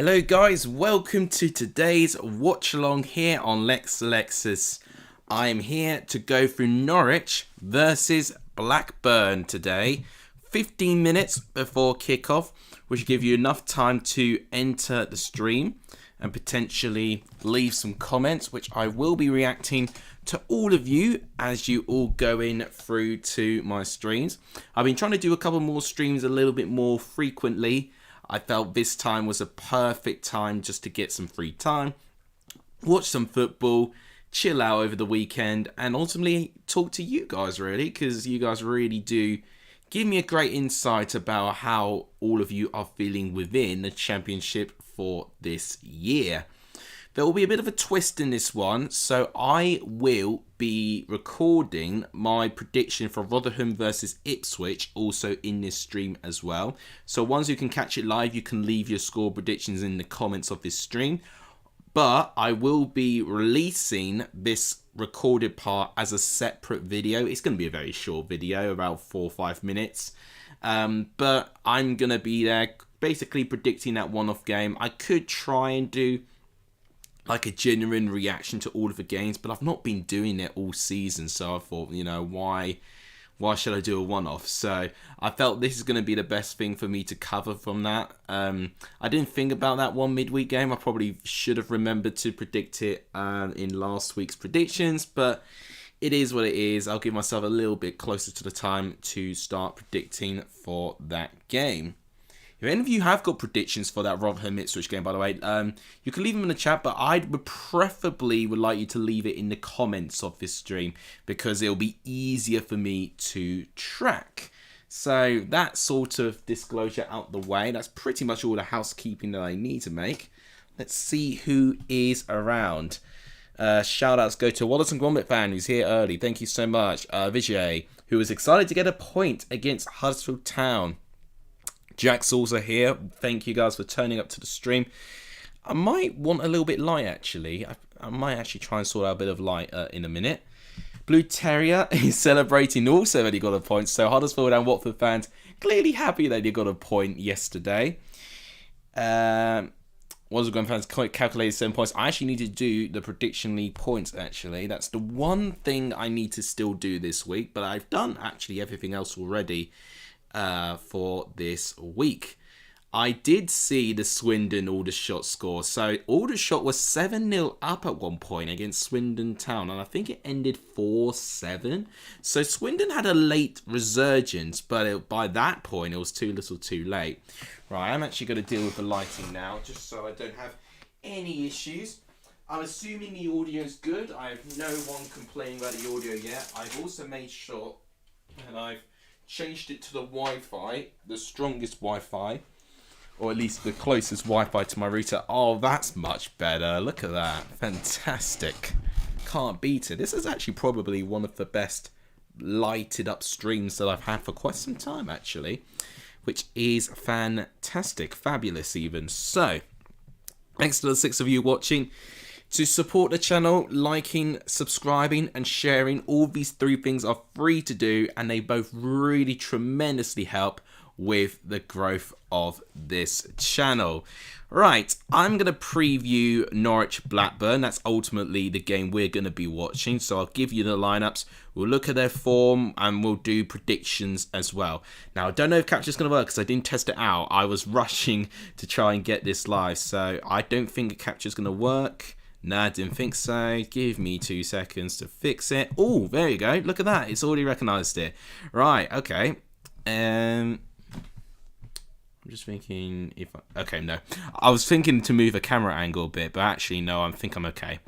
Hello guys, welcome to today's watch along here on Lex Lexus. I am here to go through Norwich versus Blackburn today. 15 minutes before kickoff, which will give you enough time to enter the stream and potentially leave some comments, which I will be reacting to all of you as you all go in through to my streams. I've been trying to do a couple more streams a little bit more frequently. I felt this time was a perfect time just to get some free time, watch some football, chill out over the weekend, and ultimately talk to you guys really, because you guys really do give me a great insight about how all of you are feeling within the championship for this year. There will be a bit of a twist in this one, so I will be recording my prediction for Rotherham versus Ipswich also in this stream as well. So once you can catch it live, you can leave your score predictions in the comments of this stream. But I will be releasing this recorded part as a separate video. It's going to be a very short video, about 4 or 5 minutes. But I'm going to be there basically predicting that one-off game. I could try and do like a genuine reaction to all of the games, but I've not been doing it all season, so I thought, you know, why should I do a one-off? So I felt this is going to be the best thing for me to cover from that. I didn't think about that one midweek game. I probably should have remembered to predict it in last week's predictions, but it is what it is. I'll give myself a little bit closer to the time to start predicting for that game. If any of you have got predictions for that Rotherham Ipswich game, by the way, you can leave them in the chat, but I would preferably like you to leave it in the comments of this stream because it'll be easier for me to track. So that sort of disclosure out the way. That's pretty much all the housekeeping that I need to make. Let's see who is around. Shout outs go to Wallace and Gromit fan, who's here early. Thank you so much. Vijay, who was excited to get a point against Huddersfield Town. Jack's also here. Thank you guys for turning up to the stream. I might want a little bit light actually. I might actually try and sort out a bit of light in a minute. Blue Terrier is celebrating also that he got a point. So Huddersfield and Watford fans clearly happy that he got a point yesterday. Wasn't fans calculated 7 points. I actually need to do the prediction league points actually. That's the one thing I need to still do this week. But I've done actually everything else already. For this week. I did see the Swindon Aldershot score. So Aldershot was 7-0 up at one point against Swindon Town, and I think it ended 4-7. So Swindon had a late resurgence, but by that point it was too little too late. Right, I'm actually going to deal with the lighting now, just so I don't have any issues. I'm assuming the audio is good. I have no one complaining about the audio yet. I've also made sure, and I've changed it to the Wi-Fi, the strongest Wi-Fi, or at least the closest Wi-Fi to my router. Oh, that's much better. Look at that. Fantastic. Can't beat it. This is actually probably one of the best lighted up streams that I've had for quite some time, actually, which is fantastic. Fabulous, even. So, thanks to the 6 of you watching. To support the channel, liking, subscribing and sharing, all these 3 things are free to do and they both really tremendously help with the growth of this channel. Right, I'm going to preview Norwich Blackburn. That's ultimately the game we're going to be watching. So I'll give you the lineups. We'll look at their form and we'll do predictions as well. Now, I don't know if capture's going to work because I didn't test it out. I was rushing to try and get this live. So I don't think capture's going to work. Nah, I didn't think so. Give me 2 seconds to fix it. Oh, there you go. Look at that. It's already recognised it. Right, okay. I'm just thinking if okay, no. I was thinking to move a camera angle a bit, but actually, no, I think I'm okay.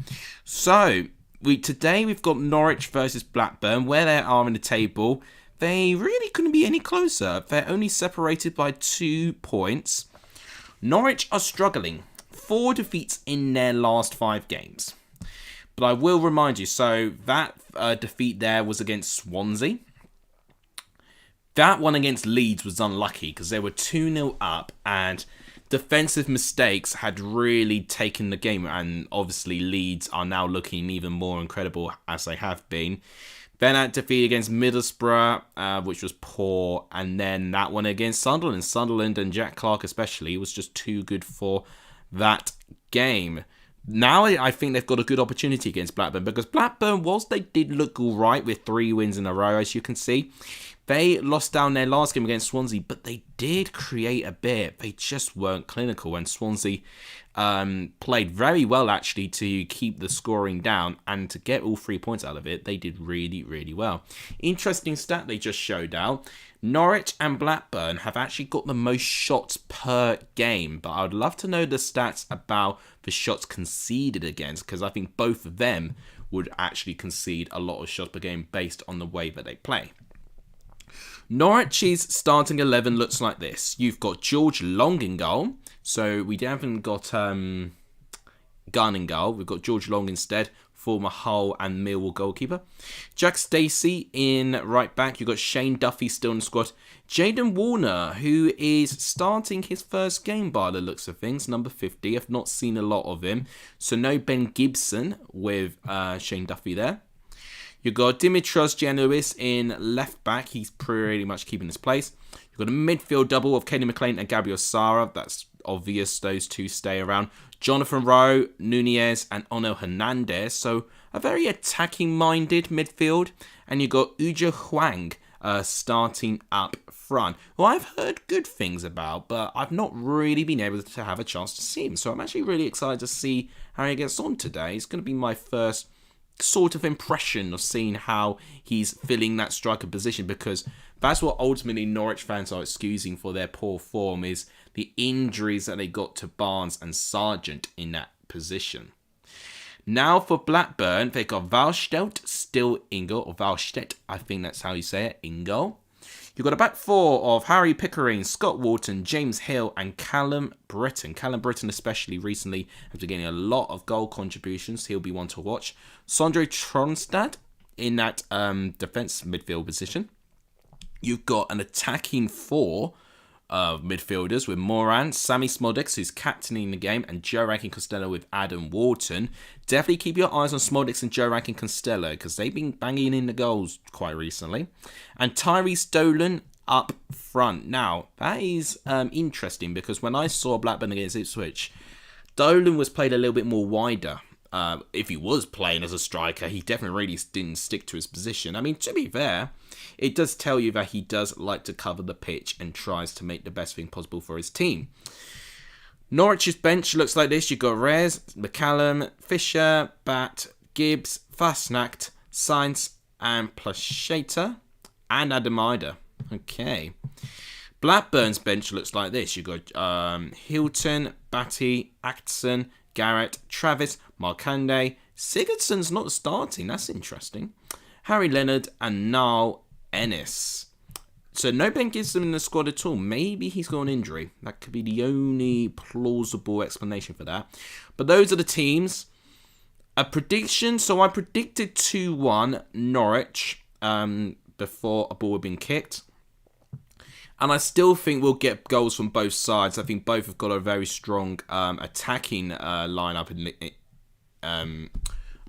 So, today we've got Norwich versus Blackburn. Where they are in the table, they really couldn't be any closer. They're only separated by 2 points. Norwich are struggling. 4 defeats in their last 5 games. But I will remind you, so that defeat there was against Swansea. That one against Leeds was unlucky because they were 2-0 up and defensive mistakes had really taken the game. And obviously Leeds are now looking even more incredible as they have been. Then that defeat against Middlesbrough, which was poor. And then that one against Sunderland. Sunderland and Jack Clarke especially was just too good for that game. Now I think they've got a good opportunity against Blackburn, because Blackburn, whilst they did look all right with 3 wins in a row, as you can see, they lost down their last game against Swansea, but they did create a bit. They just weren't clinical, and Swansea played very well, actually, to keep the scoring down and to get all 3 points out of it. They did really, really well. Interesting stat they just showed out. Norwich and Blackburn have actually got the most shots per game, but I would love to know the stats about the shots conceded against, because I think both of them would actually concede a lot of shots per game based on the way that they play. Norwich's starting 11 looks like this. You've got George Long in goal. So we haven't got Gunn in goal. We've got George Long instead, former Hull and Millwall goalkeeper. Jack Stacey in right back. You've got Shane Duffy still in the squad. Jaden Warner, who is starting his first game by the looks of things, number 50. I've not seen a lot of him. So no Ben Gibson with Shane Duffy there. You've got Dimitrios Giannoulis in left back. He's pretty much keeping his place. You've got a midfield double of Kenny McLean and Gabriel Sara. That's obvious. Those two stay around. Jonathan Rowe, Nunez, and Ono Hernandez. So a very attacking-minded midfield. And you've got Ujo Huang starting up front, who I've heard good things about, but I've not really been able to have a chance to see him. So I'm actually really excited to see how he gets on today. It's going to be my first sort of impression of seeing how he's filling that striker position, because that's what ultimately Norwich fans are excusing for their poor form, is the injuries that they got to Barnes and Sargent in that position. Now for Blackburn, they got Valstedt still in goal, or Valstedt, I think that's how you say it, in goal. You've got a back four of Harry Pickering, Scott Wharton, James Hill, and Callum Britton. Callum Britton, especially recently, has been getting a lot of goal contributions. He'll be one to watch. Sondre Tronstad in that defence midfield position. You've got an attacking four of midfielders with Moran, Sammy Smodix, who's captaining the game, and Joe Rankin-Costello with Adam Wharton. Definitely keep your eyes on Smodix and Joe Rankin-Costello, because they've been banging in the goals quite recently. And Tyrese Dolan up front. Now, that is interesting, because when I saw Blackburn against Ipswich, Dolan was played a little bit more wider. If he was playing as a striker, he definitely really didn't stick to his position. I mean, to be fair, it does tell you that he does like to cover the pitch and tries to make the best thing possible for his team. Norwich's bench looks like this. You've got Reyes, McCallum, Fisher, Bat, Gibbs, Fastnacht, Sainz, and Placheta, and Adamida. Okay. Blackburn's bench looks like this. You've got Hilton, Batty, Actson, Garrett, Travis, Markande. Sigurdsson's not starting. That's interesting. Harry Leonard and Niall Ennis. So no Ben Gibson in the squad at all. Maybe he's got an injury. That could be the only plausible explanation for that. But those are the teams. A prediction. So I predicted 2-1 Norwich before a ball had been kicked. And I still think we'll get goals from both sides. I think both have got a very strong attacking lineup.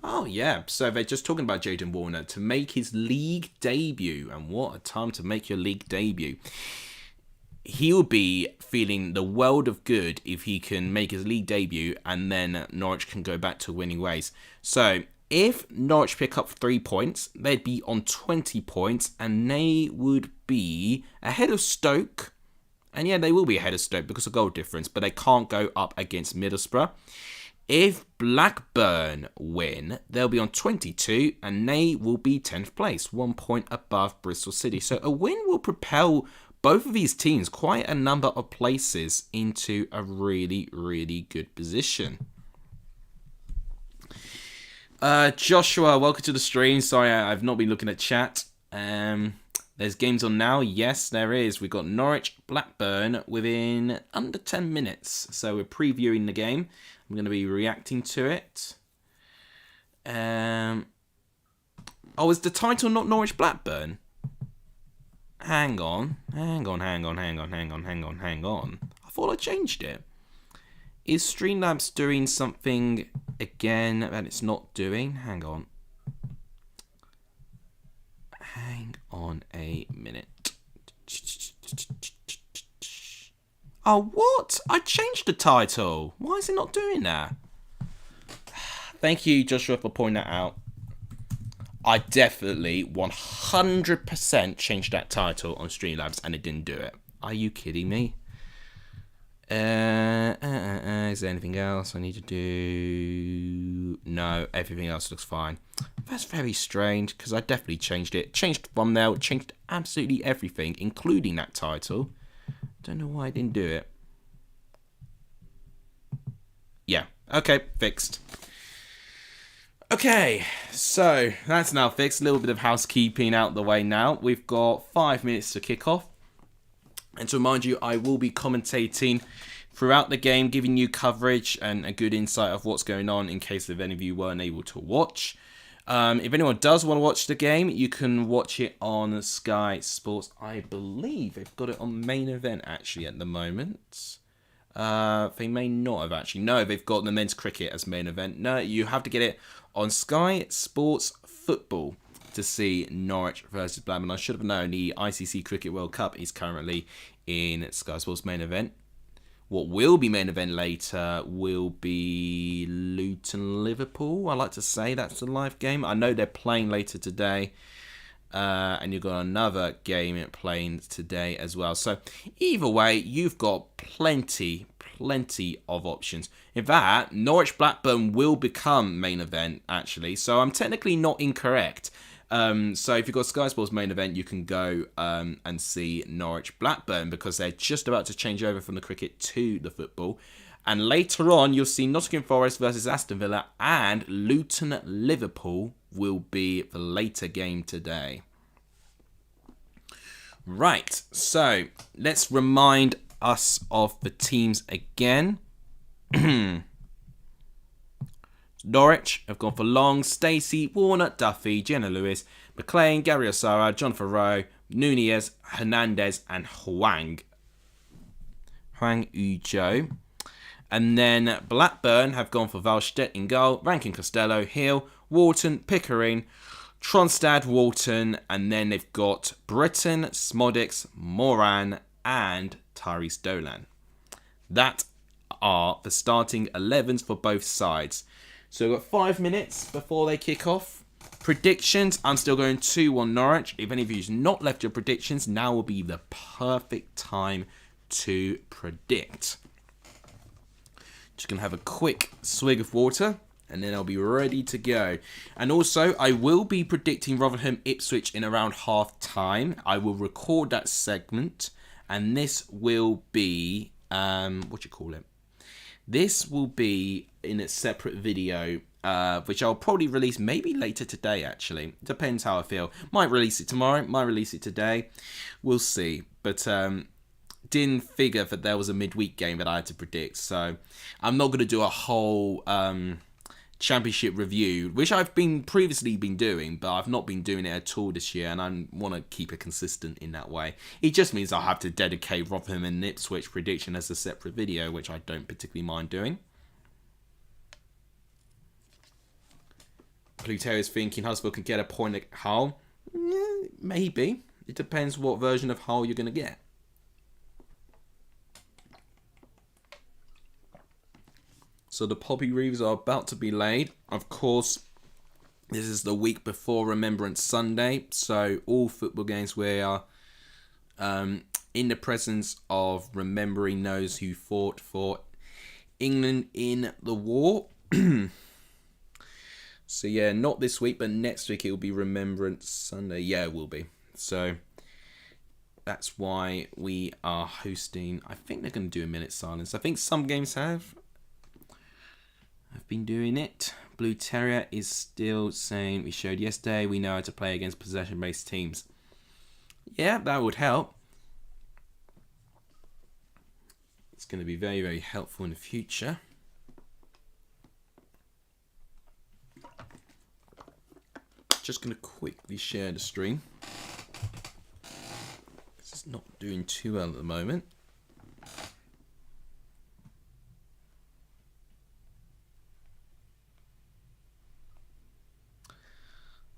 Oh, yeah. So they're just talking about Jaden Warner to make his league debut. And what a time to make your league debut. He'll be feeling the world of good if he can make his league debut, and then Norwich can go back to winning ways. So if Norwich pick up 3 points, they'd be on 20 points, and they would be ahead of Stoke. And yeah, they will be ahead of Stoke because of goal difference, but they can't go up against Middlesbrough. If Blackburn win, they'll be on 22, and they will be 10th place, 1 point above Bristol City. So a win will propel both of these teams quite a number of places into a really, really good position. Joshua, welcome to the stream. Sorry, I've not been looking at chat. There's games on now. Yes, there is. We've got Norwich, Blackburn within under 10 minutes. So we're previewing the game. I'm going to be reacting to it. Oh, is the title not Norwich Blackburn? Hang on. I thought I changed it. Is Streamlabs doing something again that it's not doing? Hang on a minute. Oh, what? I changed the title. Why is it not doing that? Thank you, Joshua, for pointing that out. I definitely 100% changed that title on Streamlabs and it didn't do it. Are you kidding me? Is there anything else I need to do? No, everything else looks fine. That's very strange because I definitely changed it. Changed thumbnail, changed absolutely everything, including that title. Don't know why I didn't do it. Yeah, okay, fixed. Okay, so that's now fixed. A little bit of housekeeping out the way now. We've got 5 minutes to kick off. And to remind you, I will be commentating throughout the game, giving you coverage and a good insight of what's going on in case if any of you weren't able to watch. If anyone does want to watch the game, you can watch it on Sky Sports. I believe they've got it on main event actually at the moment. They may not have actually. No, they've got the men's cricket as main event. No, you have to get it on Sky Sports Football to see Norwich versus Blackburn. I should have known the ICC Cricket World Cup is currently in Sky Sports main event. What will be main event later will be Luton-Liverpool. I like to say that's a live game. I know they're playing later today. And you've got another game playing today as well. So either way, you've got plenty of options. In fact, Norwich Blackburn will become main event actually. So I'm technically not incorrect. So if you've got Sky Sports main event, you can go and see Norwich Blackburn because they're just about to change over from the cricket to the football. And later on, you'll see Nottingham Forest versus Aston Villa and Luton Liverpool will be the later game today. Right, so let's remind us of the teams again. Norwich have gone for Long, Stacey, Warner, Duffy, Jenna Lewis, McLean, Gary Osara, John Farrow, Nunez, Hernandez, and Hwang Ujo. And then Blackburn have gone for Valstedt in goal, Rankin Costello, Hill, Walton, Pickering, Tronstad, Walton, and then they've got Britton, Smodix, Moran, and Tyrese Dolan. That are the starting 11s for both sides. So we've got 5 minutes before they kick off. Predictions, I'm still going 2-1 Norwich. If any of you's not left your predictions, now will be the perfect time to predict. Just going to have a quick swig of water and then I'll be ready to go. And also, I will be predicting Rotherham Ipswich in around half time. I will record that segment and this will be, This will be in a separate video, which I'll probably release maybe later today, actually. Depends how I feel. Might release it tomorrow, might release it today. We'll see. But didn't figure that there was a midweek game that I had to predict. So I'm not going to do a whole championship review, which I've previously been doing, but I've not been doing it at all this year, and I want to keep it consistent in that way. It just means I'll have to dedicate Rotherham and Ipswich prediction as a separate video, which I don't particularly mind doing. Pluto is thinking Huddersfield can get a point at Hull. Maybe. It depends what version of Hull you're going to get. So the poppy wreaths are about to be laid. Of course, this is the week before Remembrance Sunday. So all football games we are in the presence of remembering those who fought for England in the war. So yeah, not this week, but next week it will be Remembrance Sunday. Yeah, it will be. So that's why we are hosting. I think they're going to do a minute silence. I think some games have. I've been doing it. Blue Terrier is still saying we showed yesterday we know how to play against possession-based teams. Yeah, that would help. It's going to be very, very helpful in the future. Just going to quickly share the stream. It's not doing too well at the moment.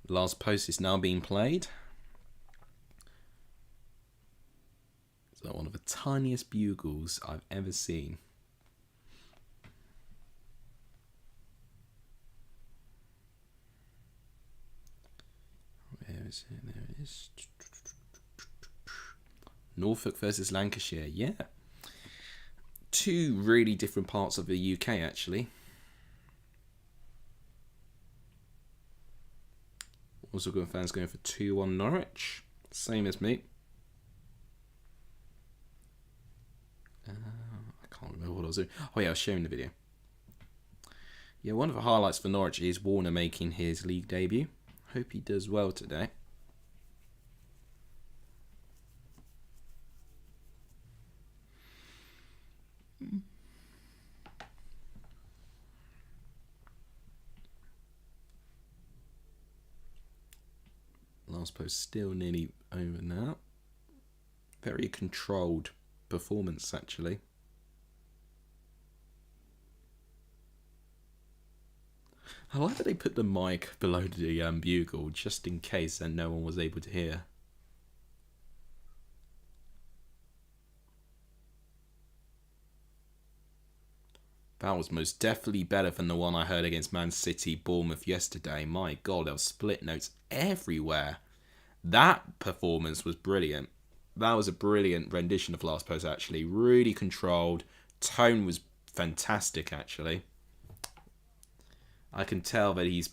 The last post is now being played. It's like one of the tiniest bugles I've ever seen. Where is it? There it is. Norfolk versus Lancashire. Yeah. Two really different parts of the UK, actually. Also got fans going for 2-1 Norwich. Same as me. I can't remember what I was doing. Oh yeah, I was sharing the video. Yeah, one of the highlights for Norwich is Warner making his league debut. Hope he does well today. Last post still nearly over now. Very controlled performance, actually. I like that they put the mic below the bugle just in case and no one was able to hear. That was most definitely better than the one I heard against Man City, Bournemouth yesterday. My God, there were split notes everywhere. That performance was brilliant. That was a brilliant rendition of Last Post, actually. Really controlled. Tone was fantastic, actually. I can tell that he's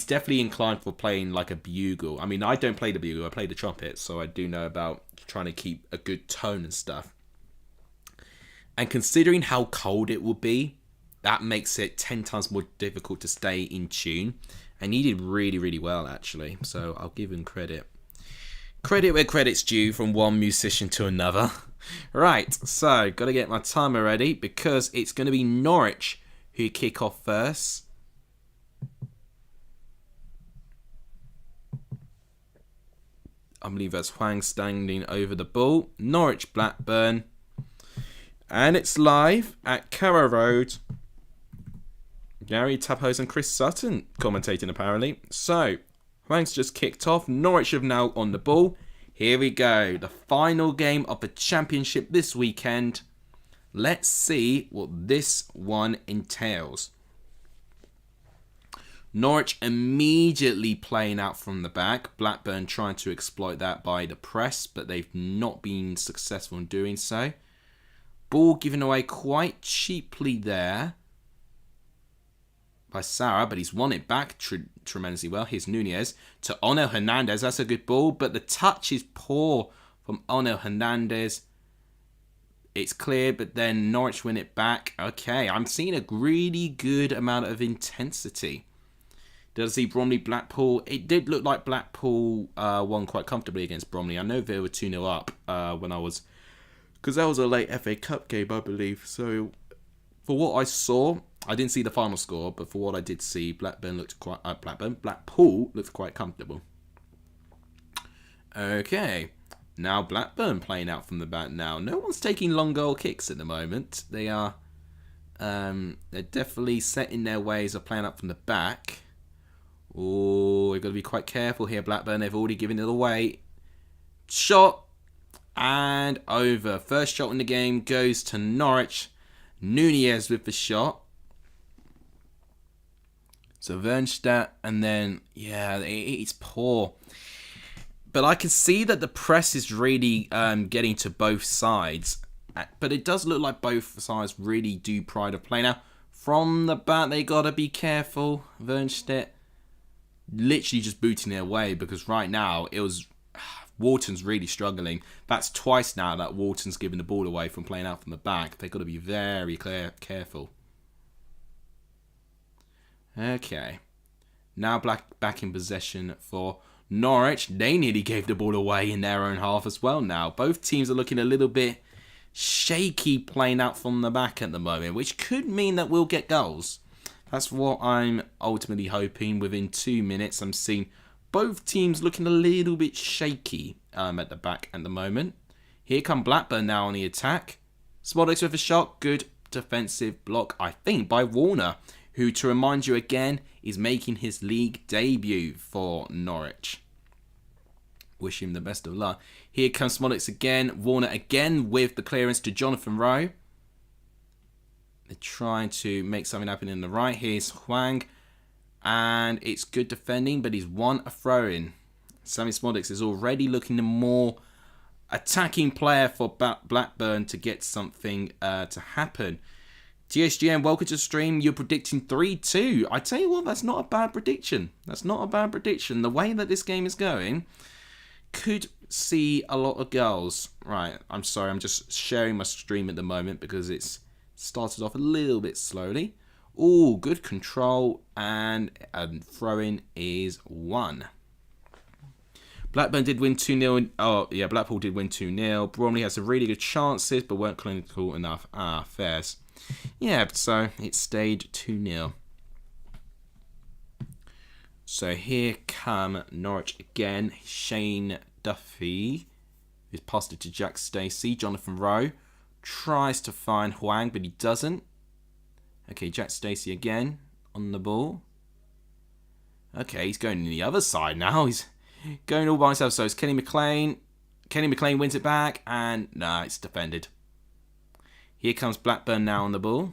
definitely inclined for playing like a bugle. I mean, I don't play the bugle, I play the trumpet, so I do know about trying to keep a good tone and stuff. And considering how cold it will be, that makes it 10 times more difficult to stay in tune. And he did really, really well, actually. So I'll give him credit. Credit where credit's due from one musician to another. Right, so got to get my timer ready because it's going to be Norwich who kick off first. I believe that's Hwang standing over the ball. Norwich, Blackburn. And it's live at Carrow Road. Gary Tapos and Chris Sutton commentating, apparently. So, Hwang's just kicked off. Norwich have now on the ball. Here we go. The final game of the championship this weekend. Let's see what this one entails. Norwich immediately playing out from the back. Blackburn trying to exploit that by the press, but they've not been successful in doing so. Ball given away quite cheaply there by Sarah, but he's won it back tremendously well. Here's Nunez to Ono Hernandez. That's a good ball, but the touch is poor from Ono Hernandez. It's clear, but then Norwich win it back. Okay, I'm seeing a really good amount of intensity. Does see Bromley, Blackpool. It did look like Blackpool won quite comfortably against Bromley. I know they were 2-0 up when I was... Because that was a late FA Cup game, I believe. So, for what I saw, I didn't see the final score, but for what I did see, Blackpool looked quite comfortable. Okay, now Blackburn playing out from the back now. No one's taking long goal kicks at the moment. They are, they're definitely set in their ways of playing out from the back. Oh, we've got to be quite careful here, Blackburn. They've already given it away. Shot. And over. First shot in the game goes to Norwich. Nunez with the shot. So Wernstedt, and then, yeah, it's poor. But I can see that the press is really getting to both sides. But it does look like both sides really do pride of play. Now, from the back, they got to be careful. Wernstedt literally just booting it away because right now it was... Wharton's really struggling. That's twice now that Wharton's given the ball away from playing out from the back. They've got to be very careful. Okay. Now back in possession for Norwich. They nearly gave the ball away in their own half as well now. Both teams are looking a little bit shaky playing out from the back at the moment, which could mean that we'll get goals. That's what I'm ultimately hoping. Within 2 minutes, I'm seeing... both teams looking a little bit shaky at the back at the moment. Here come Blackburn now on the attack. Smoldex with a shot. Good defensive block, I think, by Warner, who, to remind you again, is making his league debut for Norwich. Wish him the best of luck. Here comes Smolix again. Warner again with the clearance to Jonathan Rowe. They're trying to make something happen in the right. Here's Huang. And it's good defending, but he's won a throw-in. Sammy Smolix is already looking the more attacking player for Blackburn to get something to happen. TSGN, welcome to the stream. You're predicting 3-2. I tell you what, that's not a bad prediction. That's not a bad prediction. The way that this game is going, could see a lot of goals. Right, I'm sorry, I'm just sharing my stream at the moment because it's started off a little bit slowly. Oh, good control, and throw-in is 1. Blackburn did win 2-0. Oh, yeah, Blackpool did win 2-0. Bromley has some really good chances, but weren't clinical enough. Fairs. Yeah, so it stayed 2-0. So here come Norwich again. Shane Duffy, who's passed it to Jack Stacey. Jonathan Rowe tries to find Huang, but he doesn't. Okay, Jack Stacey again on the ball. Okay, he's going to the other side now. He's going all by himself. So it's Kenny McLean. Kenny McLean wins it back, and no, it's defended. Here comes Blackburn now on the ball.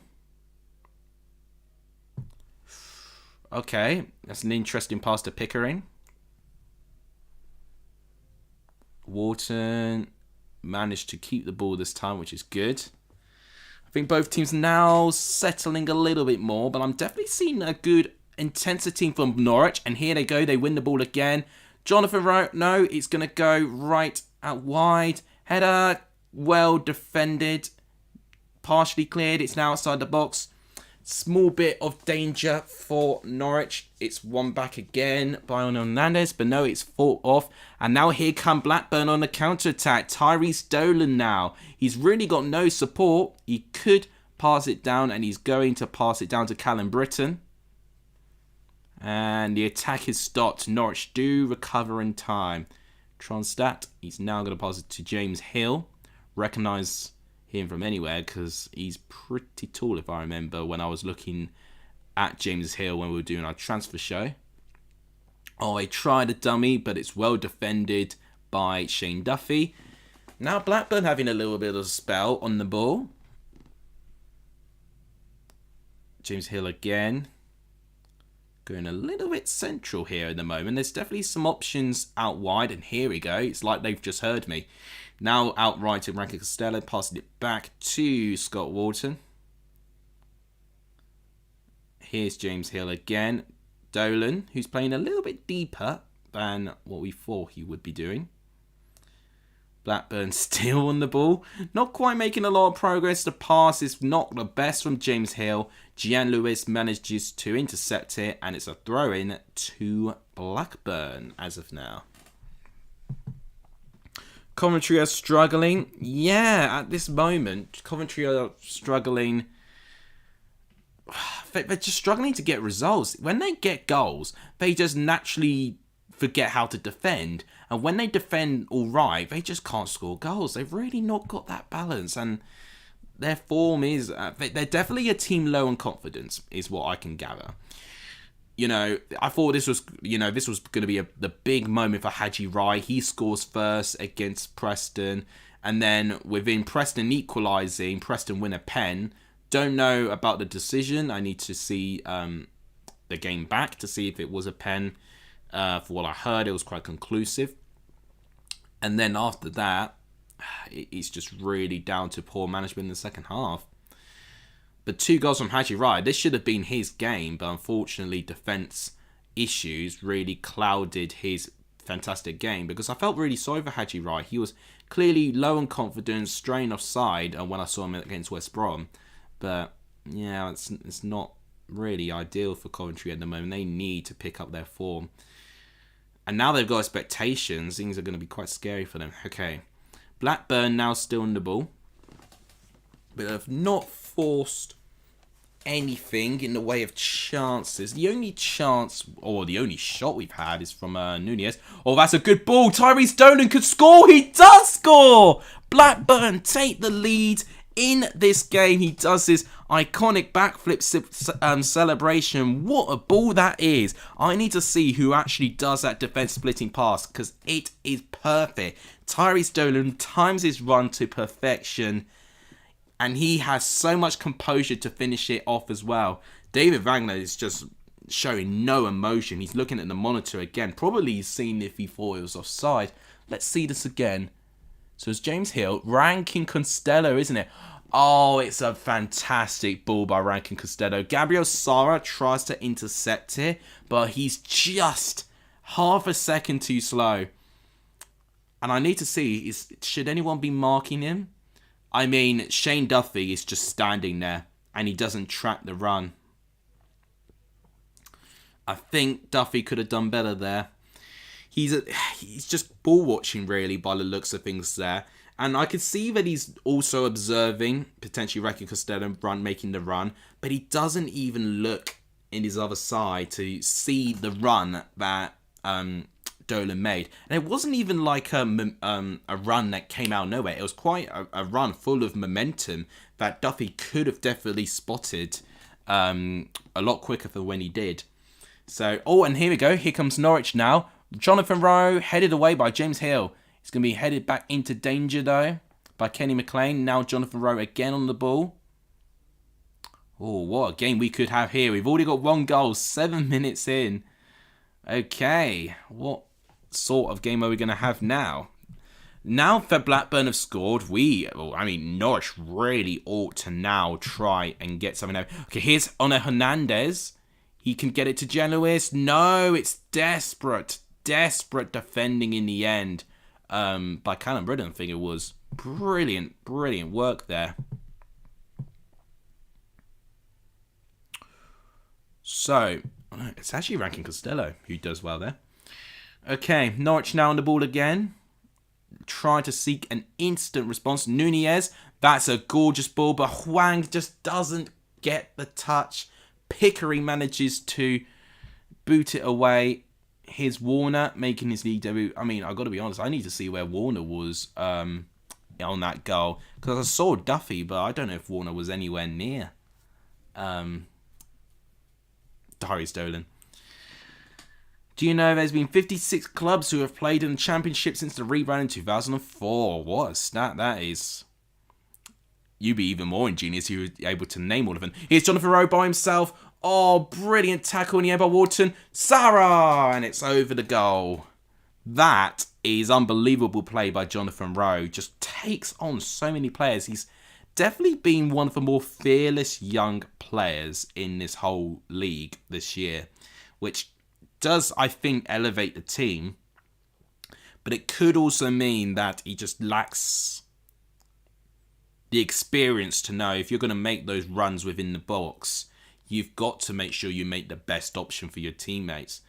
Okay, that's an interesting pass to Pickering. Wharton managed to keep the ball this time, which is good. I think both teams now settling a little bit more, but I'm definitely seeing a good intensity from Norwich. And here they go, they win the ball again. Jonathan Rowe, no, it's going to go right out wide. Header, well defended, partially cleared. It's now outside the box. Small bit of danger for Norwich. It's won back again by Hernandez, but no, it's fought off. And now here come Blackburn on the counter-attack. Tyrese Dolan now. He's really got no support. He could pass it down, and he's going to pass it down to Callum Britton. And the attack is stopped. Norwich do recover in time. Tronstadt, he's now going to pass it to James Hill. Recognise him from anywhere because he's pretty tall, if I remember, when I was looking at James Hill when we were doing our transfer show. Oh, he tried a dummy, but it's well defended by Shane Duffy. Now Blackburn having a little bit of a spell on the ball. James Hill again. Going a little bit central here at the moment. There's definitely some options out wide, and here we go. It's like they've just heard me. Now outright to Rankin Costello, passing it back to Scott Wharton. Here's James Hill again. Dolan, who's playing a little bit deeper than what we thought he would be doing. Blackburn still on the ball. Not quite making a lot of progress. The pass is not the best from James Hill. Gian Lewis manages to intercept it, and it's a throw-in to Blackburn as of now. Coventry are struggling. Yeah, at this moment, Coventry are struggling. They're just struggling to get results. When they get goals, they just naturally forget how to defend. And when they defend all right, they just can't score goals. They've really not got that balance. And their form is... they're definitely a team low on confidence, is what I can gather. You know, I thought this was going to be the big moment for Haji Rai. He scores first against Preston. And then within Preston equalising, Preston win a pen. Don't know about the decision. I need to see the game back to see if it was a pen. For what I heard, it was quite conclusive. And then after that, it's just really down to poor management in the second half. But 2 goals from Haji Rai. This should have been his game, but unfortunately defence issues really clouded his fantastic game, because I felt really sorry for Haji Rai. He was clearly low on confidence, straying offside when I saw him against West Brom. But yeah, it's not really ideal for Coventry at the moment. They need to pick up their form. And now they've got expectations. Things are going to be quite scary for them. Okay. Blackburn now still on the ball. But have not forced anything in the way of chances. The only chance, or the only shot we've had is from Nunez. Oh, that's a good ball. Tyrese Dolan could score. He does score. Blackburn take the lead in this game, he does this iconic backflip celebration. What a ball that is. I need to see who actually does that defense splitting pass because it is perfect. Tyrese Dolan times his run to perfection and he has so much composure to finish it off as well. David Wagner is just showing no emotion. He's looking at the monitor again. Probably he's seen if he thought it was offside. Let's see this again. So it's James Hill, Rankin Costello, isn't it? Oh, it's a fantastic ball by Rankin Costello. Gabriel Sara tries to intercept it, but he's just half a second too slow. And I need to see, should anyone be marking him? I mean, Shane Duffy is just standing there, and he doesn't track the run. I think Duffy could have done better there. He's just ball watching really by the looks of things there. And I could see that he's also observing potentially Rankin Costello making the run. But he doesn't even look in his other side to see the run that Dolan made. And it wasn't even like a run that came out of nowhere. It was quite a run full of momentum that Duffy could have definitely spotted a lot quicker than when he did. So, oh, and here we go. Here comes Norwich now. Jonathan Rowe headed away by James Hill. He's going to be headed back into danger though by Kenny McLean. Now Jonathan Rowe again on the ball. Oh, what a game we could have here. We've already got 1 goal, 7 minutes in. Okay, what sort of game are we going to have now? Now that Blackburn have scored, Norwich really ought to now try and get something out. Okay, here's Ona Hernandez. He can get it to Genoese. No, it's desperate defending in the end by Callum Britton. I think it was brilliant work there. So, it's actually Rankin Costello who does well there. Okay, Norwich now on the ball again. Trying to seek an instant response. Nunez, that's a gorgeous ball, but Hwang just doesn't get the touch. Pickering manages to boot it away. Here's Warner making his league debut. I mean, I've got to be honest, I need to see where Warner was on that goal. Because I saw Duffy, but I don't know if Warner was anywhere near Tyrese Dolan. Do you know there's been 56 clubs who have played in the Championship since the rebrand in 2004? What a stat that is. You'd be even more ingenious if you were able to name all of them. Here's Jonathan Rowe by himself. Oh, brilliant tackle in the air by Wharton. Sarah! And it's over the goal. That is unbelievable play by Jonathan Rowe. Just takes on so many players. He's definitely been one of the more fearless young players in this whole league this year. Which does, I think, elevate the team. But it could also mean that he just lacks the experience to know if you're going to make those runs within the box, you've got to make sure you make the best option for your teammates.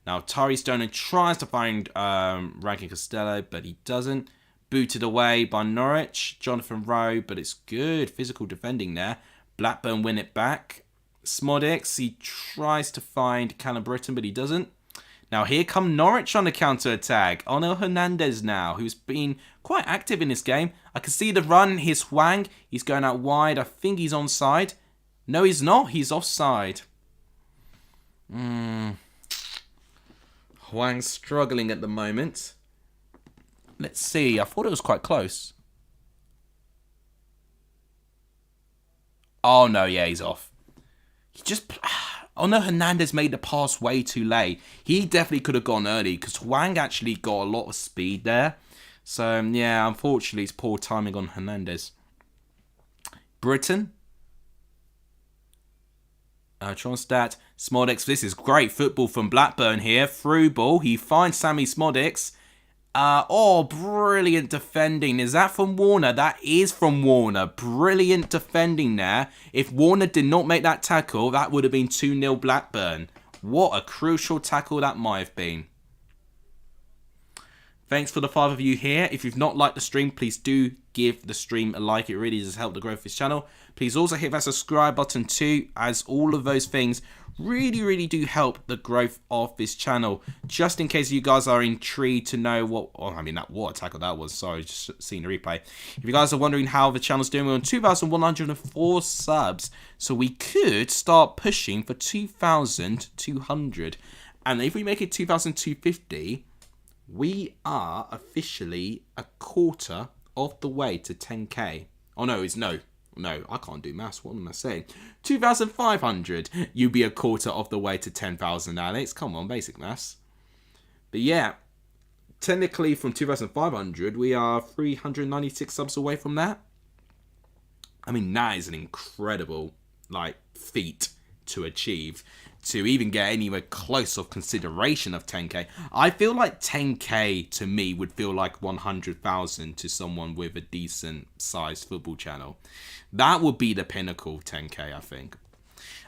Now, Tyrese Dolan tries to find Rankin Costello, but he doesn't. Booted away by Norwich. Jonathan Rowe, but it's good physical defending there. Blackburn win it back. Smodix, he tries to find Callum Britton, but he doesn't. Now here come Norwich on the counter-attack. Onel Hernandez now, who's been quite active in this game. I can see the run. Here's Hwang. He's going out wide. I think he's onside. No, he's not. He's offside. Hwang's struggling at the moment. Let's see. I thought it was quite close. Oh, no. Yeah, he's off. He just... Oh no, Hernandez made the pass way too late. He definitely could have gone early because Hwang actually got a lot of speed there. So, yeah, unfortunately, it's poor timing on Hernandez. Britton. Tronstadt. Smodix. This is great football from Blackburn here. Through ball. He finds Sammy Smodix. Oh, brilliant defending. Is that from Warner? That is from Warner. Brilliant defending there. If Warner did not make that tackle, that would have been 2-0 Blackburn. What a crucial tackle that might have been. Thanks for the 5 of you here. If you've not liked the stream, please do give the stream a like. It really does help the growth of this channel. Please also hit that subscribe button too, as all of those things really do help the growth of this channel. Just in case you guys are intrigued to know what tackle that was. Sorry, just seeing the replay. If you guys are wondering how the channel's doing, we're on 2,104 subs. So we could start pushing for 2,200. And if we make it 2,250, we are officially a quarter of the way to 10k. Oh no, no, I can't do maths. What am I saying? 2,500. You'd be a quarter of the way to 10,000, Alex. Come on, basic maths. But yeah, technically from 2,500, we are 396 subs away from that. I mean, that is an incredible, feat to achieve. To even get anywhere close of consideration of 10k. I feel like 10k to me would feel like 100,000 to someone with a decent sized football channel. That would be the pinnacle of 10k, I think.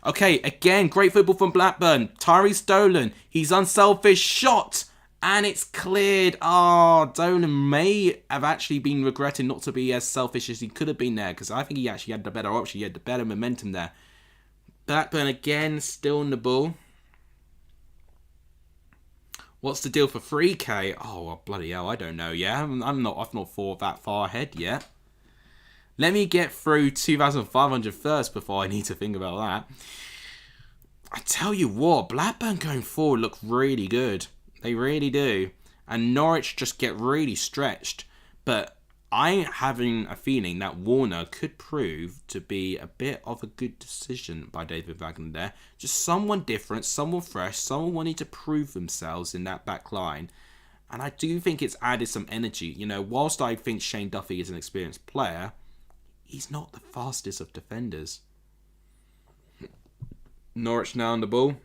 Okay, again, great football from Blackburn. Tyrese Dolan, he's unselfish shot. And it's cleared. Oh, Dolan may have actually been regretting not to be as selfish as he could have been there. Because I think he actually had the better option. He had the better momentum there. Blackburn again, still on the ball. What's the deal for 3k? Oh, well, bloody hell, I don't know. Yeah, I've not thought that far ahead yet. Let me get through 2,500 first before I need to think about that. I tell you what, Blackburn going forward look really good. They really do. And Norwich just get really stretched. But I'm having a feeling that Warner could prove to be a bit of a good decision by David Wagner there. Just someone different, someone fresh, someone wanting to prove themselves in that back line. And I do think it's added some energy. You know, whilst I think Shane Duffy is an experienced player, he's not the fastest of defenders. Norwich now on the ball.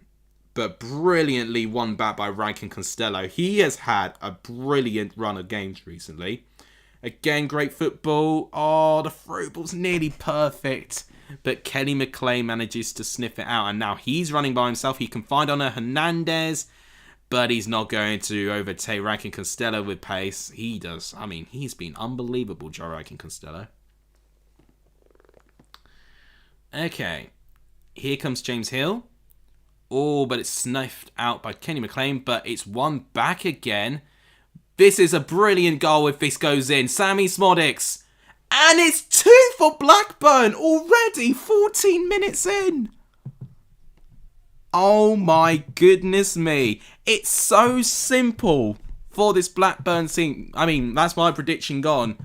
But brilliantly won back by Rankin Costello. He has had a brilliant run of games recently. Again, great football. Oh, the through ball's nearly perfect. But Kenny McLean manages to sniff it out. And now he's running by himself. He can find on a Hernandez. But he's not going to overtake Rankin Costello with pace. He does. I mean, he's been unbelievable, Joe Rankin Costello. Okay. Here comes James Hill. Oh, but it's snuffed out by Kenny McLean. But it's won back again. This is a brilliant goal if this goes in. Sammy Smodics. And it's 2 for Blackburn already. 14 minutes in. Oh my goodness me. It's so simple for this Blackburn team. I mean, that's my prediction gone.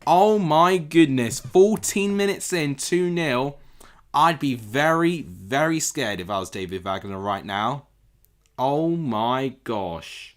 Oh my goodness. 14 minutes in, 2-0. I'd be very scared if I was David Wagner right now. Oh my gosh.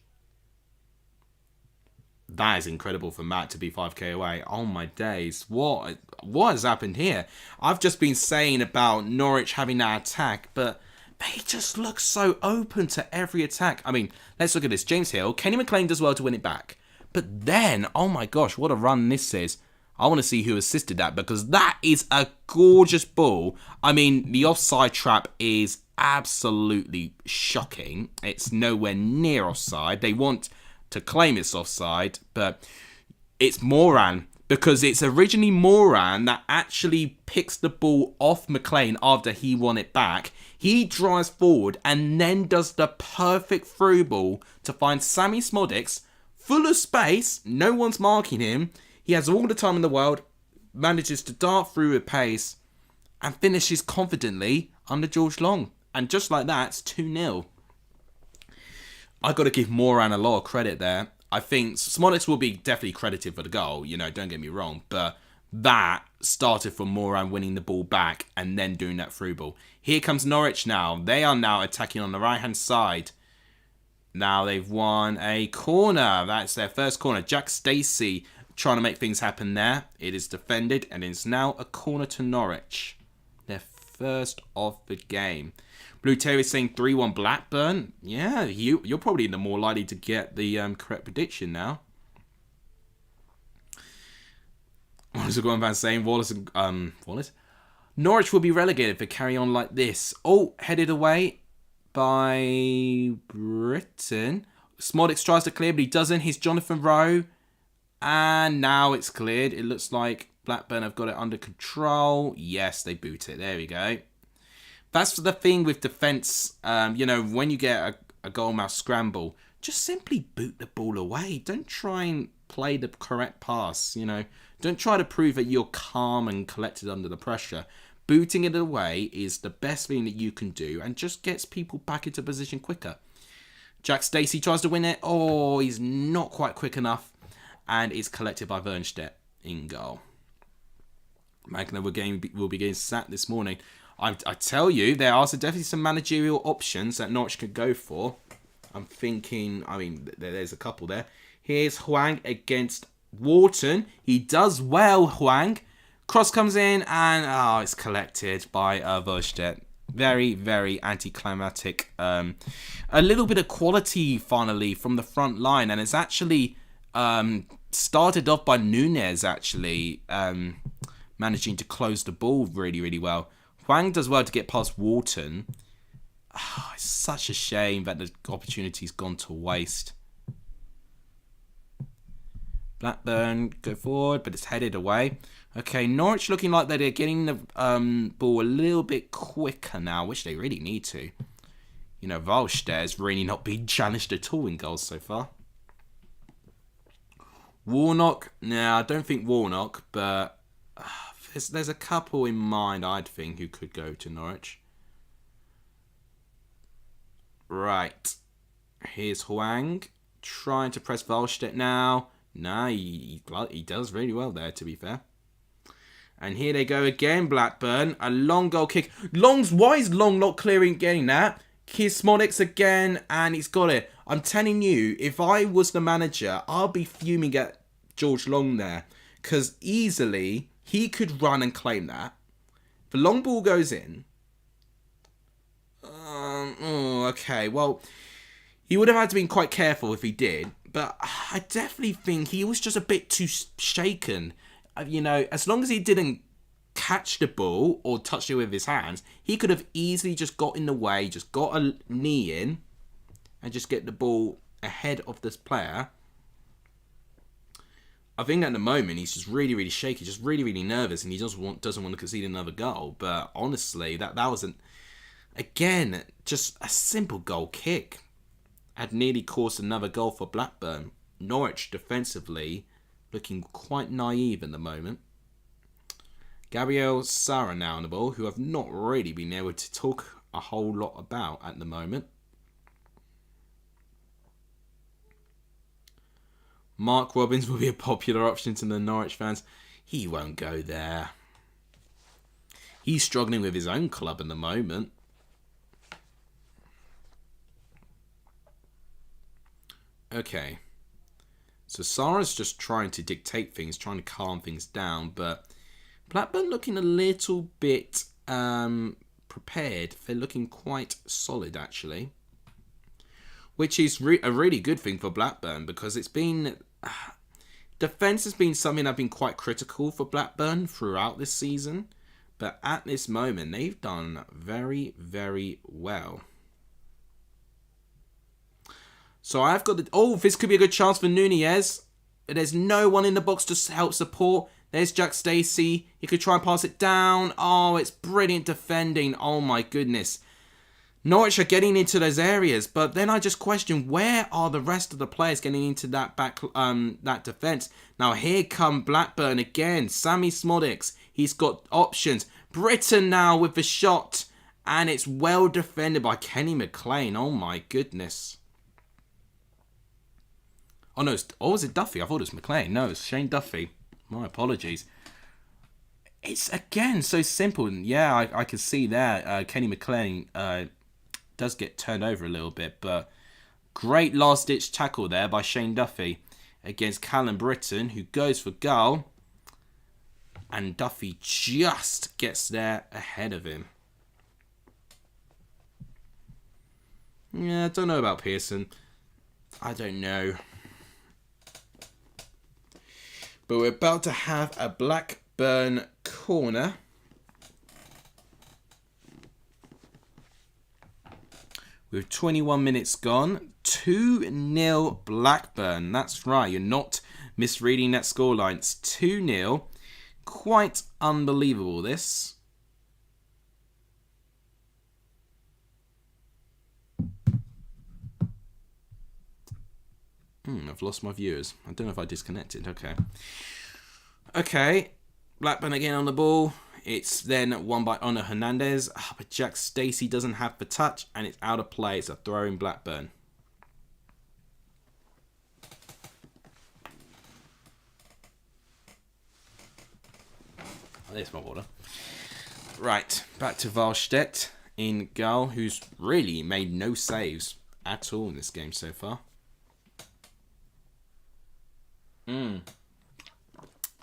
That is incredible for Matt to be 5k away. Oh my days. What has happened here? I've just been saying about Norwich having that attack, but they just look so open to every attack. I mean, let's look at this. James Hill. Kenny McLean does well to win it back. But then, oh my gosh, what a run this is. I want to see who assisted that because that is a gorgeous ball. I mean, the offside trap is absolutely shocking. It's nowhere near offside. They want to claim it's offside, but it's Moran because it's originally Moran that actually picks the ball off McLean after he won it back. He drives forward and then does the perfect through ball to find Sammy Smodics, full of space, no one's marking him. He has all the time in the world, manages to dart through with pace and finishes confidently under George Long. And just like that, it's 2-0. I got to give Moran a lot of credit there. I think Smodics will be definitely credited for the goal, you know, don't get me wrong. But that started from Moran winning the ball back and then doing that through ball. Here comes Norwich now. They are now attacking on the right-hand side. Now they've won a corner. That's their first corner. Jack Stacey trying to make things happen there. It is defended and it's now a corner to Norwich. Their first of the game. Blue Terry is saying 3-1 Blackburn. Yeah, you're probably the more likely to get the correct prediction now. What is it going back saying? Wallace? Norwich will be relegated for carry on like this. Oh, headed away by Britain. Smodics tries to clear, but he doesn't. He's Jonathan Rowe. And now it's cleared. It looks like Blackburn have got it under control. Yes, they boot it. There we go. That's the thing with defence. When you get a goalmouth scramble, just simply boot the ball away. Don't try and play the correct pass. Don't try to prove that you're calm and collected under the pressure. Booting it away is the best thing that you can do and just gets people back into position quicker. Jack Stacey tries to win it. Oh, he's not quite quick enough. And it's collected by Wernstedt in goal. Magna will be getting sacked this morning. I tell you, there are definitely some managerial options that Norwich could go for. I'm thinking, there's a couple there. Here's Hwang against Wharton. He does well, Hwang. Cross comes in and it's collected by Wernstedt. Very, very anticlimactic. A little bit of quality finally from the front line, and it's actually started off by Nunez actually managing to close the ball really, really well. Hwang does well to get past Wharton. It's such a shame that the opportunity's gone to waste. Blackburn go forward, but it's headed away. Okay, Norwich looking like they're getting the ball a little bit quicker now, which they really need to. Wallstedt has really not been challenged at all in goals so far. Warnock, I don't think Warnock, but there's a couple in mind, I'd think, who could go to Norwich. Right. Here's Hwang trying to press Wallstedt now. He does really well there, to be fair. And here they go again, Blackburn. A long goal kick. Why is Long not getting that? Kismonics again, and he's got it. I'm telling you, if I was the manager, I'll be fuming at George Long there. Because easily, he could run and claim that. The long ball goes in. Okay, well, he would have had to be quite careful if he did. But I definitely think he was just a bit too shaken. As long as he didn't catch the ball or touch it with his hands, he could have easily just got in the way, just got a knee in, and just get the ball ahead of this player. I think at the moment he's just really, really shaky, just really, really nervous, and he doesn't want to concede another goal. But honestly, that wasn't, again, just a simple goal kick. Had nearly caused another goal for Blackburn. Norwich defensively looking quite naive at the moment. Gabriel Sara now on the ball, who I've not really been able to talk a whole lot about at the moment. Mark Robbins will be a popular option to the Norwich fans. He won't go there. He's struggling with his own club at the moment. Okay. So Sara's just trying to dictate things, trying to calm things down, but Blackburn looking a little bit prepared. They're looking quite solid, actually. Which is a really good thing for Blackburn, because it's been... defence has been something I've been quite critical for Blackburn throughout this season. But at this moment, they've done very, very well. So I've got this could be a good chance for Nunez. There's no one in the box to help support. There's Jack Stacey. He could try and pass it down. Oh, it's brilliant defending. Oh my goodness. Norwich are getting into those areas, but then I just question, where are the rest of the players getting into that that defence? Now here come Blackburn again. Sammy Smodics. He's got options. Britton now with the shot, and it's well defended by Kenny McLean. Oh my goodness. Oh no, was it Duffy? I thought it was McLean. No, it's Shane Duffy. My apologies. It's again so simple. Yeah, I can see there. Kenny McLean does get turned over a little bit, but great last-ditch tackle there by Shane Duffy against Callum Britton, who goes for goal, and Duffy just gets there ahead of him. Yeah, I don't know about Pearson. I don't know. But we're about to have a Blackburn corner. With 21 minutes gone, 2-0 Blackburn. That's right, you're not misreading that scoreline. It's 2-0. Quite unbelievable, this. I've lost my viewers. I don't know if I disconnected. Okay. Blackburn again on the ball. It's then won by Honor Hernandez. But Jack Stacey doesn't have the touch, and it's out of play. It's a throw in Blackburn. There's my water. Right, back to Wallstedt in goal, who's really made no saves at all in this game so far.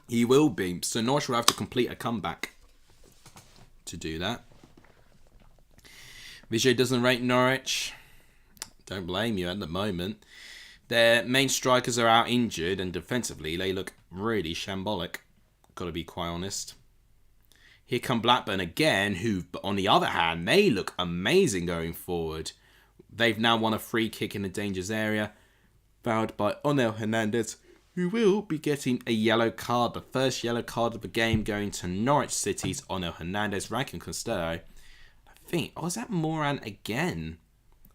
He will be. So Norwich will have to complete a comeback to do that. Vijay doesn't rate Norwich. Don't blame you at the moment. Their main strikers are out injured, and defensively they look really shambolic. Got to be quite honest. Here come Blackburn again, who, on the other hand, they look amazing going forward. They've now won a free kick in the dangerous area, fouled by Onel Hernandez, who will be getting a yellow card. The first yellow card of the game going to Norwich City's Onel Hernandez, Rankin Costello. I think, is that Moran again?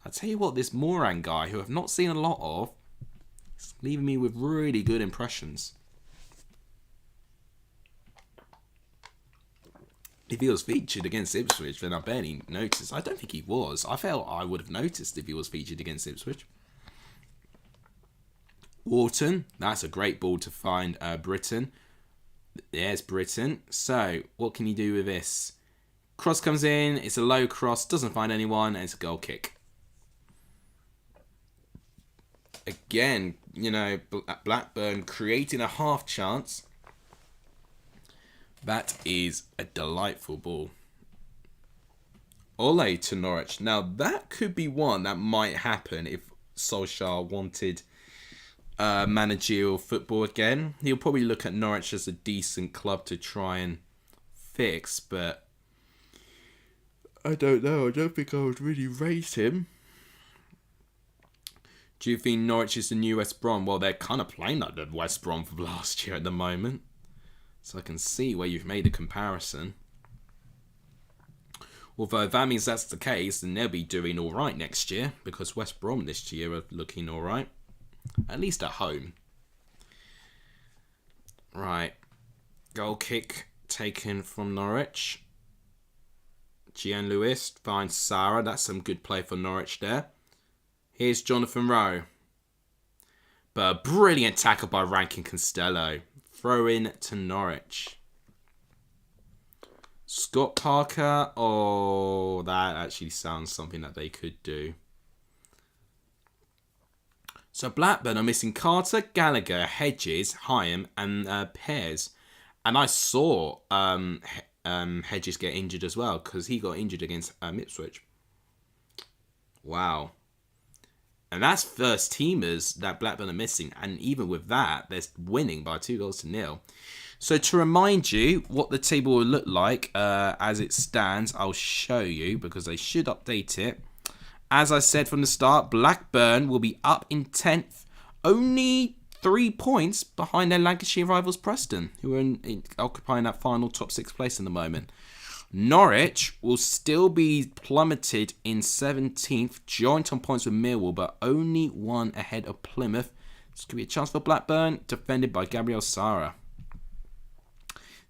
I tell you what, this Moran guy, who I've not seen a lot of, is leaving me with really good impressions. If he was featured against Ipswich, then I barely noticed. I don't think he was. I felt I would have noticed if he was featured against Ipswich. Wharton, that's a great ball to find Britton. There's Britton. So, what can you do with this? Cross comes in, it's a low cross, doesn't find anyone, and it's a goal kick. Again, Blackburn creating a half chance. That is a delightful ball. Ole to Norwich. Now, that could be one that might happen if Solskjaer wanted managerial football again. He'll probably look at Norwich as a decent club to try and fix, but I don't know. I don't think I would really rate him. Do you think Norwich is the new West Brom? Well, they're kind of playing like the West Brom from last year at the moment. So I can see where you've made a comparison. Although if that means that's the case, then they'll be doing alright next year, because West Brom this year are looking alright. At least at home. Right. Goal kick taken from Norwich. Gian Lewis finds Sarah. That's some good play for Norwich there. Here's Jonathan Rowe. But a brilliant tackle by Rankin Costello. Throw in to Norwich. Scott Parker. Oh, that actually sounds something that they could do. So Blackburn are missing Carter, Gallagher, Hedges, Hyam, and Pears. And I saw Hedges get injured as well, because he got injured against Ipswich. Wow. And that's first teamers that Blackburn are missing. And even with that, they're winning by 2-0. So to remind you what the table will look like as it stands, I'll show you, because they should update it. As I said from the start, Blackburn will be up in 10th, only 3 points behind their Lancashire rivals Preston, who are occupying that final top 6 place in the moment. Norwich will still be plummeted in 17th, joint on points with Millwall, but only 1 ahead of Plymouth. This could be a chance for Blackburn, defended by Gabriel Sara.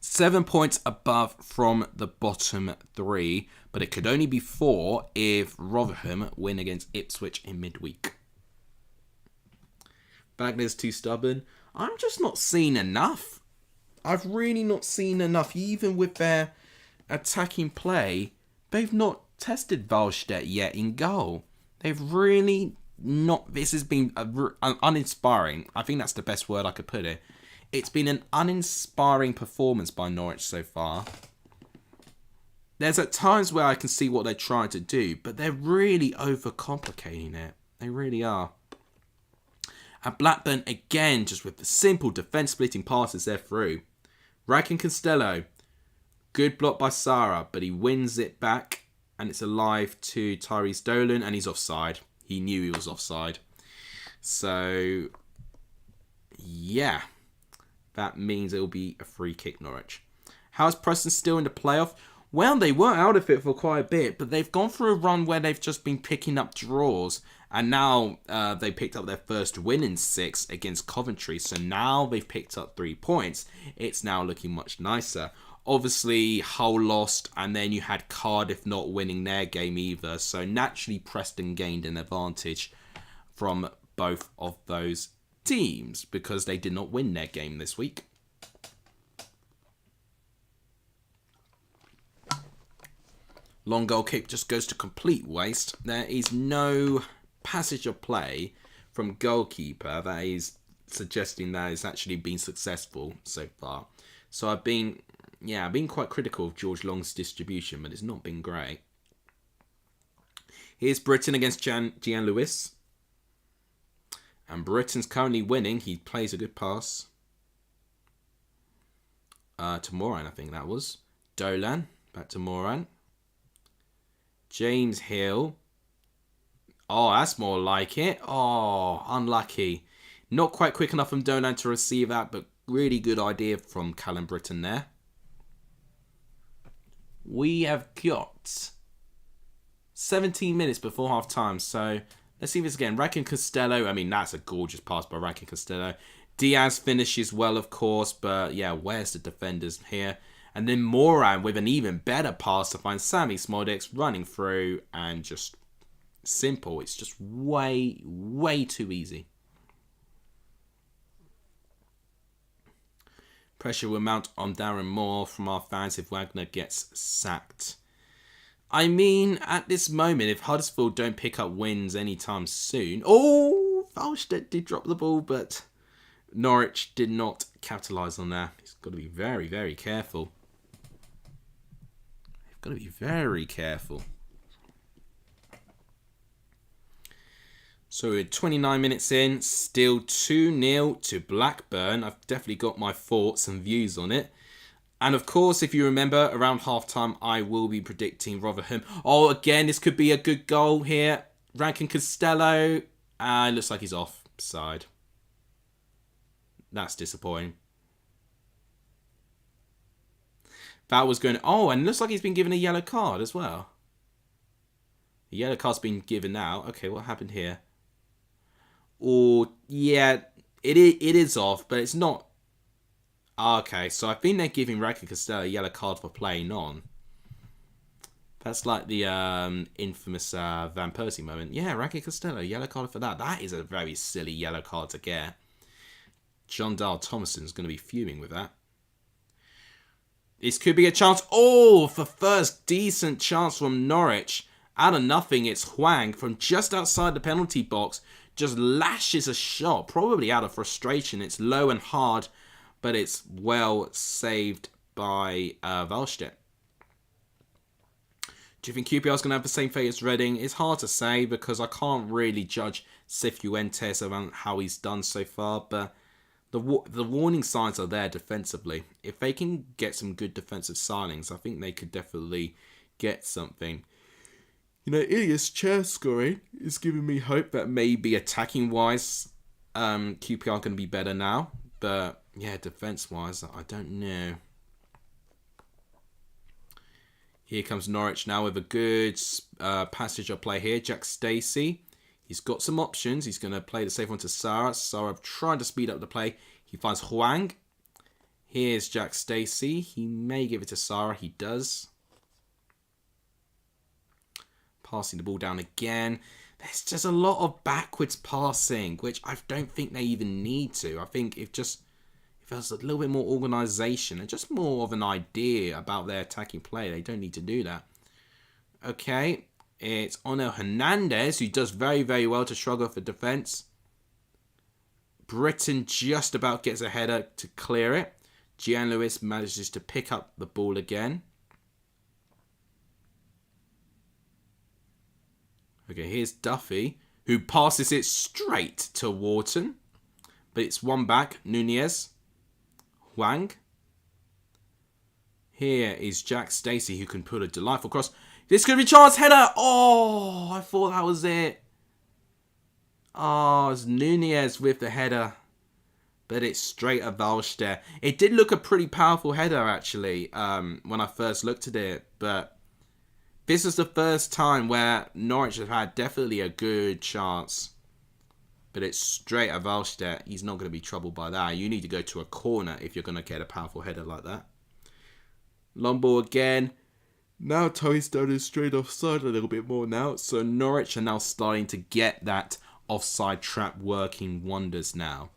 7 points above from the bottom 3, but it could only be 4 if Rotherham win against Ipswich in midweek. Wagner's too stubborn. I'm just not seeing enough. I've really not seen enough, even with their attacking play. They've not tested Wallstedt yet in goal. They've really not. This has been uninspiring. I think that's the best word I could put it. It's been an uninspiring performance by Norwich so far. There's at times where I can see what they're trying to do, but they're really overcomplicating it. They really are. And Blackburn, again, just with the simple defence-splitting passes, they're through. Rankin Costello. Good block by Sara, but he wins it back, and it's alive to Tyrese Dolan, and he's offside. He knew he was offside. So, yeah. That means it will be a free kick, Norwich. How is Preston still in the playoff? Well, they were out of it for quite a bit, but they've gone through a run where they've just been picking up draws. And now they picked up their first win in 6 against Coventry. So now they've picked up 3 points. It's now looking much nicer. Obviously, Hull lost, and then you had Cardiff not winning their game either. So naturally, Preston gained an advantage from both of those teams because they did not win their game this week. Long goal kick just goes to complete waste. There is no passage of play from goalkeeper that is suggesting that it's actually been successful so far. So I've been quite critical of George Long's distribution, but it's not been great. Here's Britain against Gian Lewis. And Britain's currently winning. He plays a good pass. To Moran, I think that was. Dolan, back to Moran. James Hill. Oh, that's more like it. Oh, unlucky. Not quite quick enough from Dolan to receive that, but really good idea from Callum Britton there. We have got 17 minutes before half time, so let's see this again. Rankin Costello, I mean, that's a gorgeous pass by Rankin Costello. Diaz finishes well, of course, but yeah, where's the defenders here? And then Moran with an even better pass to find Sammy Smodix running through and just simple. It's just way, way too easy. Pressure will mount on Darren Moore from our fans if Wagner gets sacked. I mean, at this moment, if Huddersfield don't pick up wins anytime soon... Oh, Valstedt did drop the ball, but Norwich did not capitalise on that. He's got to be very, very careful. They've got to be very careful. So we're 29 minutes in, still 2-0 to Blackburn. I've definitely got my thoughts and views on it. And of course, if you remember, around half-time, I will be predicting Rotherham. Oh, again, this could be a good goal here. Rankin Costello. Looks like he's offside. That's disappointing. That was going... Oh, and looks like he's been given a yellow card as well. The yellow card's been given now. Okay, what happened here? Oh, yeah, it is off, but it's not... Okay, so I think they're giving Rankin Costello a yellow card for playing on. That's like the infamous Van Persie moment. Yeah, Rankin Costello, yellow card for that. That is a very silly yellow card to get. John Dahl Thomason's going to be fuming with that. This could be a chance. Oh, for first decent chance from Norwich. Out of nothing, it's Hwang from just outside the penalty box. Just lashes a shot, probably out of frustration. It's low and hard, but it's well saved by Valstedt. Do you think QPR is going to have the same fate as Reading? It's hard to say because I can't really judge Cifuentes around how he's done so far, but the warning signs are there defensively. If they can get some good defensive signings, I think they could definitely get something. You know, Ilias chair scoring is giving me hope that maybe attacking-wise, QPR are going to be better now. But, yeah, defence-wise, I don't know. Here comes Norwich now with a good passage of play here. Jack Stacey. He's got some options. He's going to play the safe one to Sarah. Sarah trying to speed up the play. He finds Hwang. Here's Jack Stacey. He may give it to Sarah. He does. Passing the ball down again. There's just a lot of backwards passing, which I don't think they even need to. I think if there's a little bit more organisation and just more of an idea about their attacking play, they don't need to do that. Okay, it's Onel Hernandez, who does very, very well to struggle for defence. Britain just about gets a header to clear it. Gian Lewis manages to pick up the ball again. Okay, here's Duffy, who passes it straight to Wharton. But it's one back. Nunez. Hwang. Here is Jack Stacey, who can put a delightful cross. This could be Charles' header. Oh, I thought that was it. Oh, it's Nunez with the header. but it's straight at Valster. It did look a pretty powerful header, actually, when I first looked at it, but this is the first time where Norwich have had definitely a good chance. But it's straight at Valster. He's not going to be troubled by that. You need to go to a corner if you're going to get a powerful header like that. Long ball again. Now Toey's done it straight offside a little bit more now. So Norwich are now starting to get that offside trap working wonders now.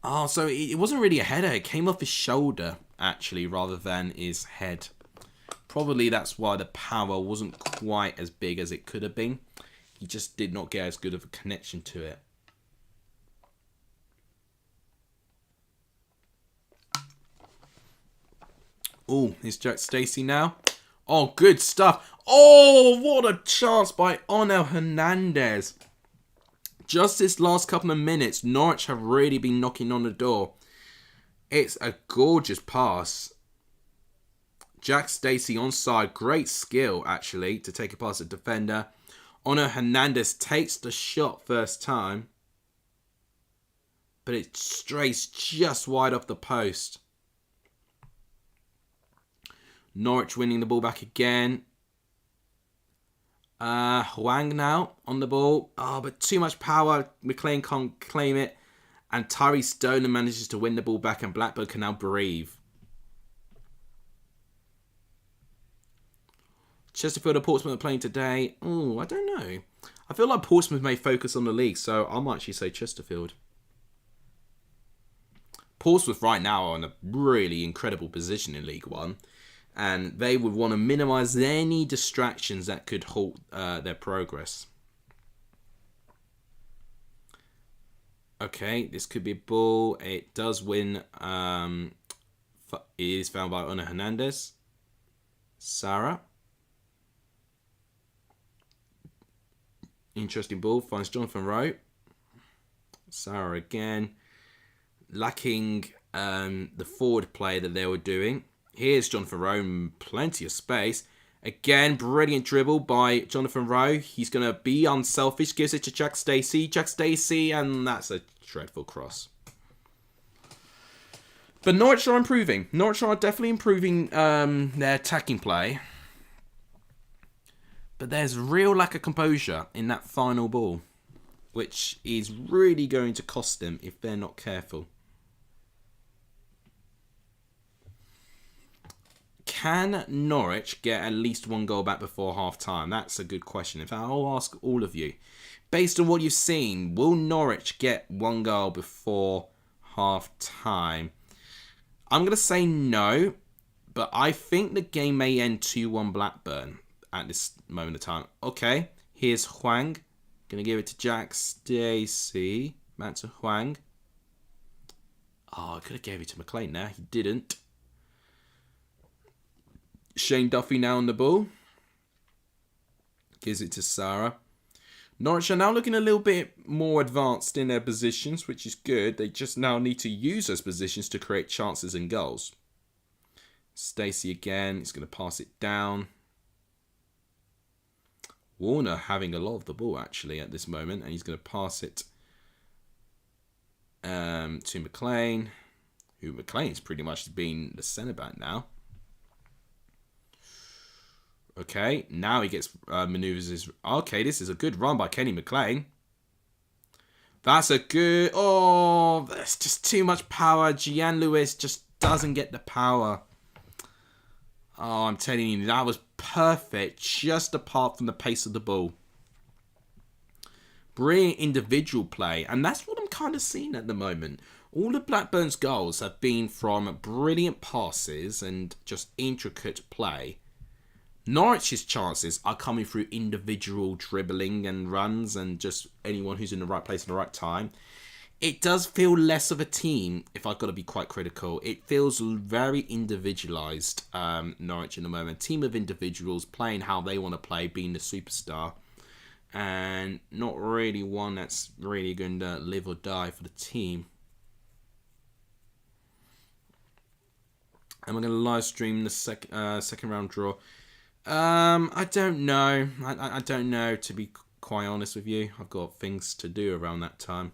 Oh, so it wasn't really a header. It came off his shoulder, actually, rather than his head. Probably that's why the power wasn't quite as big as it could have been. He just did not get as good of a connection to it. Oh, it's Jack Stacey now. Oh, good stuff. Oh, what a chance by Onel Hernandez. Just this last couple of minutes, Norwich have really been knocking on the door. It's a gorgeous pass. Jack Stacey onside. Great skill, actually, to take it past the defender. Onel Hernandez takes the shot first time. But it strays just wide off the post. Norwich winning the ball back again. Hwang now on the ball. Oh, but too much power. McLean can't claim it. And Tyree Stoner manages to win the ball back and Blackburn can now breathe. Chesterfield or Portsmouth are playing today. Oh, I don't know. I feel like Portsmouth may focus on the league, so I might actually say Chesterfield. Portsmouth right now are in a really incredible position in League One. And they would want to minimise any distractions that could halt their progress. Okay, this could be a ball. It does win. It is found by Onel Hernandez. Sarah. Interesting ball. Finds Jonathan Rowe. Sarah again. Lacking the forward play that they were doing. Here's Jonathan Rowe, plenty of space. Again, brilliant dribble by Jonathan Rowe. He's going to be unselfish, gives it to Jack Stacey. Jack Stacey, and that's a dreadful cross. But Norwich are improving. Norwich are definitely improving their attacking play. But there's real lack of composure in that final ball, which is really going to cost them if they're not careful. Can Norwich get at least one goal back before half-time? That's a good question. In fact, I'll ask all of you. Based on what you've seen, will Norwich get one goal before half-time? I'm going to say no, but I think the game may end 2-1 Blackburn at this moment of time. Okay, here's Hwang. Going to give it to Jack Stacey. Back to Hwang. Oh, I could have gave it to McLean there. He didn't. Shane Duffy now on the ball. Gives it to Sarah. Norwich are now looking a little bit more advanced in their positions, which is good. They just now need to use those positions to create chances and goals. Stacey again. He's going to pass it down. Warner having a lot of the ball, actually, at this moment. And he's going to pass it to McLean. Who McLean's pretty much been the centre-back now. Okay, now he gets manoeuvres his... Okay, this is a good run by Kenny McLean. That's a good... Oh, that's just too much power. Gian Lewis just doesn't get the power. Oh, I'm telling you, that was perfect, just apart from the pace of the ball. Brilliant individual play, and that's what I'm kind of seeing at the moment. All of Blackburn's goals have been from brilliant passes and just intricate play. Norwich's chances are coming through individual dribbling and runs and just anyone who's in the right place at the right time. It does feel less of a team, if I've got to be quite critical. It feels very individualised, Norwich in the moment. Team of individuals playing how they want to play, being the superstar. And not really one that's really going to live or die for the team. And we're going to live stream the second round draw. I don't know. I don't know, to be quite honest with you. I've got things to do around that time.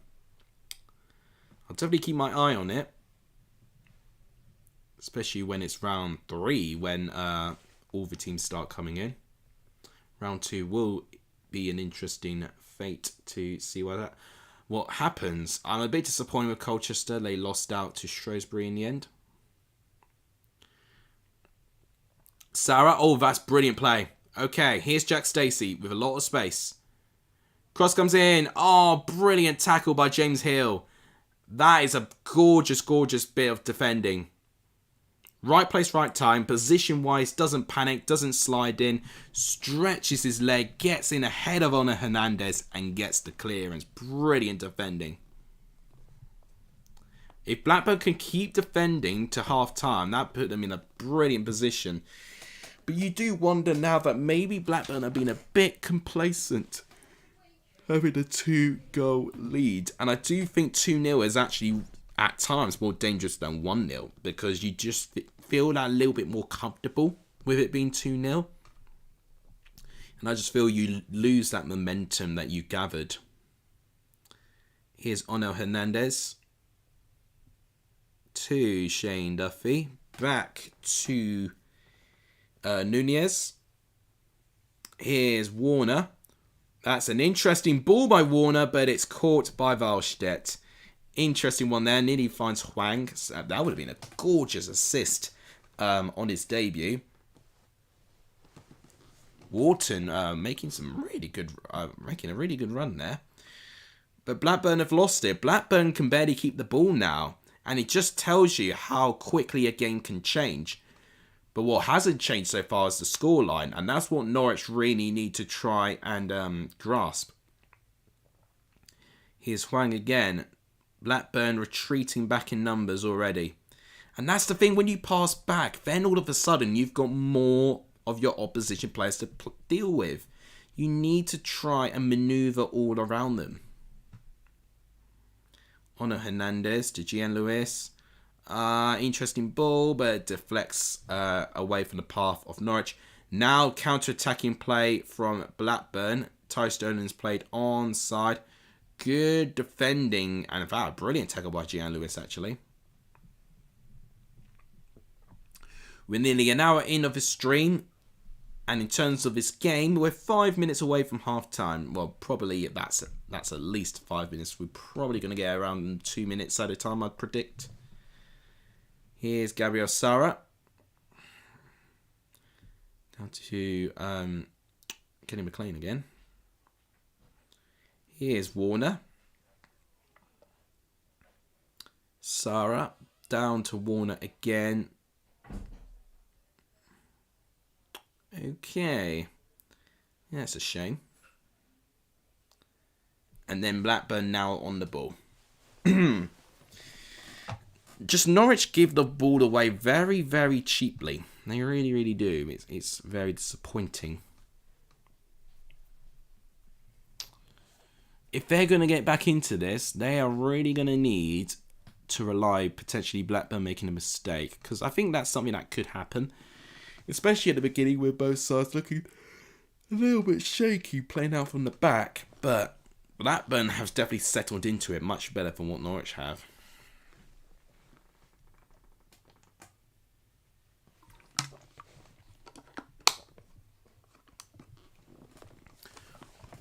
definitely keep my eye on it. Especially when it's round 3, when all the teams start coming in. Round 2 will be an interesting fate to see what happens. I'm a bit disappointed with Colchester. They lost out to Shrewsbury in the end. Sarah, oh, that's brilliant play. Okay, here's Jack Stacey with a lot of space. Cross comes in. Oh, brilliant tackle by James Hill. That is a gorgeous, gorgeous bit of defending. Right place, right time. Position-wise, doesn't panic, doesn't slide in. Stretches his leg, gets in ahead of Onur Hernandez and gets the clearance. Brilliant defending. If Blackburn can keep defending to half-time, that put them in a brilliant position. But you do wonder now that maybe Blackburn have been a bit complacent, having a 2-goal lead. And I do think 2-0 is actually, at times, more dangerous than 1-0. Because you just feel that a little bit more comfortable with it being 2-0. And I just feel you lose that momentum that you gathered. Here's Onur Hernandez. To Shane Duffy. Back to Nunez. Here's Warner. That's an interesting ball by Warner, but it's caught by Wallstedt. Interesting one there. Nearly finds Hwang. That would have been a gorgeous assist on his debut. Wharton making a really good run there. But Blackburn have lost it. Blackburn can barely keep the ball now. And it just tells you how quickly a game can change. But what hasn't changed so far is the scoreline. And that's what Norwich really need to try and grasp. Here's Hwang again. Blackburn retreating back in numbers already. And that's the thing, when you pass back, then all of a sudden you've got more of your opposition players to deal with. You need to try and manoeuvre all around them. Onur Hernandez to Gian Lewis. Interesting ball, but it deflects away from the path of Norwich. Now counter-attacking play from Blackburn. Ty Stoneman's played onside. Good defending, and in fact, a brilliant tackle by Gian Lewis, actually. We're nearly an hour in of this stream, and in terms of this game, we're 5 minutes away from half-time. Well, probably that's at least 5 minutes. We're probably going to get around 2 minutes at a time, I'd predict. Here's Gabriel Sara. Down to Kenny McLean again. Here's Warner. Sara down to Warner again. Okay. Yeah, that's a shame. And then Blackburn now on the ball. Just Norwich give the ball away very, very cheaply. They really, really do. It's very disappointing. If they're going to get back into this, they are really going to need to rely potentially Blackburn making a mistake. Because I think that's something that could happen. Especially at the beginning with both sides looking a little bit shaky playing out from the back. But Blackburn has definitely settled into it much better than what Norwich have.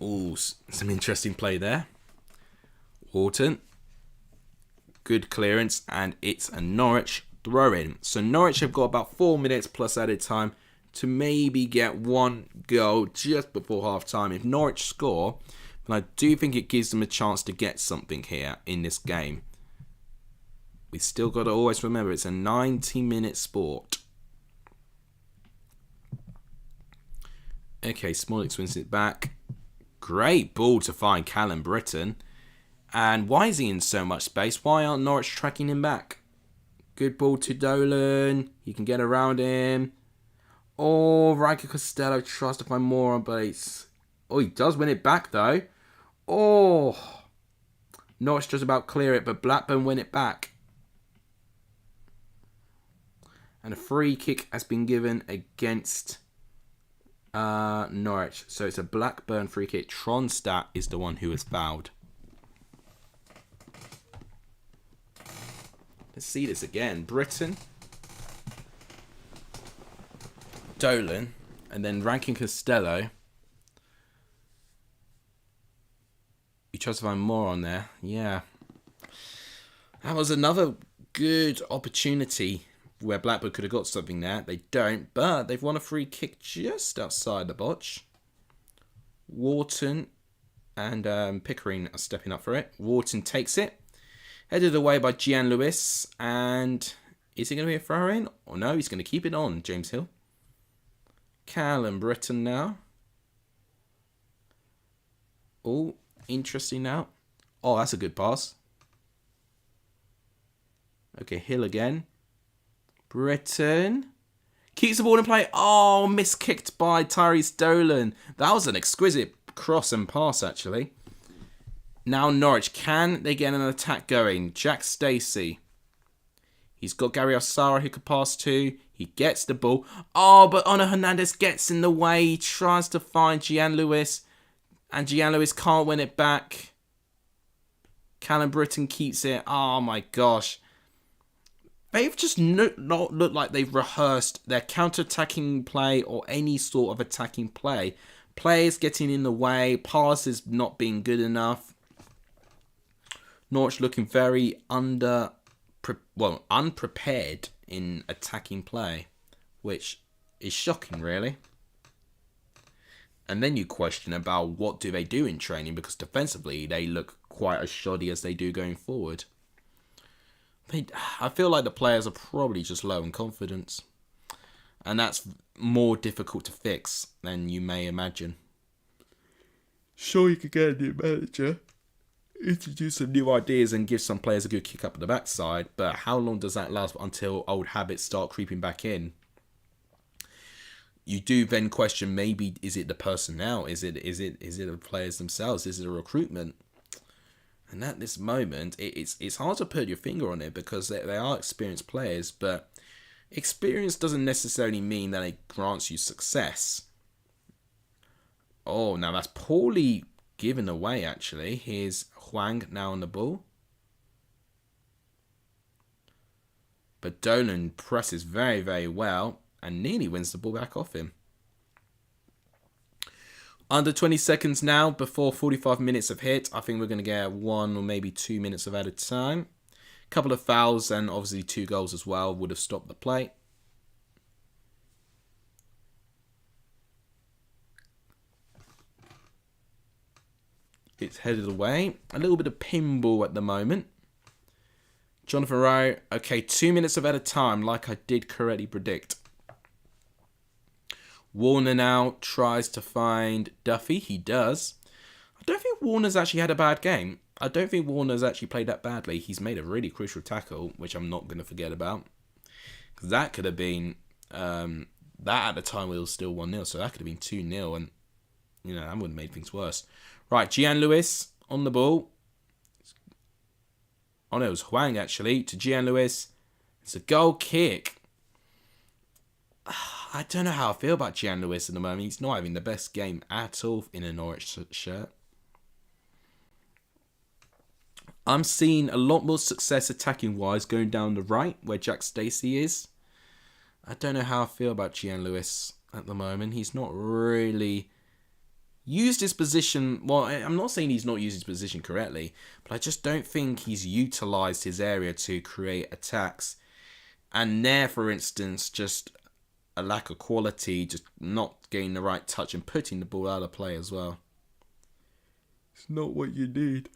Ooh, some interesting play there. Wharton. Good clearance, and it's a Norwich throw-in. So Norwich have got about 4 minutes plus added time to maybe get one goal just before half-time. If Norwich score, then I do think it gives them a chance to get something here in this game. We still got to always remember it's a 90-minute sport. Okay, Smollett wins it back. Great ball to find Callum Britton. And why is he in so much space? Why aren't Norwich tracking him back? Good ball to Dolan. He can get around him. Oh, Riker Costello tries to find more on base. Oh, he does win it back though. Oh. Norwich just about clear it, but Blackburn win it back. And a free kick has been given against Norwich. So it's a Blackburn free kick. Tronstadt is the one who was fouled. Let's see this again. Britain, Dolan, and then Rankin Costello. You try to find more on there. Yeah. That was another good opportunity where Blackburn could have got something there. They don't, but they've won a free kick just outside the botch. Wharton and Pickering are stepping up for it. Wharton takes it. Headed away by Gian Lewis. And is he going to be a throw-in? Or no, he's going to keep it on, James Hill. Callum Britton now. Oh, interesting now. Oh, that's a good pass. Okay, Hill again. Britton. Keeps the ball in play. Oh, miskicked by Tyrese Dolan. That was an exquisite cross and pass, actually. Now Norwich. Can they get an attack going? Jack Stacey. He's got Gary Osara who could pass to. He gets the ball. Oh, but Ono Hernandez gets in the way. He tries to find Gian Lewis. And Gian Lewis can't win it back. Callum Britton keeps it. Oh, my gosh. They've just not looked like they've rehearsed their counter-attacking play or any sort of attacking play. Players getting in the way, passes not being good enough. Norwich looking very unprepared in attacking play, which is shocking, really. And then you question about what do they do in training, because defensively they look quite as shoddy as they do going forward. I feel like the players are probably just low in confidence. And that's more difficult to fix than you may imagine. Sure, you could get a new manager, introduce some new ideas and give some players a good kick up the backside. But how long does that last until old habits start creeping back in? You do then question, maybe, is it the personnel? Is it the players themselves? Is it a recruitment? And at this moment, it's hard to put your finger on it because they are experienced players, but experience doesn't necessarily mean that it grants you success. Oh, now that's poorly given away, actually. Here's Huang now on the ball. But Dolan presses very, very well and nearly wins the ball back off him. Under 20 seconds now before 45 minutes of hit. I think we're going to get 1 or maybe 2 minutes of added time. A couple of fouls and obviously 2 goals as well would have stopped the play. It's headed away. A little bit of pinball at the moment. Jonathan Rowe. Okay, 2 minutes of added time like I did correctly predict. Warner now tries to find Duffy. He does. I don't think Warner's actually had a bad game. I don't think Warner's actually played that badly. He's made a really crucial tackle, which I'm not going to forget about. Because that could have been... that at the time was still 1-0, so that could have been 2-0. And, you know, that would have made things worse. Right, Gian Lewis on the ball. Oh, no, it was Huang, actually, to Gian Lewis. It's a goal kick. I don't know how I feel about Gian Lewis at the moment. He's not having the best game at all in a Norwich shirt. I'm seeing a lot more success attacking-wise going down the right, where Jack Stacey is. I don't know how I feel about Gian Lewis at the moment. He's not really used his position... Well, I'm not saying he's not used his position correctly, but I just don't think he's utilised his area to create attacks. And there, for instance, just... a lack of quality, just not getting the right touch and putting the ball out of play as well. It's not what you need.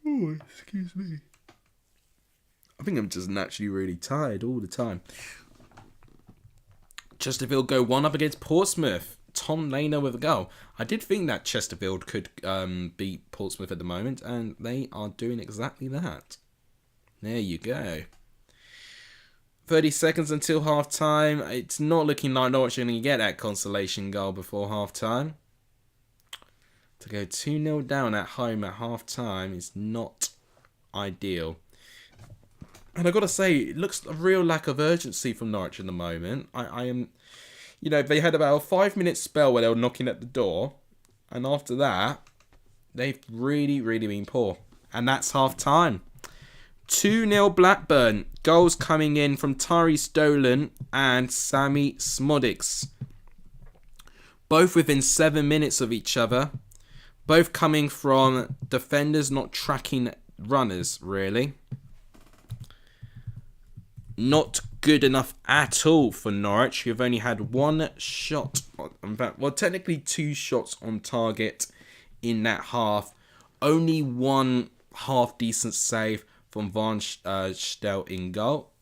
Oh, excuse me. I think I'm just naturally really tired all the time. Chesterfield go 1-up against Portsmouth. Tom Lehner with a goal. I did think that Chesterfield could beat Portsmouth at the moment, and they are doing exactly that. There you go. 30 seconds until half-time. It's not looking like Norwich are going to get that consolation goal before half-time. To go 2-0 down at home at half-time is not ideal. And I've got to say, it looks a real lack of urgency from Norwich at the moment. I am... You know, they had about a 5-minute spell where they were knocking at the door. And after that, they've really, really been poor. And that's half-time. 2-0 Blackburn. Goals coming in from Tari Stolen and Sammy Smodics. Both within 7 minutes of each other. Both coming from defenders not tracking runners, really. Not good enough at all for Norwich, who have only had one shot. In fact, well, technically 2 shots on target in that half. Only one half-decent save from Van Stel in goal.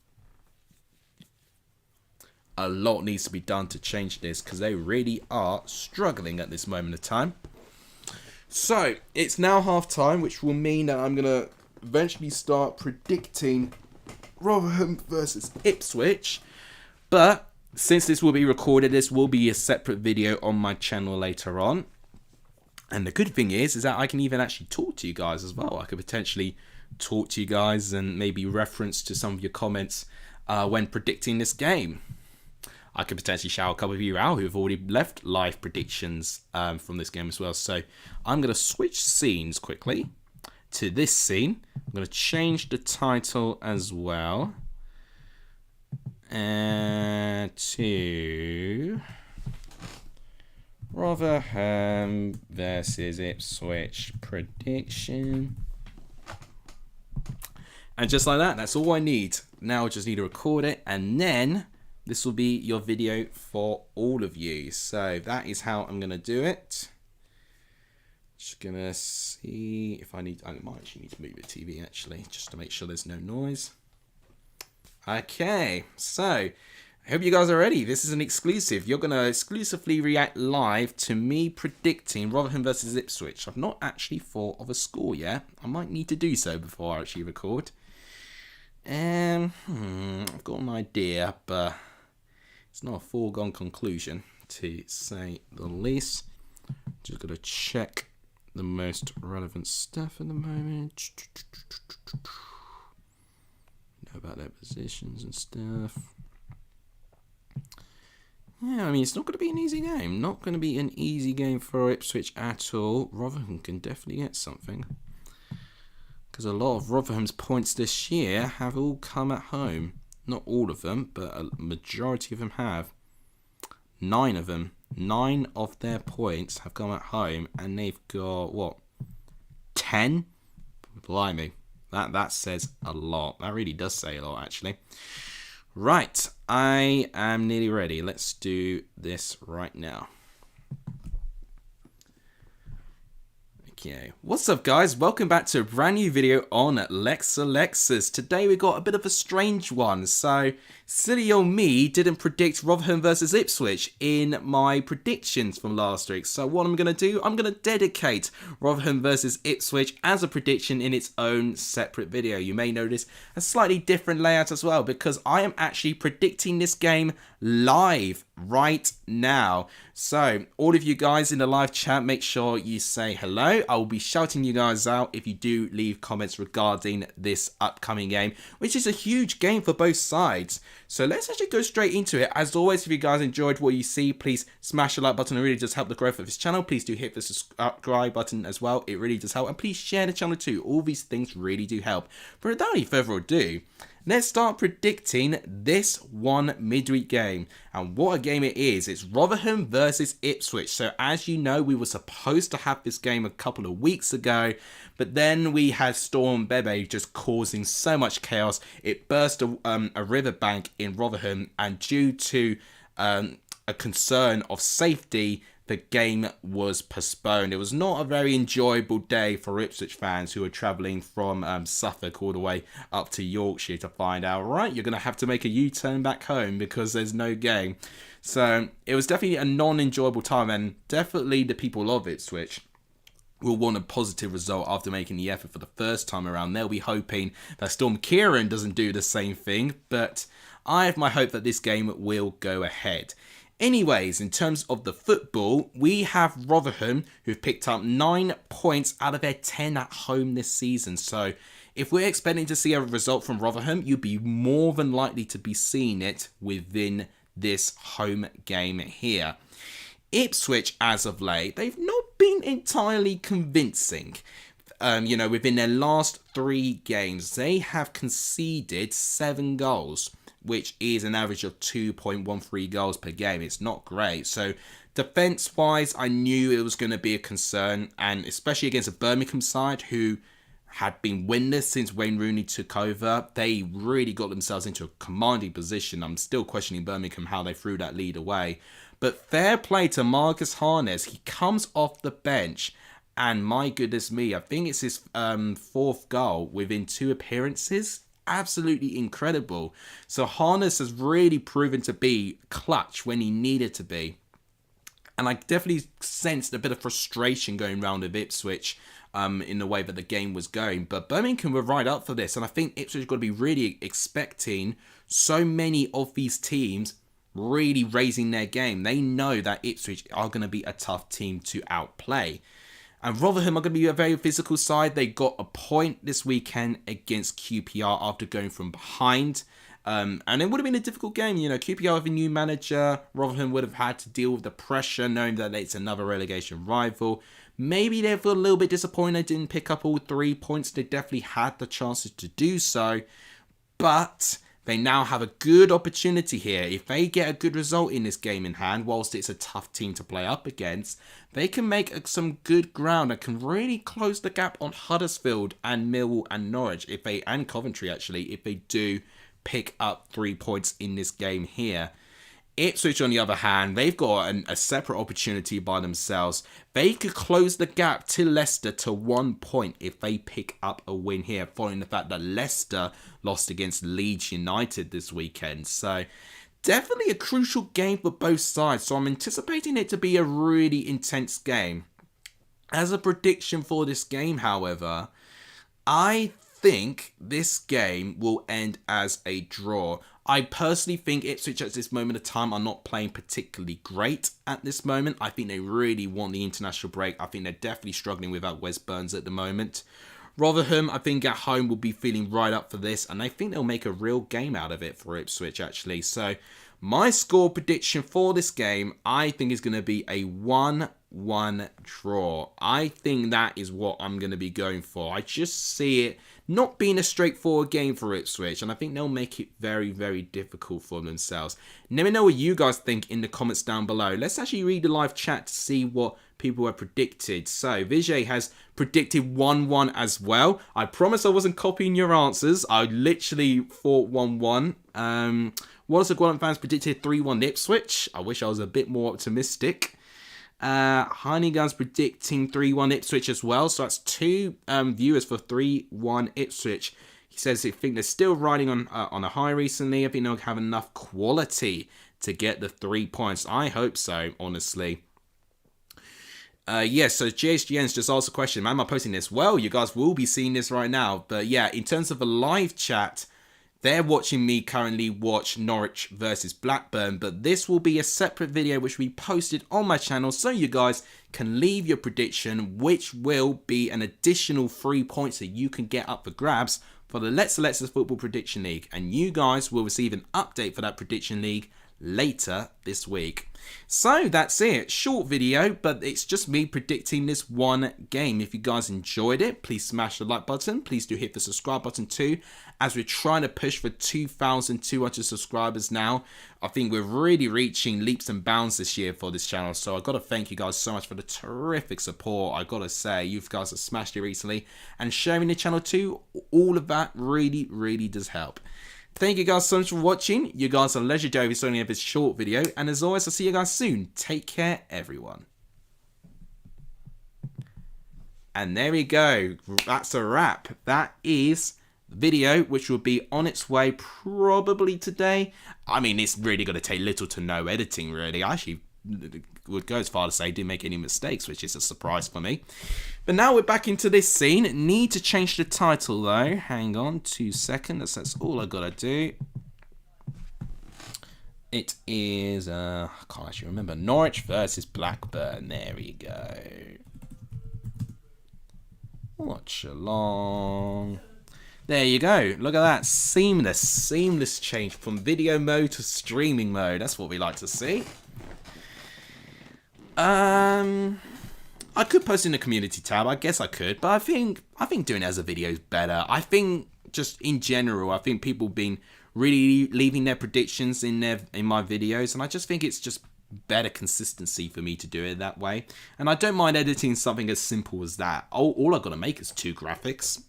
A lot needs to be done to change this because they really are struggling at this moment of time. So, it's now half-time, which will mean that I'm going to eventually start predicting Rotherham versus Ipswich. But, since this will be recorded, this will be a separate video on my channel later on. And the good thing is that I can even actually talk to you guys as well. I could potentially talk to you guys and maybe reference to some of your comments when predicting this game. I could potentially shout a couple of you out who have already left live predictions from this game as well. So I'm going to switch scenes quickly to this scene. I'm going to change the title as well to Rotherham versus Ipswich prediction. And just like that, that's all I need. Now I just need to record it, and then this will be your video for all of you. So that is how I'm going to do it. Just going to see if I need... I might actually need to move the TV, actually, just to make sure there's no noise. Okay, so I hope you guys are ready. This is an exclusive. You're going to exclusively react live to me predicting Rotherham versus Ipswich. I've not actually thought of a score yet. I might need to do so before I actually record. I've got an idea, but it's not a foregone conclusion, to say the least. Just got to check the most relevant stuff at the moment. Know about their positions and stuff. Yeah, I mean, it's not going to be an easy game. Not going to be an easy game for Ipswich at all. Rotherham can definitely get something, because a lot of Rotherham's points this year have all come at home. Not all of them, but a majority of them have. 9 of them. 9 of their points have come at home, and they've got, what, 10? Blimey. That says a lot. That really does say a lot, actually. Right, I am nearly ready. Let's do this right now. Okay, what's up guys? Welcome back to a brand new video on Lexus. Today we got a bit of a strange one. So, silly old me didn't predict Rotherham versus Ipswich in my predictions from last week. So what I'm going to do, I'm going to dedicate Rotherham versus Ipswich as a prediction in its own separate video. You may notice a slightly different layout as well, because I am actually predicting this game live right now. So all of you guys in the live chat, make sure you say hello. I will be shouting you guys out if you do leave comments regarding this upcoming game, which is a huge game for both sides. So let's actually go straight into it. As always, if you guys enjoyed what you see, please smash the like button. It really does help the growth of this channel. Please do hit the subscribe button as well. It really does help. And please share the channel too. All these things really do help. But without any further ado, let's start predicting this one midweek game. And what a game it is. It's Rotherham versus Ipswich. So as you know, we were supposed to have this game a couple of weeks ago, but then we had Storm Bebe just causing so much chaos. It burst a riverbank in Rotherham, and due to a concern of safety, the game was postponed. It was not a very enjoyable day for Ipswich fans who were travelling from Suffolk all the way up to Yorkshire to find out, right, you're going to have to make a U-turn back home because there's no game. So it was definitely a non-enjoyable time, and definitely the people of Ipswich will want a positive result after making the effort for the first time around. They'll be hoping that Storm Kieran doesn't do the same thing, but I have my hope that this game will go ahead. Anyways, in terms of the football, we have Rotherham, who've picked up 9 points out of their 10 at home this season. So if we're expecting to see a result from Rotherham, you'd be more than likely to be seeing it within this home game here. Ipswich, as of late, they've not been entirely convincing. you know, within their last 3 games, they have conceded 7 goals, which is an average of 2.13 goals per game. It's not great. So defense-wise, I knew it was going to be a concern, and especially against a Birmingham side who had been winless since Wayne Rooney took over. They really got themselves into a commanding position. I'm still questioning Birmingham how they threw that lead away. But fair play to Marcus Harness. He comes off the bench, and my goodness me, I think it's his 4th goal within 2 appearances. Absolutely incredible. So Harness has really proven to be clutch when he needed to be. And I definitely sensed a bit of frustration going round with Ipswich in the way that the game was going. But Birmingham were right up for this. And I think Ipswich got to be really expecting so many of these teams really raising their game. They know that Ipswich are going to be a tough team to outplay. And Rotherham are going to be a very physical side. They got a point this weekend against QPR after going from behind. And it would have been a difficult game. You know, QPR with a new manager. Rotherham would have had to deal with the pressure knowing that it's another relegation rival. Maybe they feel a little bit disappointed they didn't pick up all 3 points. They definitely had the chances to do so. But they now have a good opportunity here. If they get a good result in this game in hand, whilst it's a tough team to play up against, they can make some good ground and can really close the gap on Huddersfield and Millwall and Norwich, and Coventry actually, if they do pick up 3 points in this game here. Ipswich, on the other hand, they've got a separate opportunity by themselves. They could close the gap to Leicester to 1 point if they pick up a win here, following the fact that Leicester lost against Leeds United this weekend. So definitely a crucial game for both sides. So I'm anticipating it to be a really intense game. As a prediction for this game, however, I think this game will end as a draw. I personally think Ipswich at this moment of time are not playing particularly great at this moment. I think they really want the international break. I think they're definitely struggling without Wes Burns at the moment. Rotherham, I think at home will be feeling right up for this, and I think they'll make a real game out of it for Ipswich actually. So my score prediction for this game, I think is going to be a 1-1 draw. I think that is what I'm going to be going for. I just see it not being a straightforward game for Ipswich, and I think they'll make it very, very difficult for themselves. Let me know what you guys think in the comments down below. Let's actually read the live chat to see what people have predicted. So Vijay has predicted 1-1 as well. I promise I wasn't copying your answers. I literally thought 1-1. Wallace the Gualant fans predicted 3-1 Ipswich. I wish I was a bit more optimistic. Heinegun's predicting 3-1 Ipswich as well. So that's 2 viewers for 3-1 Ipswich. He says he think they're still riding on a high recently. I think they'll have enough quality to get the 3 points. I hope so, honestly. Yes, so JHGN's just asked a question. Am I posting this? Well, you guys will be seeing this right now. But yeah, in terms of a live chat, they're watching me currently watch Norwich versus Blackburn, but this will be a separate video which will be posted on my channel so you guys can leave your prediction, which will be an additional 3 points that you can get up for grabs for the Let's Selectors Football Prediction League, and you guys will receive an update for that Prediction League later this week. So that's it, short video, but it's just me predicting this one game. If you guys enjoyed it, please smash the like button. Please do hit the subscribe button too, as we're trying to push for 2,200 subscribers now. I think we're really reaching leaps and bounds this year for this channel, so I've got to thank you guys so much for the terrific support. I've got to say, you guys have smashed it recently, and sharing the channel too, all of that really, really does help. Thank you guys so much for watching. You guys are legendary for starting this short video. And as always, I'll see you guys soon. Take care, everyone. And there we go. That's a wrap. That is the video, which will be on its way probably today. I mean, it's really going to take little to no editing, really. I actually would go as far to say I didn't make any mistakes, which is a surprise for me. But now we're back into this scene. Need to change the title though. Hang on 2 seconds. That's all I gotta do. It is I can't actually remember. Norwich versus Blackburn. There we go. Watchalong. There you go. Look at that. Seamless change from video mode to streaming mode. That's what we like to see. I could post in the community tab. I guess I could, but I think doing it as a video is better. I think just in general, I think people have been really leaving their predictions in my videos, and I just think it's just better consistency for me to do it that way. And I don't mind editing something as simple as that. All I've got to make is 2 graphics,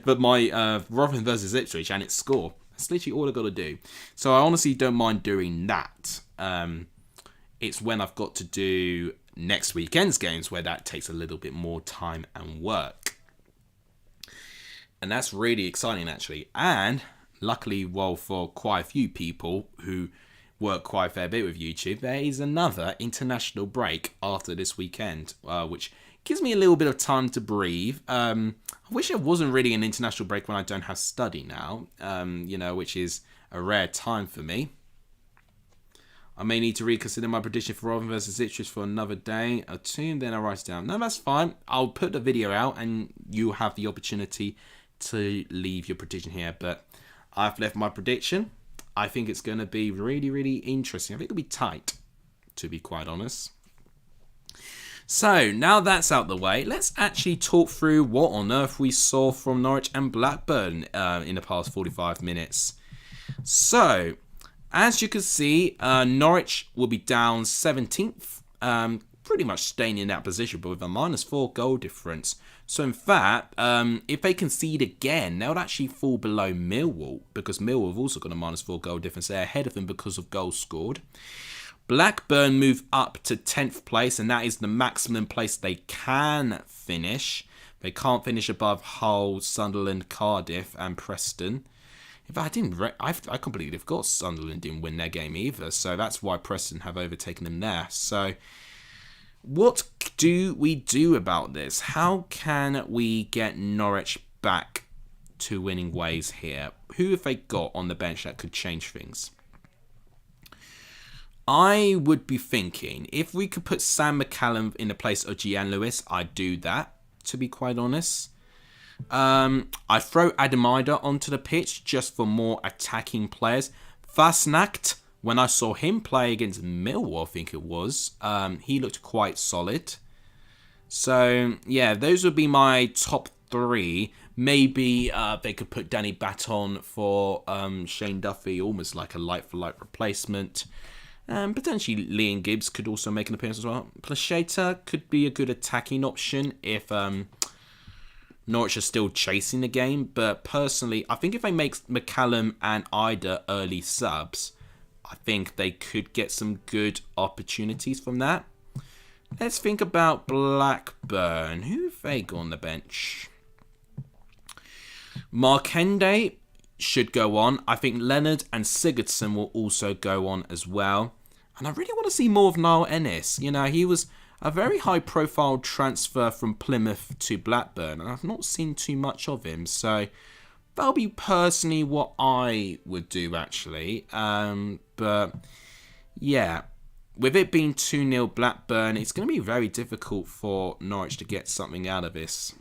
but my Rotherham versus Ipswich and its score. That's literally all I've got to do. So I honestly don't mind doing that. It's when I've got to do next weekend's games where that takes a little bit more time and work. And that's really exciting, actually. And luckily, well, for quite a few people who work quite a fair bit with YouTube, there is another international break after this weekend, which gives me a little bit of time to breathe. I wish it wasn't really an international break when I don't have study now, which is a rare time for me. I may need to reconsider my prediction for Rotherham versus Ipswich for another day or two, then I'll write it down. No, that's fine. I'll put the video out and you have the opportunity to leave your prediction here. But I've left my prediction. I think it's going to be really, really interesting. I think it'll be tight, to be quite honest. So, now that's out the way, let's actually talk through what on earth we saw from Norwich and Blackburn in the past 45 minutes. So, as you can see, Norwich will be down 17th, pretty much staying in that position, but with a -4 goal difference. So in fact, if they concede again, they'll actually fall below Millwall, because Millwall have also got a -4 goal difference. They're ahead of them because of goals scored. Blackburn move up to 10th place, and that is the maximum place they can finish. They can't finish above Hull, Sunderland, Cardiff, and Preston. In fact, I completely forgot Sunderland didn't win their game either, so that's why Preston have overtaken them there. So, what do we do about this? How can we get Norwich back to winning ways here? Who have they got on the bench that could change things? I would be thinking, if we could put Sam McCallum in the place of Gian Lewis, I'd do that, to be quite honest. I throw Ademida onto the pitch just for more attacking players. Fasnacht, when I saw him play against Millwall, I think it was, he looked quite solid. So, yeah, those would be my top 3. Maybe they could put Danny Baton for Shane Duffy, almost like a like-for-like replacement. Potentially Liam Gibbs could also make an appearance as well. Placheta could be a good attacking option if Norwich are still chasing the game, but personally, I think if they make McCallum and Ida early subs, I think they could get some good opportunities from that. Let's think about Blackburn. Who have they got on the bench? Markende should go on. I think Leonard and Sigurdsson will also go on as well. And I really want to see more of Niall Ennis. You know, he was a very high-profile transfer from Plymouth to Blackburn, and I've not seen too much of him. So that'll be personally what I would do, actually. But yeah, with it being 2-0 Blackburn, it's going to be very difficult for Norwich to get something out of this.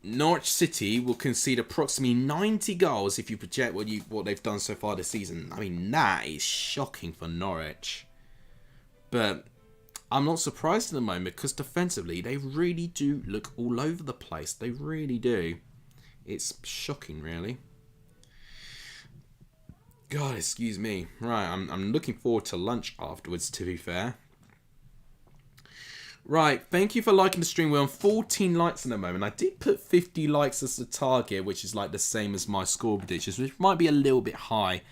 Norwich City will concede approximately 90 goals if you project what they've done so far this season. I mean, that is shocking for Norwich. But I'm not surprised at the moment because defensively they really do look all over the place. They really do. It's shocking, really. God, excuse me. Right, I'm looking forward to lunch afterwards, to be fair. Right, thank you for liking the stream. We're on 14 likes in the moment. I did put 50 likes as the target, which is like the same as my score predictions, which might be a little bit high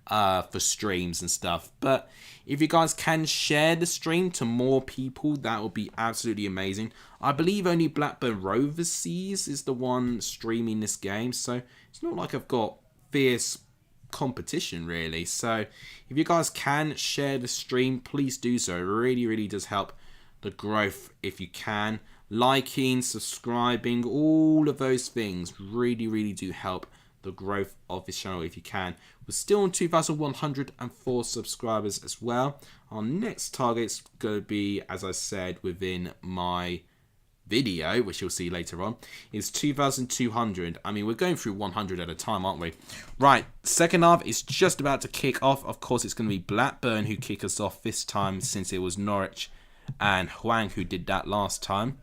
for streams and stuff. But if you guys can share the stream to more people, that would be absolutely amazing. I believe only Blackburn Rovers is the one streaming this game, so it's not like I've got fierce competition really. So if you guys can share the stream, please do so. It really, really does help the growth if you can. Liking, subscribing, all of those things really, really do help the growth of this channel if you can. We're still on 2,104 subscribers as well. Our next target's going to be, as I said, within my video, which you'll see later on, is 2,200. I mean, we're going through 100 at a time, aren't we? Right, second half is just about to kick off. Of course, it's going to be Blackburn who kick us off this time, since it was Norwich and Huang who did that last time.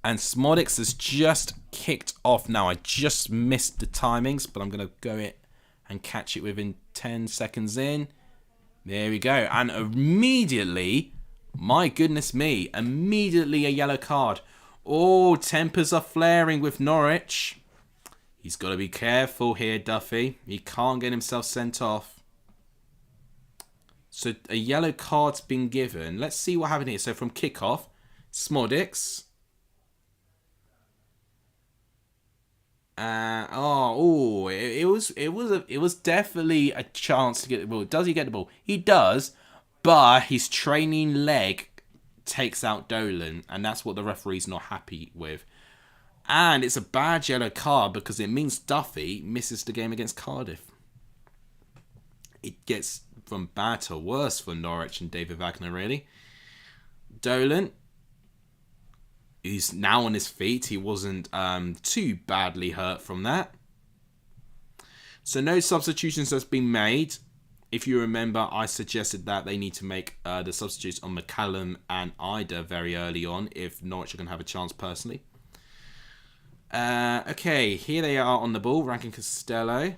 And Smodix has just kicked off now. I just missed the timings, but I'm going to go it and catch it within 10 seconds in. There we go. And immediately, my goodness me, immediately a yellow card. Oh, tempers are flaring with Norwich. He's got to be careful here, Duffy. He can't get himself sent off. So a yellow card's been given. Let's see what happened here. So from kickoff, Smodix. It was definitely a chance to get the ball. Does he get the ball? He does, but his training leg takes out Dolan, and that's what the referee's not happy with. And it's a bad yellow card because it means Duffy misses the game against Cardiff. It gets from bad to worse for Norwich and David Wagner, really. Dolan, he's now on his feet. He wasn't too badly hurt from that. So no substitutions has been made. If you remember, I suggested that they need to make the substitutes on McCallum and Ida very early on if Norwich are going to have a chance personally. Okay, here they are on the ball. Rankin Costello.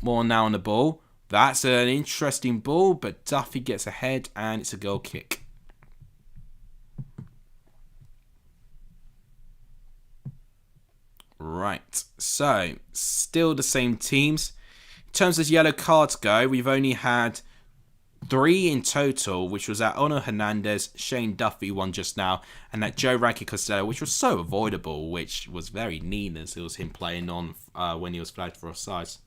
More now on the ball. That's an interesting ball, but Duffy gets ahead and it's a goal kick. Right, so still the same teams. In terms of yellow cards go, we've only had 3 in total, which was that Ono Hernandez, Shane Duffy one just now, and that Joe Rankin Costello, which was so avoidable, which was very neat as it was him playing on when he was flagged for offsides.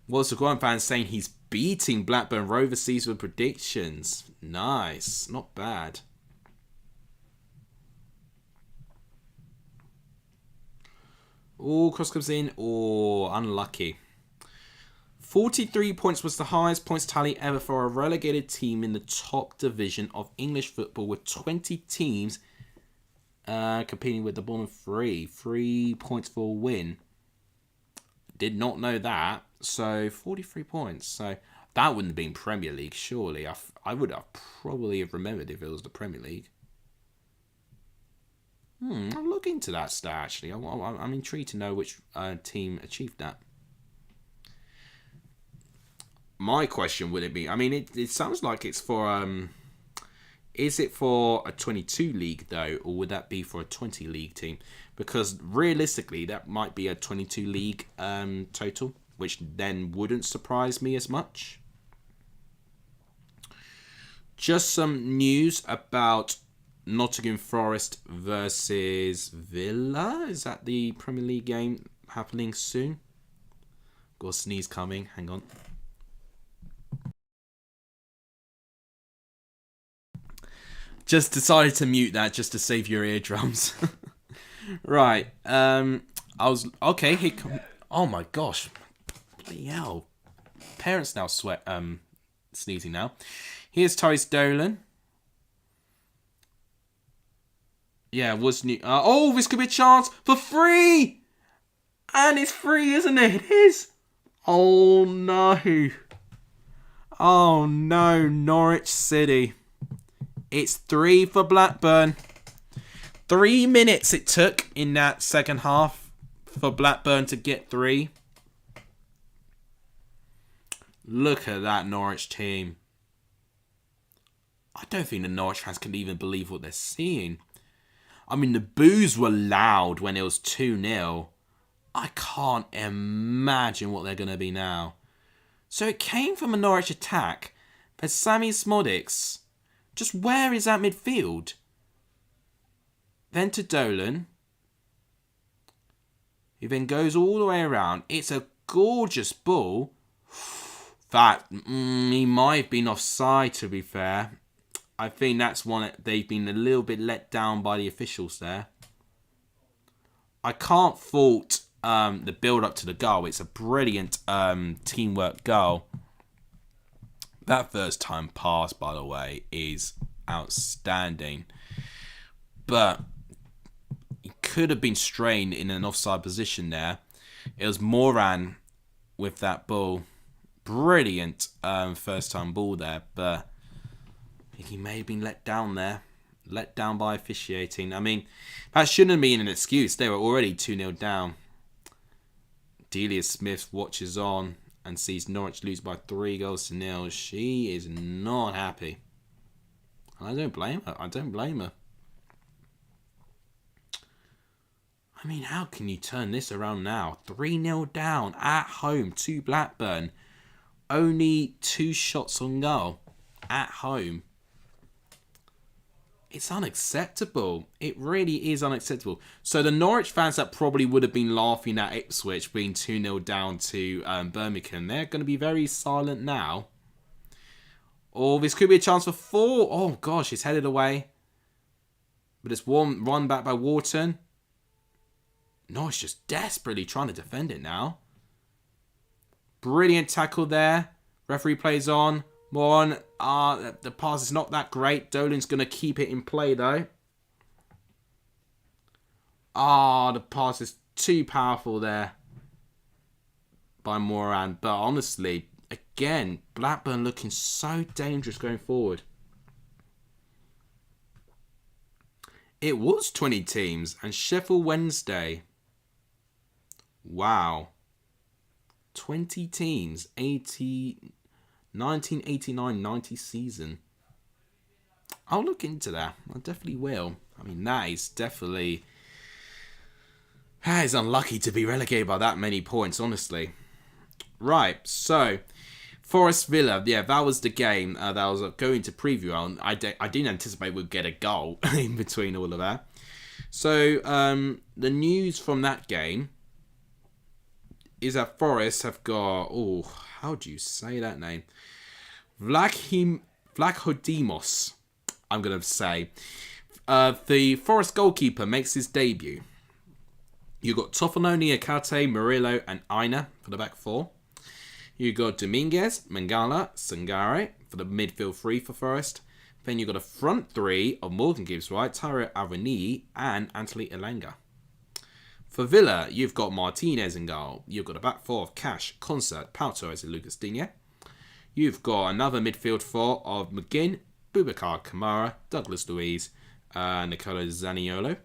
Was the Guam fan saying he's beating Blackburn Rovers season predictions? Nice, not bad. Oh, cross comes in. Oh, unlucky. 43 points was the highest points tally ever for a relegated team in the top division of English football, with 20 teams competing with the bottom 3. 3 points for a win. Did not know that. So 43 points. So that wouldn't have been Premier League, surely. I would have probably have remembered if it was the Premier League. I'll look into that stat, actually. I'm intrigued to know which team achieved that. My question would it be... I mean, it sounds like it's for... is it for a 22 league, though? Or would that be for a 20 league team? Because realistically, that might be a 22 league total, which then wouldn't surprise me as much. Just some news about Nottingham Forest versus Villa. Is that the Premier League game happening soon? Got a sneeze coming. Hang on. Just decided to mute that just to save your eardrums. Right. Okay. Here come. Oh my gosh. Bloody hell. Parents now sneezing now. Here's Tyrese Dolan. Yeah, was new. Oh, this could be a chance for free! And it's free, isn't it? It is. Oh, no. Oh, no. Norwich City. It's 3 for Blackburn. 3 minutes it took in that second half for Blackburn to get 3. Look at that Norwich team. I don't think the Norwich fans can even believe what they're seeing. I mean, the boos were loud when it was 2-0. I can't imagine what they're going to be now. So it came from a Norwich attack, but Sammy Smodix, just where is that midfield? Then to Dolan. He then goes all the way around. It's a gorgeous ball. That he might have been offside, to be fair. I think that's one they've been a little bit let down by the officials there. I can't fault the build-up to the goal. It's a brilliant teamwork goal. That first time pass, by the way, is outstanding. But he could have been strained in an offside position there. It was Moran with that ball. Brilliant first time ball there, but he may have been let down there. Let down by officiating. I mean, that shouldn't have been an excuse. They were already 2-0 down. Delia Smith watches on and sees Norwich lose by 3-0. She is not happy. I don't blame her. I mean, how can you turn this around now? 3-0 down at home to Blackburn. Only 2 shots on goal at home. It's unacceptable. It really is unacceptable. So the Norwich fans that probably would have been laughing at Ipswich being 2-0 down to Birmingham, they're going to be very silent now. Oh, this could be a chance for 4. Oh, gosh, it's headed away. But it's run back by Wharton. Norwich just desperately trying to defend it now. Brilliant tackle there. Referee plays on. More on. The pass is not that great. Dolan's going to keep it in play, though. The pass is too powerful there by Moran. But honestly, again, Blackburn looking so dangerous going forward. It was 20 teams and Sheffield Wednesday. Wow. 20 teams, 1989-90 season. I'll look into that. I definitely will. I mean, that is unlucky to be relegated by that many points, honestly. Right, so Forest Villa, yeah, that was the game that I was going to preview on. I didn't anticipate we'd get a goal in between all of that. So, the news from that game is that Forest have got, how do you say that name? Vlachodimos, I'm going to say. The Forest goalkeeper makes his debut. You got Tofanoni, Akate, Murillo, and Aina for the back 4. You got Dominguez, Mangala, Sangare for the midfield 3 for Forest. Then you got a front 3 of Morgan Gibbs-White, Taro Avani, and Anthony Elanga. For Villa, you've got Martinez in goal. You've got a back 4 of Cash, Concert, Pau Torres, and Lucas Digne. You've got another midfield 4 of McGinn, Boubacar Kamara, Douglas Luiz, Nicola Zaniolo.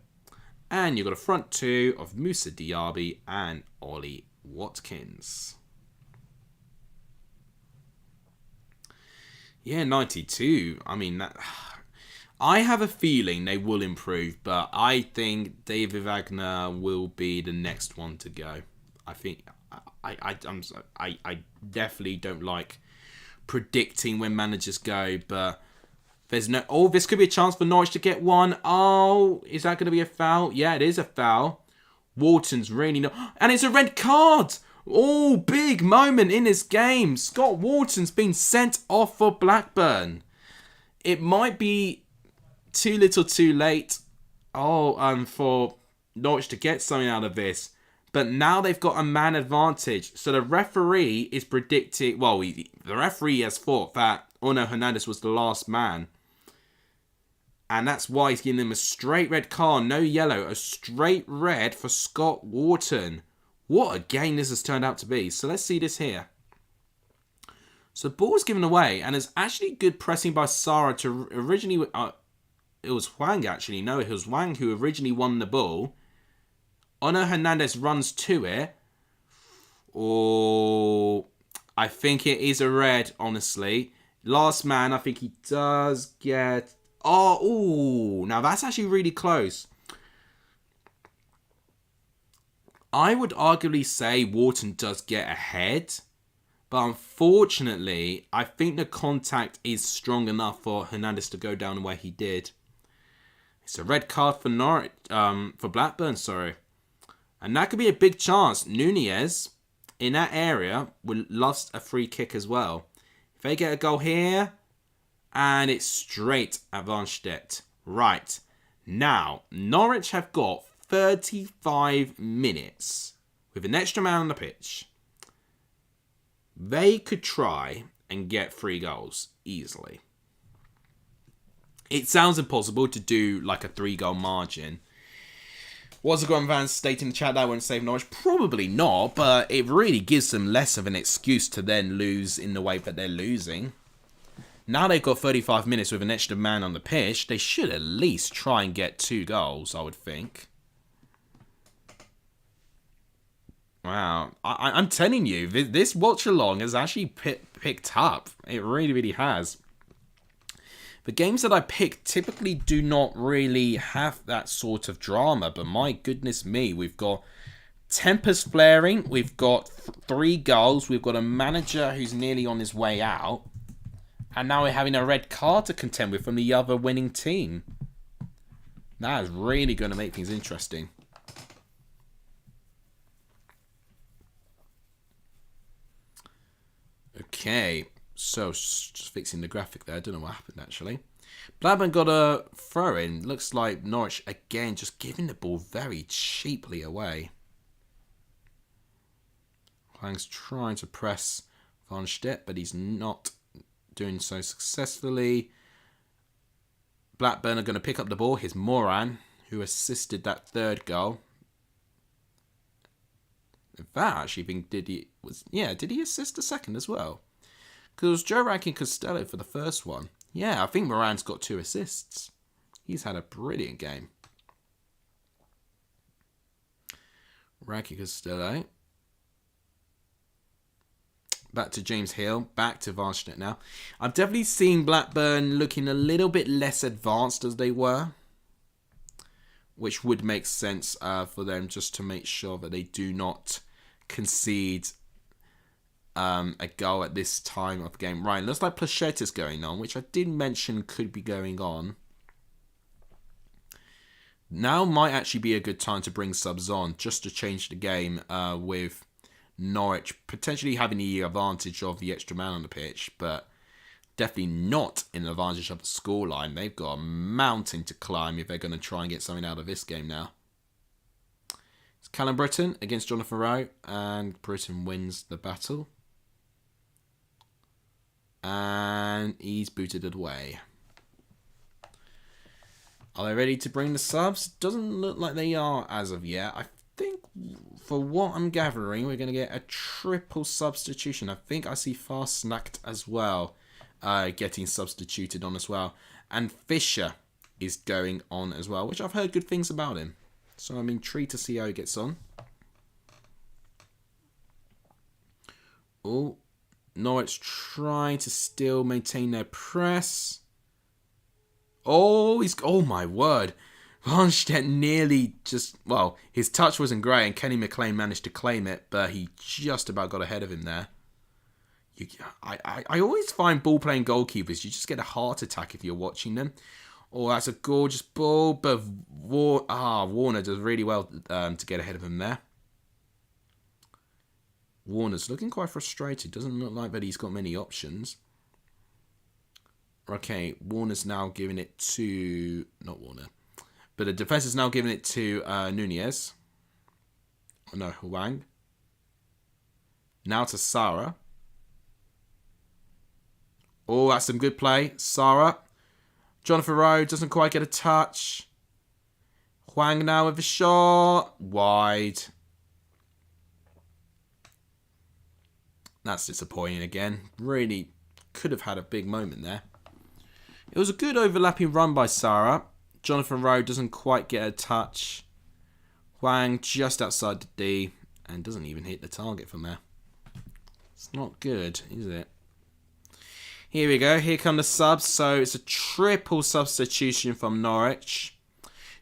And you've got a front 2 of Moussa Diaby and Ollie Watkins. Yeah, 92. I mean, I have a feeling they will improve, but I think David Wagner will be the next one to go. I think I definitely don't like predicting when managers go, but there's no. Oh, this could be a chance for Norwich to get one. Oh, is that going to be a foul? Yeah, it is a foul. Wharton's really not, and it's a red card. Oh, big moment in this game. Scott Wharton's been sent off for Blackburn. It might be too little too late for Norwich to get something out of this. But now they've got a man advantage. So the referee is predicting... Well, the referee has thought that Ono Hernandez was the last man. And that's why he's giving him a straight red card. No yellow. A straight red for Scott Wharton. What a game this has turned out to be. So let's see this here. So the ball was given away. And it's actually good pressing by Sara to originally... it was Hwang actually. No, it was Hwang who originally won the ball. Ono Hernandez runs to it. Oh, I think it is a red, honestly. Last man, I think he does get... now that's actually really close. I would arguably say Wharton does get ahead. But unfortunately, I think the contact is strong enough for Hernandez to go down the way he did. It's a red card for Norwich, for Blackburn, sorry. And that could be a big chance. Nunez, in that area, will love a free kick as well. If they get a goal here, and it's straight at Vanstedt. Right. Now, Norwich have got 35 minutes with an extra man on the pitch. They could try and get 3 goals easily. It sounds impossible to do like a 3-goal margin. Was a Grant Van state in the chat that won't save Norwich? Probably not, but it really gives them less of an excuse to then lose in the way that they're losing. Now they've got 35 minutes with an extra man on the pitch. They should at least try and get 2 goals, I would think. Wow. I'm telling you, this watch-along has actually picked up. It really, really has. The games that I pick typically do not really have that sort of drama, but my goodness me, we've got tempers flaring, we've got 3 goals, we've got a manager who's nearly on his way out, and now we're having a red card to contend with from the other winning team. That is really going to make things interesting. Okay. So, just fixing the graphic there. I don't know what happened, actually. Blackburn got a throw-in. Looks like Norwich, again, just giving the ball very cheaply away. Hwang's trying to press Van Stedt, but he's not doing so successfully. Blackburn are going to pick up the ball. Here's Moran, who assisted that 3rd goal. In fact, I actually think, did he assist the 2nd as well? Because it was Joe Rankin Costello for the first one. Yeah, I think Moran's got 2 assists. He's had a brilliant game. Rankin Costello. Back to James Hill. Back to Varshnet now. I've definitely seen Blackburn looking a little bit less advanced as they were. Which would make sense for them, just to make sure that they do not concede a goal at this time of the game. Right, looks like Plachetta's going on, which I did mention could be going on. Now might actually be a good time to bring subs on, just to change the game with Norwich potentially having the advantage of the extra man on the pitch, but definitely not in the advantage of the scoreline. They've got a mountain to climb if they're going to try and get something out of this game now. It's Callum Britton against Jonathan Rowe, and Britton wins the battle. And he's booted it away. Are they ready to bring the subs? Doesn't look like they are as of yet. I think, for what I'm gathering, we're going to get a triple substitution. I think I see Fastnacht as well getting substituted on as well. And Fisher is going on as well, which I've heard good things about him. So I'm intrigued to see how he gets on. Oh, Norwich trying to still maintain their press. Oh my word. Vanstedt nearly just, well, his touch wasn't great and Kenny McLean managed to claim it, but he just about got ahead of him there. I always find ball-playing goalkeepers, you just get a heart attack if you're watching them. Oh, that's a gorgeous ball, but Warner does really well to get ahead of him there. Warner's looking quite frustrated. Doesn't look like that he's got many options. Okay, Warner's now giving it to... Not Warner. But the defence is now giving it to Nunez. Oh, no, Hwang. Now to Sarah. Oh, that's some good play. Sarah. Jonathan Rowe doesn't quite get a touch. Hwang now with a shot. Wide. That's disappointing again. Really could have had a big moment there. It was a good overlapping run by Sarah. Jonathan Rowe doesn't quite get a touch. Hwang just outside the D and doesn't even hit the target from there. It's not good, is it? Here we go. Here come the subs. So it's a triple substitution from Norwich.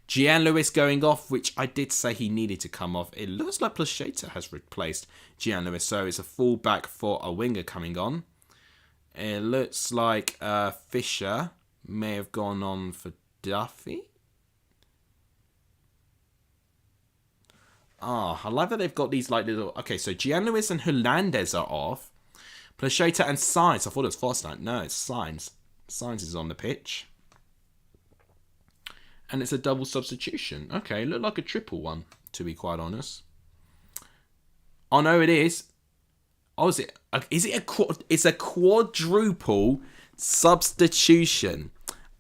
Gian Lewis going off, which I did say he needed to come off. It looks like Placheta has replaced Gian Lewis. So it's a fullback for a winger coming on. It looks like Fisher may have gone on for Duffy. I like that they've got these like little... Okay, so Gian Lewis and Hernandez are off. Placheta and Sainz. I thought it was Fostnight. No, it's Sainz. Sainz is on the pitch. And it's a double substitution. Okay, looked like a triple one, to be quite honest. Oh, no, it is. Oh, is it? Is it it's a quadruple substitution.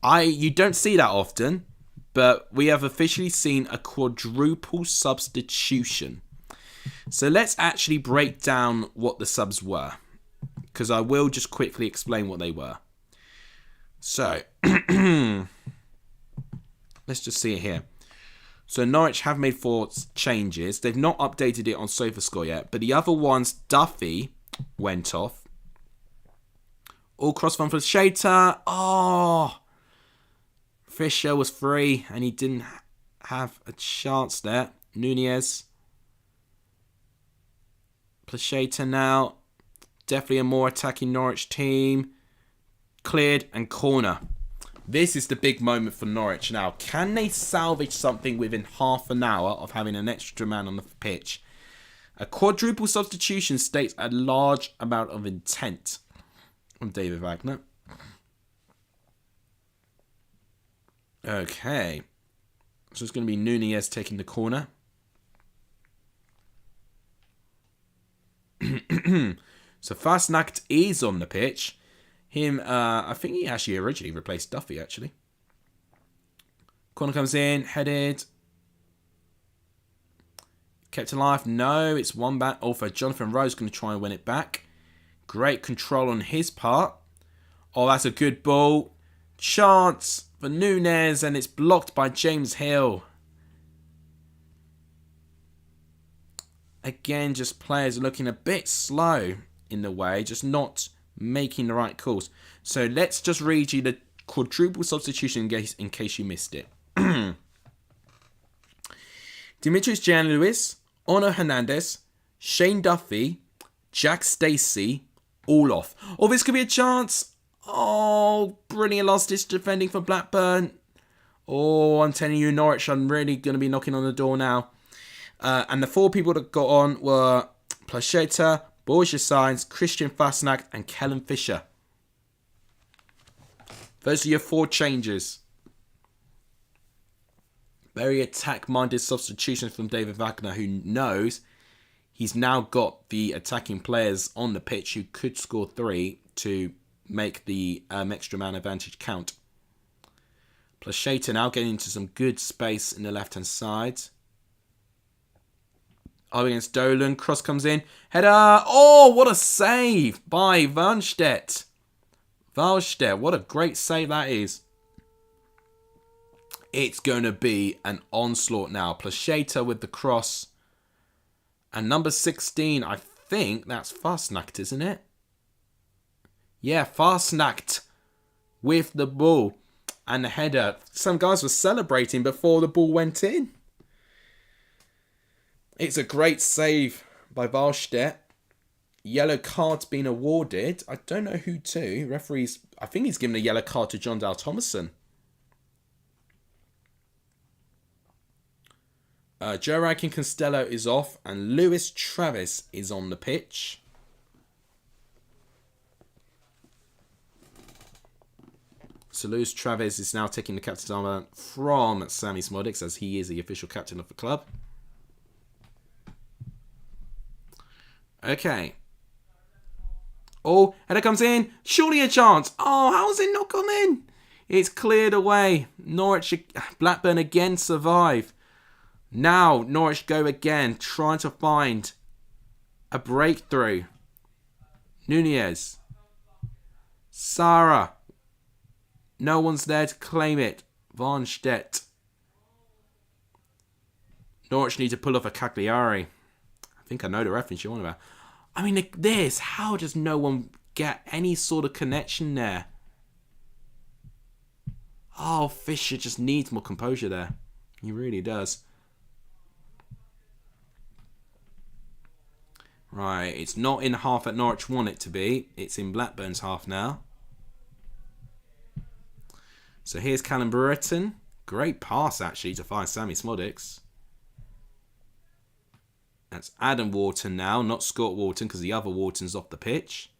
You don't see that often, but we have officially seen a quadruple substitution. So let's actually break down what the subs were, because I will just quickly explain what they were. So let's just see it here. So Norwich have made 4 changes. They've not updated it on SofaScore yet, but the other ones, Duffy went off. All cross from Shater. Oh, Fisher was free and he didn't have a chance there. Nunez. Placheta now. Definitely a more attacking Norwich team. Cleared and corner. This is the big moment for Norwich now. Can they salvage something within half an hour of having an extra man on the pitch? A quadruple substitution states a large amount of intent from David Wagner. Okay. So it's going to be Nunez taking the corner. So Fastnacht is on the pitch. I think he actually originally replaced Duffy, actually. Corner comes in, headed. Kept alive. No, it's one back. Also, Jonathan Rowe's going to try and win it back. Great control on his part. Oh, that's a good ball. Chance for Nunez, and it's blocked by James Hill. Again, just players looking a bit slow in the way, just not making the right calls. So let's just read you the quadruple substitution in case you missed it. Dimitris Jan-Lewis, Ono Hernandez, Shane Duffy, Jack Stacey, all off. Oh, this could be a chance. Oh, brilliant last-ditch defending for Blackburn. Oh, I'm telling you, Norwich, I'm really going to be knocking on the door now. And the 4 people that got on were Placheta, Borja Sainz, Christian Fastnacht, and Kellen Fisher. Those are your 4 changes. Very attack-minded substitutions from David Wagner, who knows he's now got the attacking players on the pitch who could score 3 to make the extra man advantage count. Placheta now getting into some good space in the left-hand side. Up against Dolan. Cross comes in. Header. Oh, what a save by Wallstedt. Wallstedt, what a great save that is. It's going to be an onslaught now. Placheta with the cross. And number 16, I think that's Fastnacht, isn't it? Yeah, Fastnacht with the ball and the header. Some guys were celebrating before the ball went in. It's a great save by Wallstedt. Yellow card's been awarded. I don't know who to. Referees, I think he's given a yellow card to John Dale Thomason. Joe Rankin Costello is off and Lewis Travis is on the pitch. So Lewis Travis is now taking the captain's armband from Sammy Smodics, as he is the official captain of the club. Okay. Oh, header comes in. Surely a chance. Oh, how has it not gone in? It's cleared away. Norwich, Blackburn again survive. Now Norwich go again, trying to find a breakthrough. Nunez. Sarah. No one's there to claim it. Wallstedt. Norwich need to pull off a Cagliari. I think I know the reference you're on about. I mean, this, how does no one get any sort of connection there? Oh, Fisher just needs more composure there. He really does. Right, it's not in half that Norwich want it to be. It's in Blackburn's half now. So here's Callum Brereton. Great pass, actually, to find Sammy Smodics. That's Adam Wharton now, not Scott Wharton, because the other Wharton's off the pitch.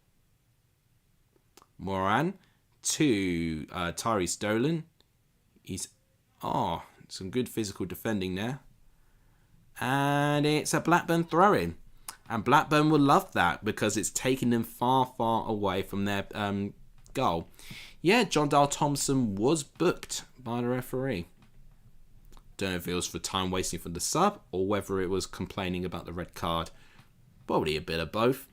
Moran to Tyrese Dolan. He's... Oh, some good physical defending there. And it's a Blackburn throw-in. And Blackburn will love that because it's taking them far, far away from their goal. Yeah, John Dale Thompson was booked by the referee. Don't know if it was for time wasting for the sub or whether it was complaining about the red card. Probably a bit of both.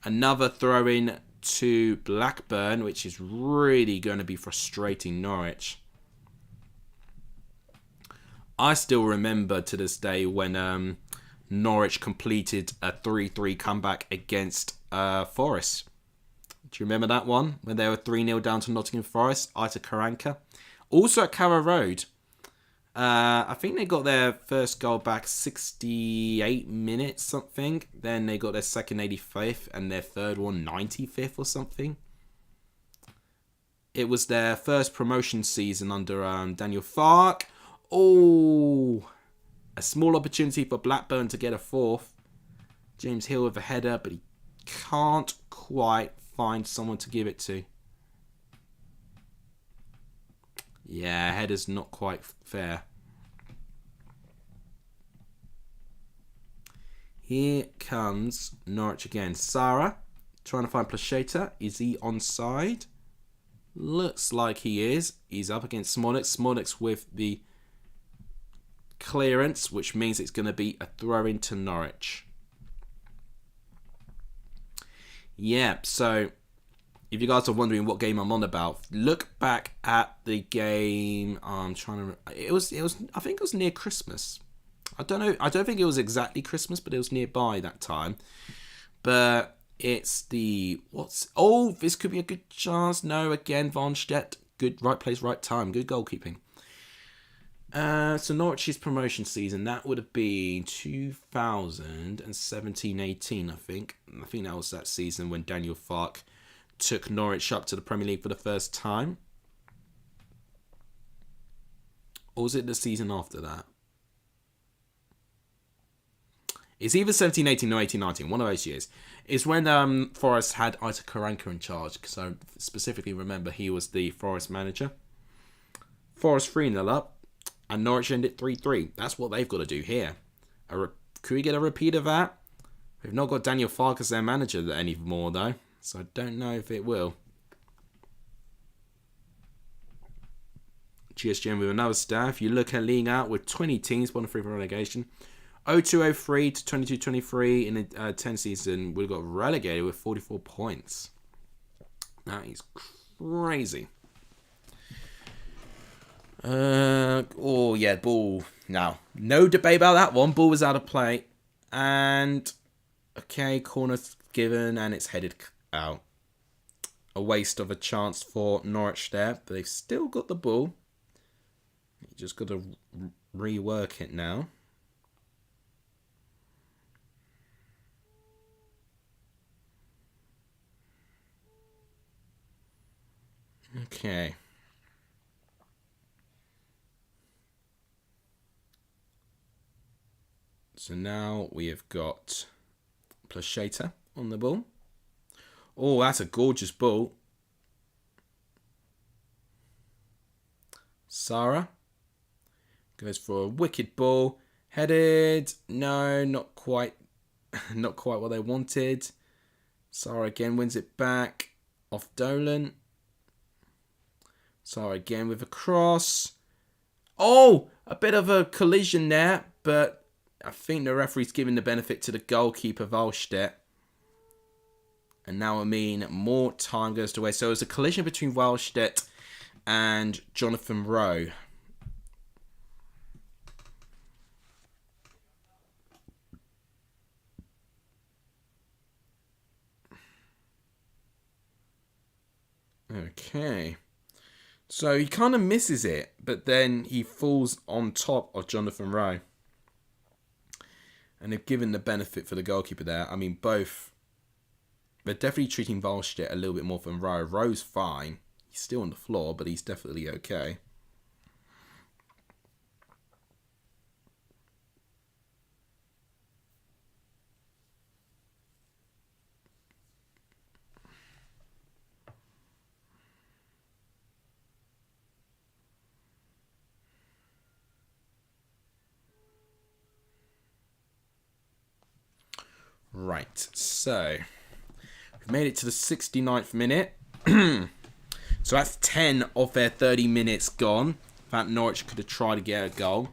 Another throw-in to Blackburn, which is really going to be frustrating Norwich. I still remember to this day when Norwich completed a 3-3 comeback against Forest. Do you remember that one? When they were 3-0 down to Nottingham Forest, Ita Karanka. Also at Carrow Road. I think they got their first goal back 68 minutes something. Then they got their second 85th and their third one 95th or something. It was their first promotion season under Daniel Farke. Oh, a small opportunity for Blackburn to get a fourth. James Hill with a header, but he can't quite find someone to give it to. Yeah, header's not quite fair. Here comes Norwich again. Sarah trying to find Placheta. Is he onside? Looks like he is. He's up against Smolix. Smolix with the clearance, which means it's going to be a throw into Norwich. Yeah, so if you guys are wondering what game I'm on about, look back at the game. I'm trying to. It was. I think it was near Christmas. I don't know. I don't think it was exactly Christmas, but it was nearby that time. But it's the what's? Oh, this could be a good chance. No, again, Vonstedt. Good, right place, right time. Good goalkeeping. So Norwich's promotion season, that would have been 2017-18, I think. I think that was that season when Daniel Farke took Norwich up to the Premier League for the first time. Or was it the season after that? It's either 17-18 or 18-19, one of those years. It's when Forest had Ita Karanka in charge, because I specifically remember he was the Forest manager. Forest 3-0 up. And Norwich ended 3-3. That's what they've got to do here. Could we get a repeat of that? We've not got Daniel Farke as their manager anymore, though. So I don't know if it will. GSGN with another staff. You look at League Out with 20 teams, 1-3 for relegation. 02-03 to 22-23 in the 10 season. We've got relegated with 44 points. That is crazy. Oh yeah, ball. Now, no debate about that one. Ball was out of play, and okay, corner given, and it's headed out. A waste of a chance for Norwich there, but they've still got the ball. You just got to rework it now. Okay. So now we have got Placheta on the ball. Oh, that's a gorgeous ball. Sarah goes for a wicked ball. Headed. No, not quite. Not quite what they wanted. Sarah again wins it back. Off Dolan. Sarah again with a cross. Oh, a bit of a collision there, but I think the referee's giving the benefit to the goalkeeper, Wallstedt. And now, I mean, more time goes to waste. So it's a collision between Wallstedt and Jonathan Rowe. Okay. So he kind of misses it, but then he falls on top of Jonathan Rowe. And they've given the benefit for the goalkeeper there. I mean, both. They're definitely treating Wallstedt a little bit more than Rowe. Rowe's fine. He's still on the floor, but he's definitely okay. Right, so we've made it to the 69th minute. So that's 10 of their 30 minutes gone. In fact, Norwich could have tried to get a goal.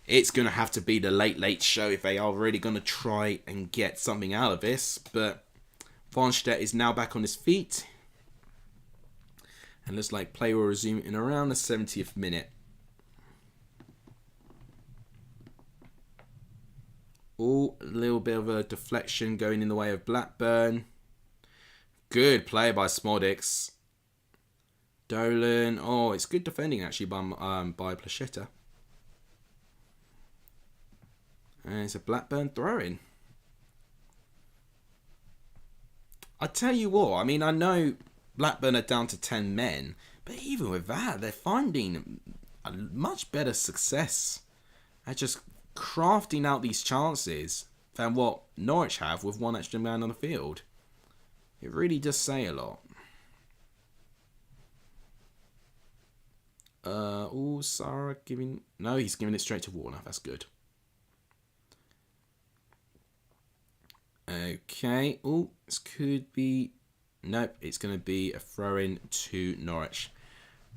It's going to have to be the late show if they are really going to try and get something out of this. But Farnstedt is now back on his feet. And looks like play will resume in around the 70th minute. Oh, a little bit of a deflection going in the way of Blackburn. Good play by Smodics. Dolan. Oh, it's good defending actually by Placheta. And it's a Blackburn throw-in. I tell you what, I mean, I know Blackburn are down to 10 men, but even with that, they're finding a much better success at just crafting out these chances than what Norwich have with one extra man on the field. It really does say a lot. Oh, Sarah giving... No, he's giving it straight to Warner. That's good. Okay. Oh, this could be... Nope, it's going to be a throw-in to Norwich.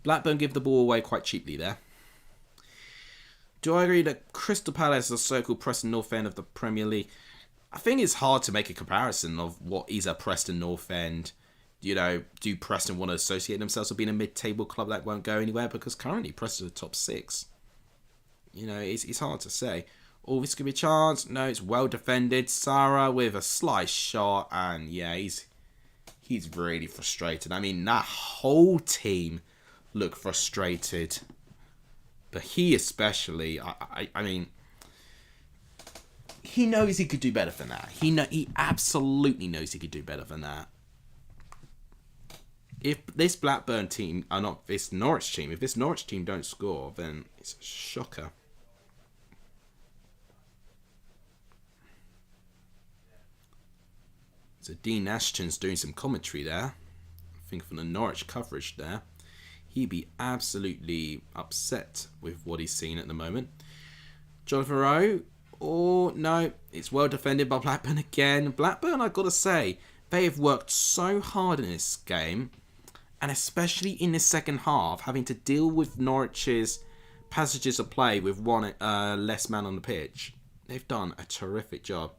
Blackburn give the ball away quite cheaply there. Do I agree that Crystal Palace is a so-called Preston North End of the Premier League? I think it's hard to make a comparison of what is a Preston North End. You know, do Preston want to associate themselves with being a mid-table club that won't go anywhere? Because currently Preston are top 6. You know, it's hard to say. Oh, this could be a chance. No, it's well defended. Sarah with a slice shot. And yeah, he's really frustrated. I mean, that whole team look frustrated. But he especially, I mean, he knows he could do better than that. He absolutely knows he could do better than that. If this Blackburn team, not this Norwich team, if this Norwich team don't score, then it's a shocker. So Dean Ashton's doing some commentary there. I think from the Norwich coverage there. He'd be absolutely upset with what he's seen at the moment. Jonathan Rowe. Oh, no. It's well defended by Blackburn again. Blackburn, I've got to say, they have worked so hard in this game. And especially in the second half, having to deal with Norwich's passages of play with one less man on the pitch. They've done a terrific job.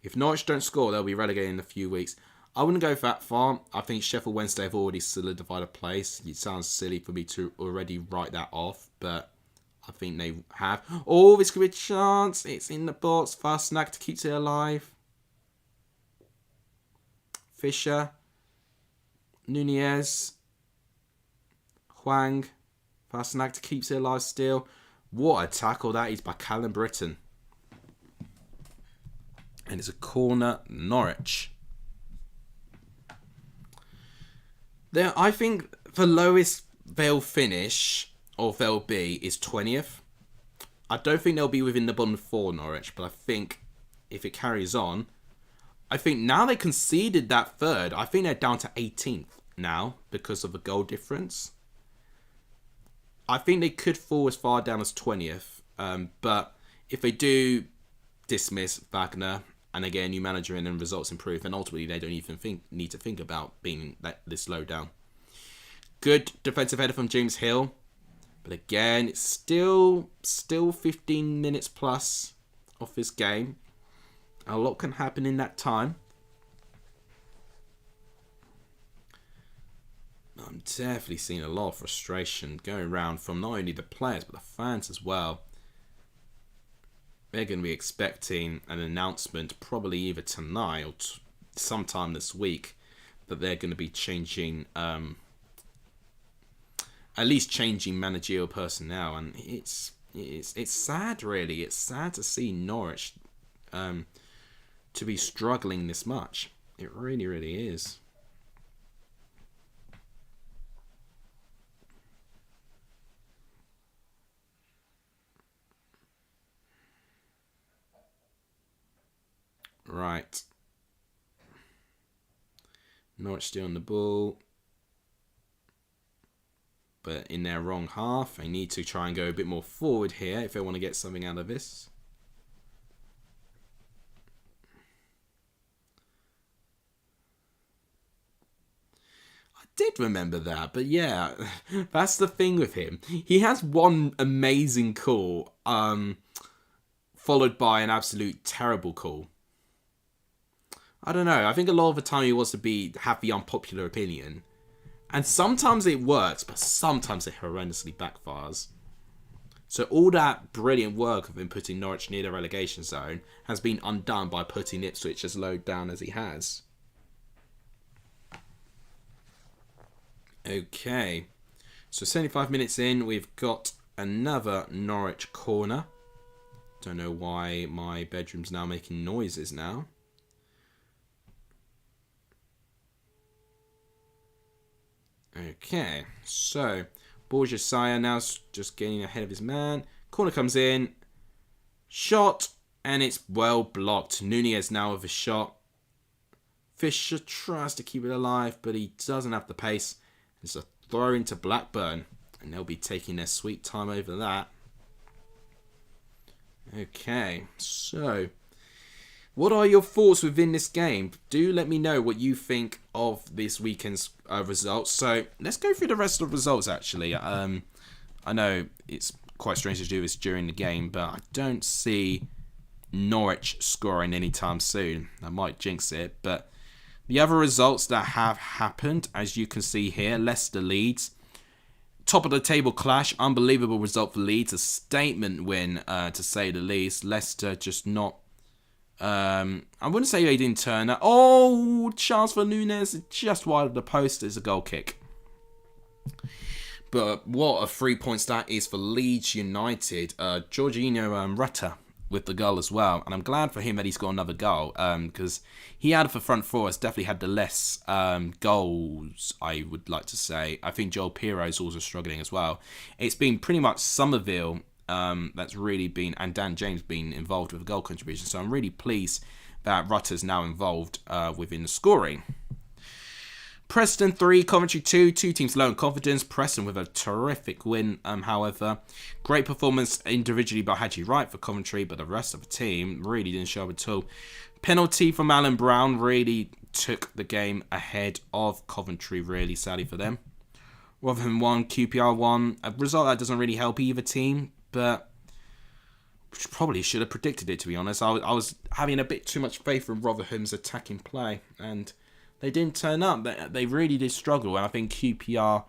If Norwich don't score, they'll be relegated in a few weeks. I wouldn't go that far. I think Sheffield Wednesday have already solidified a place. It sounds silly for me to already write that off, but I think they have. Oh, this could be a chance. It's in the box. Fast snack to keep it alive. Fisher. Nunez. Hwang. Fast snack to keep it alive still. What a tackle that is by Callum Britton. And it's a corner, Norwich. I think the lowest they'll finish, or they'll be, is 20th. I don't think they'll be within the bottom 4, Norwich, but I think if it carries on, I think now they conceded that third, I think they're down to 18th now because of the goal difference. I think they could fall as far down as 20th, but if they do dismiss Wagner and they get a new manager in and results improve, then ultimately they don't even need to think about being this low down. Good defensive header from James Hill, but again, it's still 15 minutes plus of this game. A lot can happen in that time. I'm definitely seeing a lot of frustration going around from not only the players but the fans as well. They're going to be expecting an announcement probably either tonight or sometime this week that they're going to be changing, at least changing managerial personnel, and it's sad really. It's sad to see Norwich to be struggling this much. It really, really is. Right. Norwich still on the ball. But in their wrong half. They need to try and go a bit more forward here if they want to get something out of this. did remember that, but yeah, that's the thing with him. He has one amazing call, followed by an absolute terrible call. I don't know. I think a lot of the time he wants to have the unpopular opinion. And sometimes it works, but sometimes it horrendously backfires. So all that brilliant work of him putting Norwich near the relegation zone has been undone by putting Ipswich as low down as he has. Okay. So 75 minutes in, we've got another Norwich corner. Don't know why my bedroom's now making noises now. Okay, so Borges Sire now just getting ahead of his man. Corner comes in, shot, and it's well blocked. Nunez now with a shot. Fisher tries to keep it alive, but he doesn't have the pace. It's a throw into Blackburn, and they'll be taking their sweet time over that. Okay, so what are your thoughts within this game? Do let me know what you think of this weekend's results. So let's go through the rest of the results, actually. I know it's quite strange to do this during the game, but I don't see Norwich scoring anytime soon. I might jinx it, but the other results that have happened, as you can see here, Leicester Leeds. Top of the table clash, unbelievable result for Leeds. A statement win, to say the least. Leicester just not... I wouldn't say they didn't turn up. Oh, chance for Nunez, just wide of the post. Is a goal kick. But what a 3 points that is for Leeds United. Jorginho Rutter with the goal as well. And I'm glad for him that he's got another goal. Because he out of the front four has definitely had the less goals, I would like to say. I think Joel Pirro is also struggling as well. It's been pretty much Somerville that's really been, and Dan James been involved with a goal contribution. So I'm really pleased that Rutter's now involved within the scoring. Preston 3, Coventry 2. Two teams low in confidence. Preston with a terrific win, however. Great performance individually by Haji Wright for Coventry, but the rest of the team really didn't show up at all. Penalty from Alan Brown really took the game ahead of Coventry, really sadly for them. Rotherham 1, QPR 1. A result that doesn't really help either team, but probably should have predicted it, to be honest. I was having a bit too much faith in Rotherham's attacking play, and they didn't turn up. They really did struggle, and I think QPR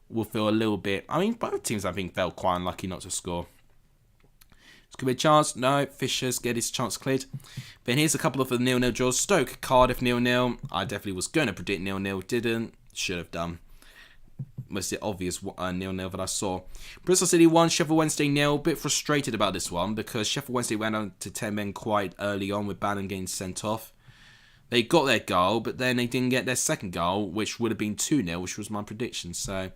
will feel a little bit... I mean, both teams, I think, felt quite unlucky not to score. It's going to be a chance. No, Fisher's get his chance cleared. Then here's a couple of the 0-0 draws. Stoke, Cardiff 0-0. I definitely was going to predict 0-0. Didn't. Should have done. Was the obvious 0-0 that I saw. Bristol City 1, Sheffield Wednesday 0. Bit frustrated about this one because Sheffield Wednesday went on to 10 men quite early on with Bannon getting sent off. They got their goal, but then they didn't get their second goal, which would have been 2-0, which was my prediction. So,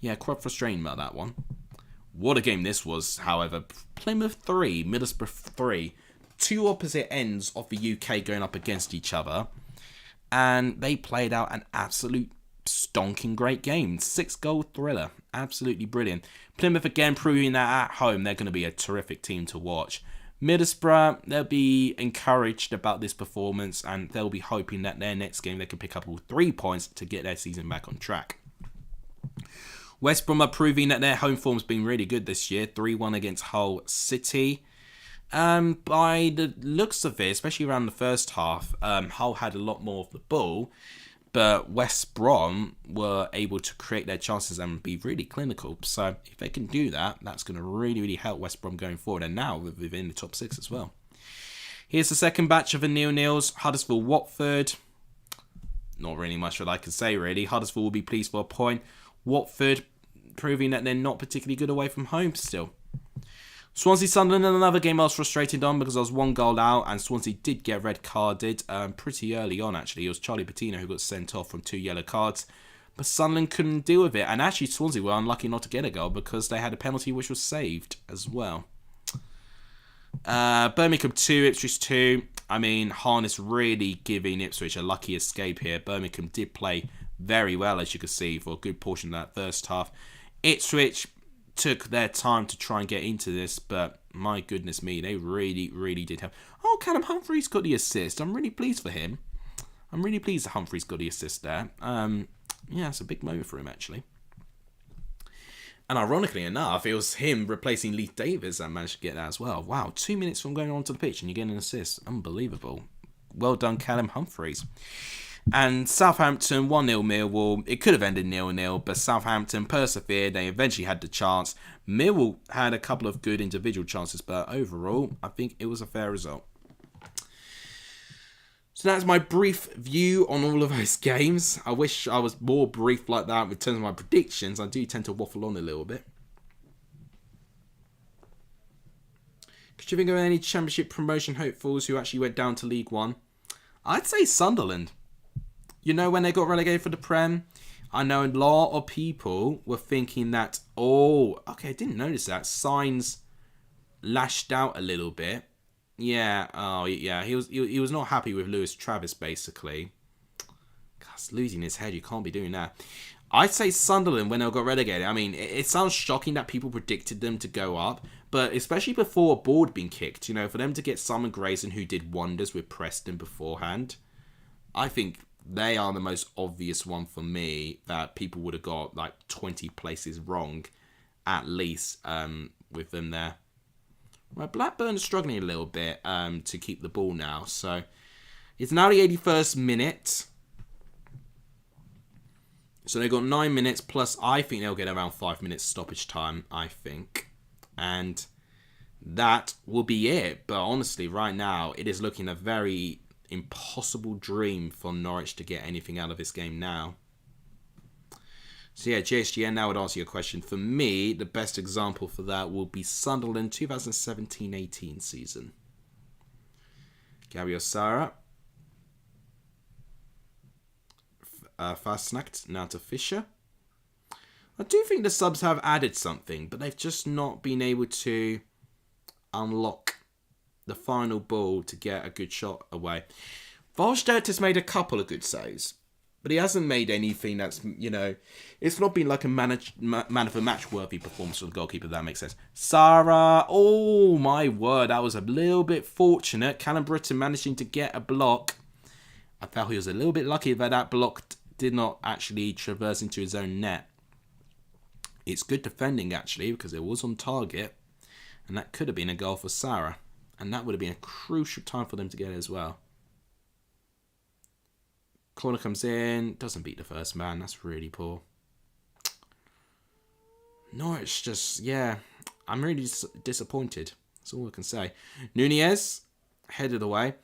yeah, quite frustrating about that one. What a game this was, however. Plymouth 3, Middlesbrough 3. Two opposite ends of the UK going up against each other. And they played out an absolute stonking great game. 6-goal thriller. Absolutely brilliant. Plymouth again proving that at home they're going to be a terrific team to watch. Middlesbrough, they'll be encouraged about this performance and they'll be hoping that their next game they can pick up all 3 points to get their season back on track. West Brom are proving that their home form's been really good this year. 3-1 against Hull City. By the looks of it, especially around the first half, Hull had a lot more of the ball, but West Brom were able to create their chances and be really clinical. So if they can do that, that's going to really, really help West Brom going forward, and now within the top 6 as well. Here's the second batch of the 0-0s. Huddersfield, Watford. Not really much that I can say, really. Huddersfield will be pleased for a point. Watford proving that they're not particularly good away from home still. Swansea Sunderland, another game I was frustrated on because I was 1 goal out and Swansea did get red carded pretty early on, actually. It was Charlie Patino who got sent off from 2 yellow cards. But Sunderland couldn't deal with it. And actually Swansea were unlucky not to get a goal because they had a penalty which was saved as well. Birmingham 2, Ipswich 2. I mean, Harness really giving Ipswich a lucky escape here. Birmingham did play very well, as you can see, for a good portion of that first half. Ipswich took their time to try and get into this, but my goodness me, they really, really did have... Oh, Callum Humphreys got the assist. I'm really pleased for him. I'm really pleased that Humphreys got the assist there. Yeah, it's a big moment for him, actually. And ironically enough, it was him replacing Leith Davis that managed to get that as well. Wow, 2 minutes from going onto the pitch and you're getting an assist. Unbelievable. Well done, Callum Humphreys. And Southampton 1-0 Millwall. It could have ended 0-0, but Southampton persevered. They eventually had the chance. Millwall had a couple of good individual chances, but overall, I think it was a fair result. So that's my brief view on all of those games. I wish I was more brief like that in terms of my predictions. I do tend to waffle on a little bit. Could you think of any Championship promotion hopefuls who actually went down to League One? I'd say Sunderland. You know, when they got relegated for the Prem, I know a lot of people were thinking that, oh, okay, I didn't notice that. Signs lashed out a little bit. Yeah, oh yeah, he was not happy with Lewis Travis, basically. God's losing his head, you can't be doing that. I'd say Sunderland, when they got relegated, I mean, it sounds shocking that people predicted them to go up, but especially before a ball had been kicked, you know, for them to get Simon Grayson, who did wonders with Preston beforehand, I think they are the most obvious one for me that people would have got like 20 places wrong, at least, with them there. Right, Blackburn is struggling a little bit to keep the ball now. So it's now the 81st minute. So they've got 9 minutes plus I think they'll get around 5 minutes stoppage time, I think. And that will be it. But honestly, right now, it is looking a very impossible dream for Norwich to get anything out of this game now. So yeah, JSGN, now would answer your question. For me, the best example for that will be Sunderland 2017-18 season. Gabriel Sara. Fastnacht, now to Fisher. I do think the subs have added something, but they've just not been able to unlock the final ball to get a good shot away. Wallstedt has made a couple of good saves, but he hasn't made anything that's, you know, it's not been like a man of the match worthy performance from the goalkeeper, if that makes sense. Sarah, oh my word, that was a little bit fortunate. Callum Britton managing to get a block. I felt he was a little bit lucky that block did not actually traverse into his own net. It's good defending, actually, because it was on target, and that could have been a goal for Sarah, and that would have been a crucial time for them to get it as well. Corner comes in, doesn't beat the first man. That's really poor. Norwich just, yeah, I'm really disappointed. That's all I can say. Nunez, headed away.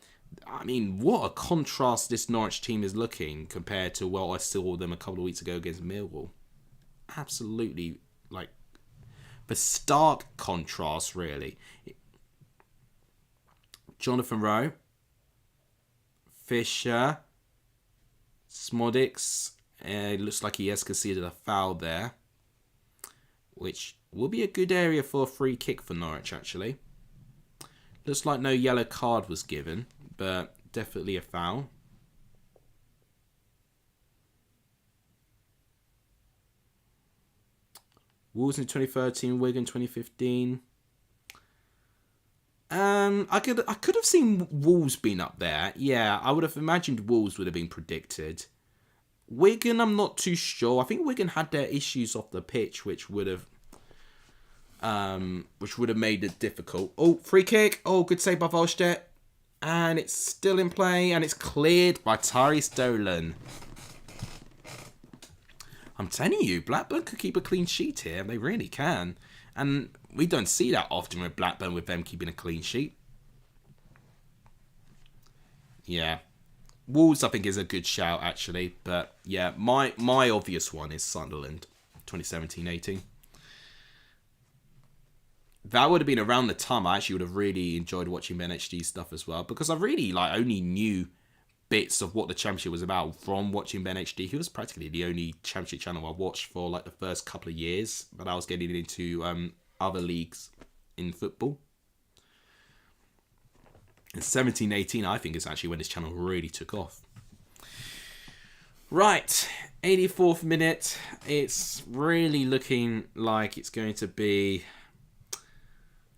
I mean, what a contrast this Norwich team is looking compared to what I saw them a couple of weeks ago against Millwall. Absolutely, like, the stark contrast, really. Jonathan Rowe. Fisher. Smodics, it looks like he has conceded a foul there, which will be a good area for a free kick for Norwich, actually. Looks like no yellow card was given, but definitely a foul. Wolves in 2013, Wigan 2015. I could have seen Wolves being up there. Yeah, I would have imagined Wolves would have been predicted. Wigan, I'm not too sure. I think Wigan had their issues off the pitch, which would have made it difficult. Oh, free kick. Oh, good save by Wallstedt. And it's still in play, and it's cleared by Tyrese Dolan. I'm telling you, Blackburn could keep a clean sheet here. They really can. And we don't see that often with Blackburn, with them keeping a clean sheet. Yeah. Wolves, I think, is a good shout, actually. But, yeah, my obvious one is Sunderland, 2017-18. That would have been around the time I actually would have really enjoyed watching BenHD stuff as well. Because I really, only knew bits of what the Championship was about from watching BenHD. He was practically the only Championship channel I watched for, the first couple of years. But I was getting into other leagues in football. And 17-18, I think, is actually when this channel really took off. Right, 84th minute. It's really looking like it's going to be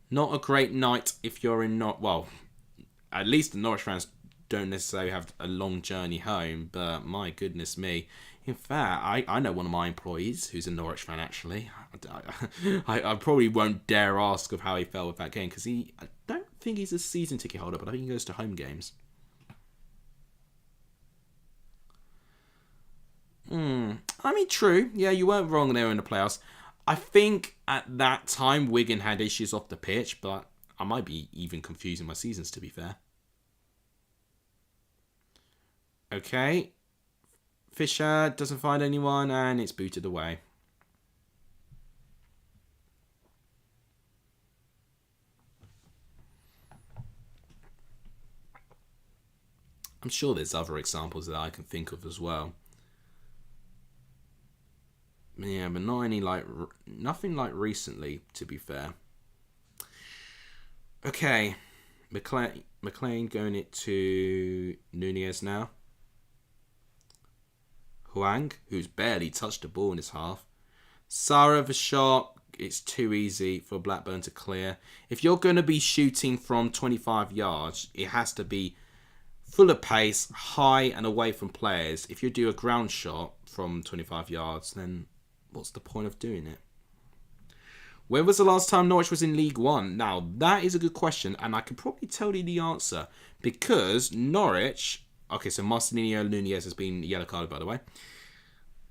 not a great night if you're in well, at least the Norwich fans don't necessarily have a long journey home, but my goodness me. In fact, I know one of my employees who's a Norwich fan, actually. I probably won't dare ask of how he felt with that game, because I don't think he's a season ticket holder, but I think he goes to home games. I mean, true. Yeah, you weren't wrong there in the playoffs. I think at that time, Wigan had issues off the pitch, but I might be even confusing my seasons, to be fair. Okay. Fisher doesn't find anyone, and it's booted away. I'm sure there's other examples that I can think of as well. Yeah, but nothing like recently, to be fair. Okay, McLean going it to Nunez now. Huang, who's barely touched the ball in his half. Sarah the shot. It's too easy for Blackburn to clear. If you're going to be shooting from 25 yards, it has to be full of pace, high and away from players. If you do a ground shot from 25 yards, then what's the point of doing it? When was the last time Norwich was in League One? Now, that is a good question, and I can probably tell you the answer. Because Norwich... Okay, so Marcelinho Nunez has been yellow carded, by the way.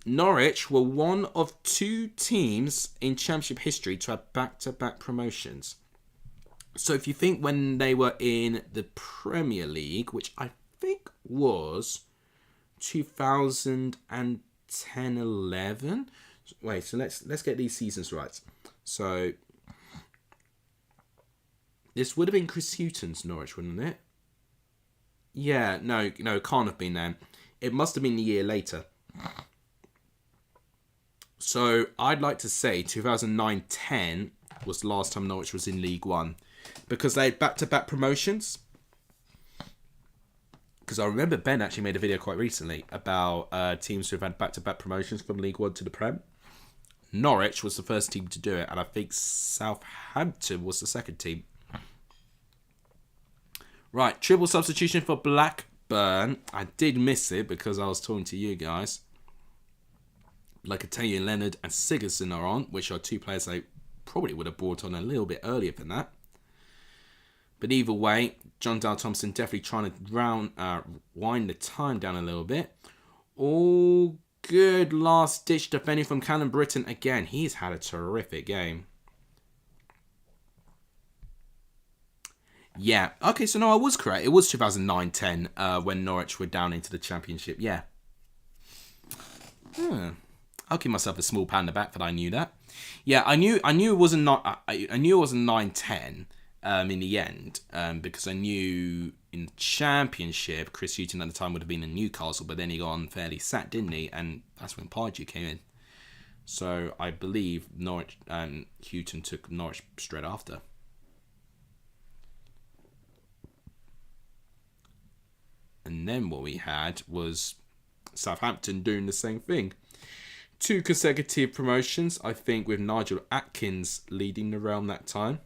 Norwich were one of 2 teams in Championship history to have back-to-back promotions. So if you think when they were in the Premier League, which I think was 2010-11... Wait, so let's get these seasons right. So this would have been Chris Hughton's Norwich, wouldn't it? Yeah, no, it can't have been then. It must have been the year later. So I'd like to say 2009-10 was the last time Norwich was in League One, because they had back-to-back promotions. Because I remember Ben actually made a video quite recently about teams who have had back-to-back promotions from League One to the Prem. Norwich was the first team to do it, and I think Southampton was the second team. Right, triple substitution for Blackburn. I did miss it because I was talking to you guys. Locatelli, Leonard and Sigurdsson are on, which are 2 players I probably would have brought on a little bit earlier than that. But either way, John Dale Thompson definitely trying to wind the time down a little bit. All good last-ditch defending from Callum Britton. Again, he's had a terrific game. Yeah. Okay, so no, I was correct. It was 2009-10 when Norwich were down into the Championship. Yeah. I'll give myself a small pat on the back that I knew that. Yeah, I knew it wasn't I knew it wasn't 9-10 in the end because I knew in the Championship Chris Hughton at the time would have been in Newcastle, but then he got on fairly sat, didn't he? And that's when Pardew came in. So I believe Norwich Hughton took Norwich straight after. And then what we had was Southampton doing the same thing. 2 consecutive promotions, I think, with Nigel Atkins leading the realm that time.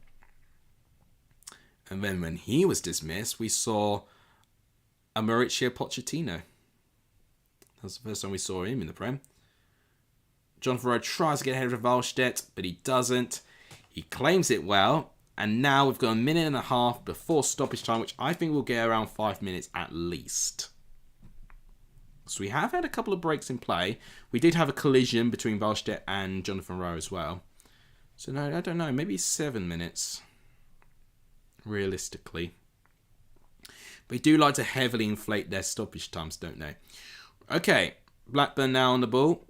And then when he was dismissed, we saw a Mauricio Pochettino. That was the first time we saw him in the Prem. Jonathan Rowe tries to get ahead of Valstedt, but he doesn't. He claims it well. And now we've got a minute and a half before stoppage time, which I think will get around 5 minutes at least. So we have had a couple of breaks in play. We did have a collision between Valstedt and Jonathan Rowe as well. So no, I don't know. Maybe 7 minutes, realistically. They do like to heavily inflate their stoppage times, don't they? Okay, Blackburn now on the ball.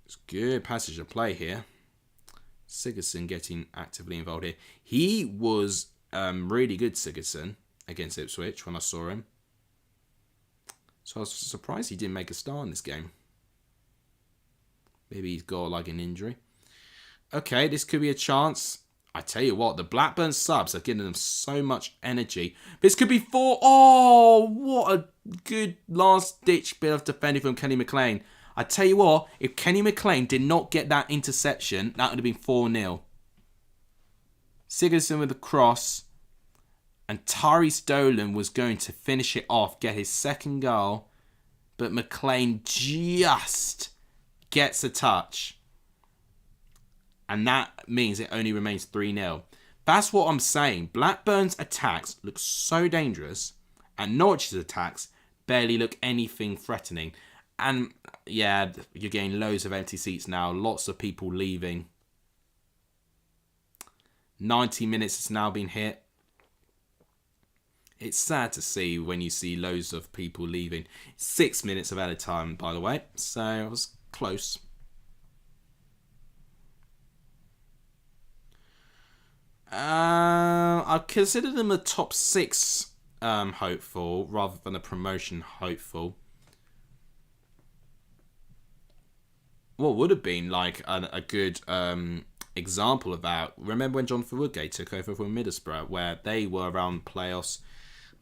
It's good passage of play here. Sigurdsson getting actively involved here. He was really good, Sigurdsson, against Ipswich when I saw him. So I was surprised he didn't make a start in this game. Maybe he's got like an injury. Okay, this could be a chance. I tell you what, the Blackburn subs are giving them so much energy. This could be 4. Oh, what a good last-ditch bit of defending from Kenny McLean. I tell you what, if Kenny McLean did not get that interception, that would have been 4-0. Sigurdsson with the cross. And Tari Stolen was going to finish it off, get his second goal. but McLean just gets a touch. And that means it only remains 3-0. That's what I'm saying. Blackburn's attacks look so dangerous, and Norwich's attacks barely look anything threatening. And yeah, you're getting loads of empty seats now. Lots of people leaving. 90 minutes has now been hit. It's sad to see when you see loads of people leaving. 6 minutes of added time, by the way. So it was close. I'd consider them a top 6 hopeful rather than a promotion hopeful. What would have been like a good example of that? Remember when Jonathan Woodgate took over from Middlesbrough, where they were around playoffs?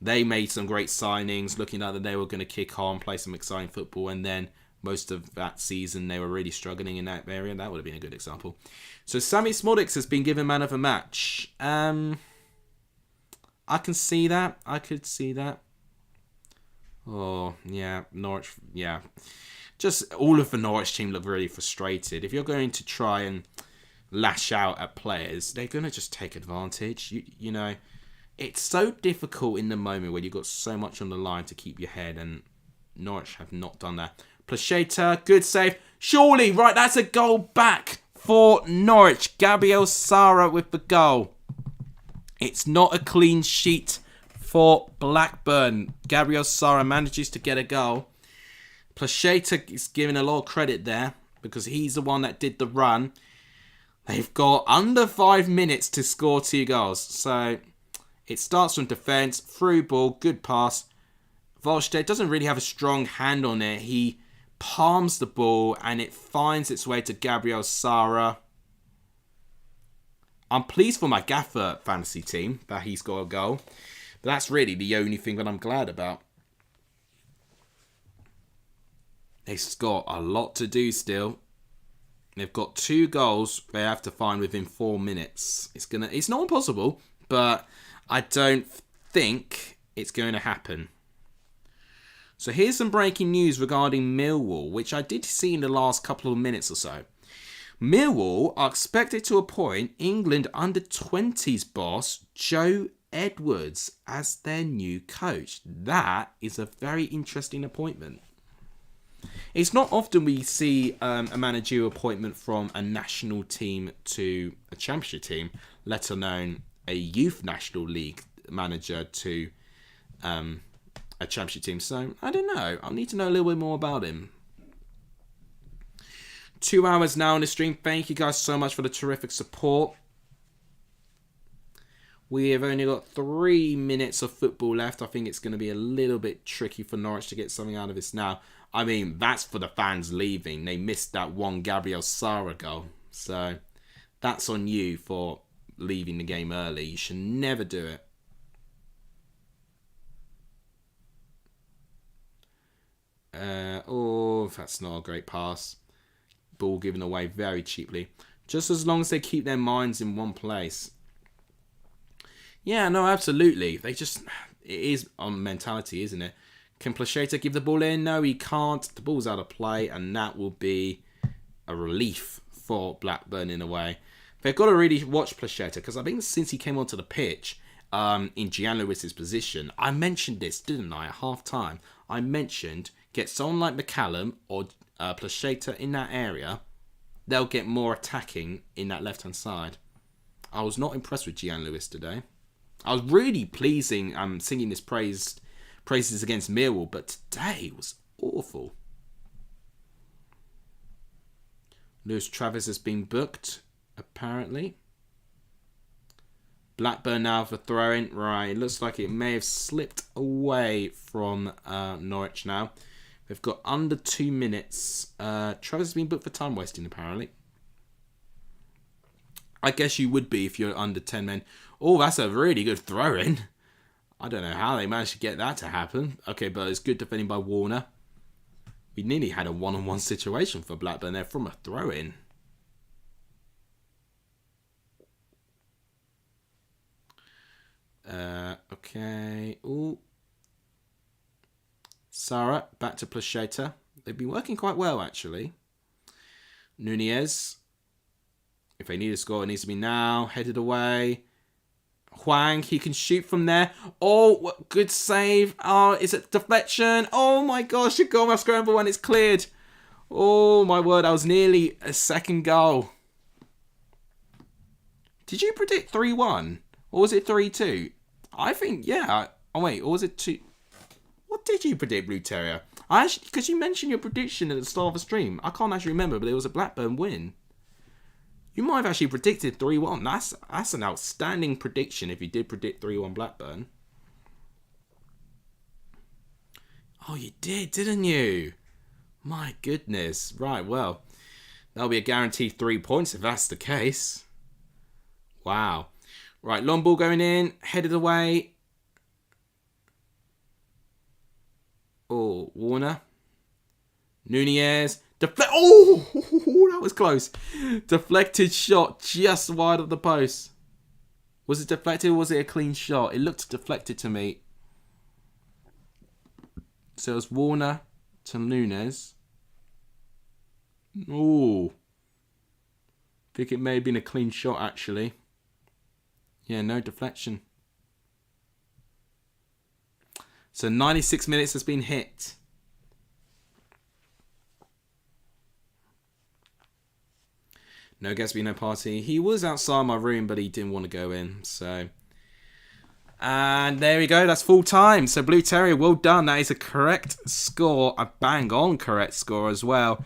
They made some great signings, looking like that they were going to kick on, play some exciting football, and then most of that season they were really struggling in that area. That would have been a good example. So Sammy Smodics has been given man of the match. I can see that. I could see that. Oh, yeah. Norwich, yeah. Just all of the Norwich team look really frustrated. If you're going to try and lash out at players, they're going to just take advantage. You know, it's so difficult in the moment when you've got so much on the line to keep your head, and Norwich have not done that. Placheta, good save. Surely, right, that's a goal back for Norwich. Gabriel Sara with the goal. It's not a clean sheet for Blackburn. Gabriel Sara manages to get a goal. Placheta is given a lot of credit there because he's the one that did the run. They've got under 5 minutes to score 2 goals. So it starts from defence, through ball, good pass. Volstead doesn't really have a strong hand on it. He palms the ball and it finds its way to Gabriel Sara. I'm pleased for my Gaffer fantasy team that he's got a goal. But that's really the only thing that I'm glad about. They've got a lot to do still. They've got 2 goals they have to find within 4 minutes. It's not impossible, but I don't think it's going to happen. So here's some breaking news regarding Millwall, which I did see in the last couple of minutes or so. Millwall are expected to appoint England under-20s boss Joe Edwards as their new coach. That is a very interesting appointment. It's not often we see a managerial appointment from a national team to a championship team, let alone a youth national league manager to a championship team. So, I don't know. I'll need to know a little bit more about him. 2 hours now on the stream. Thank you guys so much for the terrific support. We have only got 3 minutes of football left. I think it's going to be a little bit tricky for Norwich to get something out of this now. I mean, that's for the fans leaving. They missed that one Gabriel Sara goal. So, that's on you for leaving the game early. You should never do it. That's not a great pass. Ball given away very cheaply. Just as long as they keep their minds in one place. Yeah, no, absolutely. It is on mentality, isn't it? Can Placheta give the ball in? No, he can't. The ball's out of play, and that will be a relief for Blackburn in a way. They've got to really watch Placheta, because I think since he came onto the pitch in Gian Lewis's position, I mentioned this, didn't I, at half-time? I mentioned get someone like McCallum or Placheta in that area, they'll get more attacking in that left-hand side. I was not impressed with Gian Lewis today. I was really pleasing singing his praises against Millwall, but today was awful. Lewis Travis has been booked, apparently. Blackburn now for throwing. Right, it looks like it may have slipped away from Norwich now. They've got under 2 minutes. Travis has been booked for time wasting, apparently. I guess you would be if you're under 10 men. Oh, that's a really good throw-in. I don't know how they managed to get that to happen. Okay, but it's good defending by Warner. We nearly had a one-on-one situation for Blackburn there from a throw-in. Okay. Ooh. Sarah, back to Placheta. They've been working quite well, actually. Nunez. If they need a score, it needs to be now. Headed away. Huang, he can shoot from there. Oh, good save. Oh, is it deflection? Oh my gosh, a goal scramble when it's cleared. Oh my word, that was nearly a second goal. Did you predict 3-1? Or was it 3-2? I think, yeah. Oh wait, or was it 2? What did you predict, Blue Terrier? Because you mentioned your prediction at the start of the stream. I can't actually remember, but it was a Blackburn win. You might have actually predicted 3-1. That's an outstanding prediction if you did predict 3-1 Blackburn. Oh, you did, didn't you? My goodness. Right, well, that'll be a guaranteed 3 points if that's the case. Wow. Right, long ball going in, headed away. Oh, Warner. Nunez. Oh, that was close. Deflected shot just wide of the post. Was it deflected or was it a clean shot? It looked deflected to me. So it was Warner to Nunez. Oh. I think it may have been a clean shot, actually. Yeah, no deflection. So 96 minutes has been hit. No Gatsby, no party. He was outside my room, but he didn't want to go in. So, and there we go. That's full time. So Blue Terrier, well done. That is a correct score. A bang on correct score as well.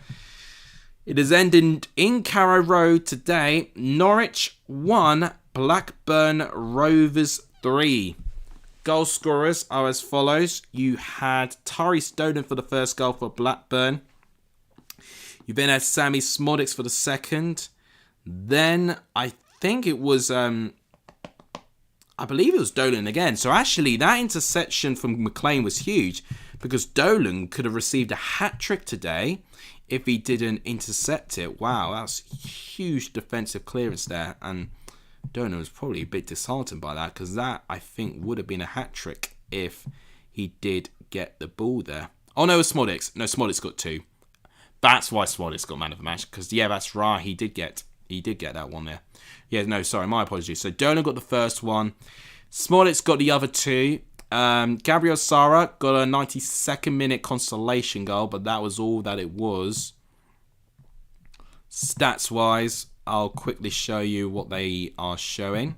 It has ended in Carrow Road today. Norwich 1, Blackburn Rovers 3. Goal scorers are as follows. You had Tari Stoden for the first goal for Blackburn. You then had Sammy Smodics for the second. Then I think it was, I believe it was Dolan again. So actually that interception from McLean was huge because Dolan could have received a hat-trick today if he didn't intercept it. Wow, that's huge defensive clearance there. And Dolan was probably a bit disheartened by that because that, I think, would have been a hat-trick if he did get the ball there. Oh, no, it was Smodics. No, Smodics got 2. That's why Smodics got man of the match because, yeah, that's right. He did get that one there. Yeah, no, sorry, my apologies. So Dolan got the first one. Smollett's got the other 2. Gabriel Sara got a 92nd minute consolation goal, but that was all that it was. Stats-wise, I'll quickly show you what they are showing.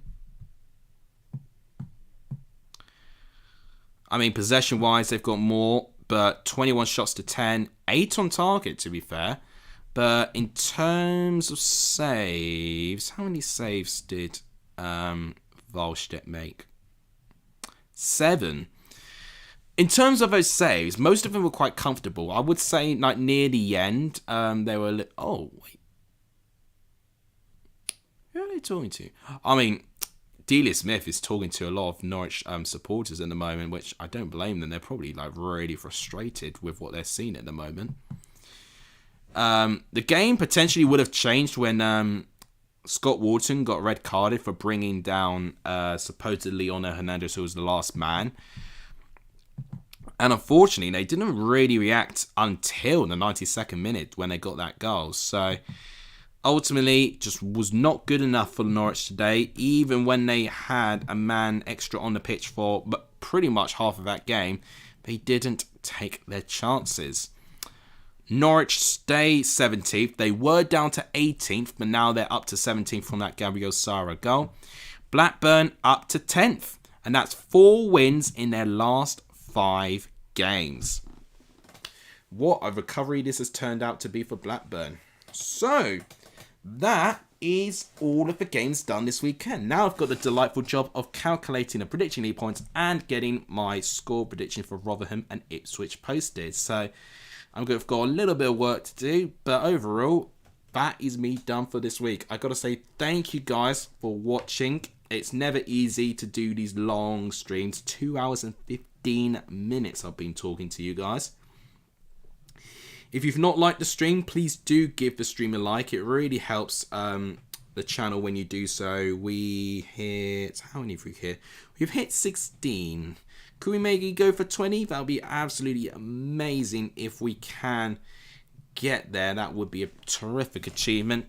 I mean, possession-wise, they've got more, but 21 shots to 10. 8 on target, to be fair. But in terms of saves, how many saves did Wallstedt make? 7. In terms of those saves, most of them were quite comfortable. I would say, like, near the end, they were... Oh, wait. Who are they talking to? I mean, Delia Smith is talking to a lot of Norwich supporters at the moment, which I don't blame them. They're probably, like, really frustrated with what they're seeing at the moment. The game potentially would have changed when Scott Wharton got red carded for bringing down supposedly Ono Hernandez, who was the last man. And unfortunately, they didn't really react until the 92nd minute when they got that goal. So ultimately, just was not good enough for Norwich today, even when they had a man extra on the pitch for pretty much half of that game. They didn't take their chances. Norwich stay 17th. They were down to 18th, but now they're up to 17th from that Gabriel Sara goal. Blackburn up to 10th, and that's 4 wins in their last 5 games. What a recovery this has turned out to be for Blackburn. So, that is all of the games done this weekend. Now I've got the delightful job of calculating the prediction league points and getting my score prediction for Rotherham and Ipswich posted. So, I've got a little bit of work to do, but overall, that is me done for this week. I got to say thank you guys for watching. It's never easy to do these long streams. 2 hours and 15 minutes I've been talking to you guys. If you've not liked the stream, please do give the stream a like. It really helps the channel when you do so. We hit... How many have we hit? We've hit 16. Could we maybe go for 20? That would be absolutely amazing if we can get there. That would be a terrific achievement.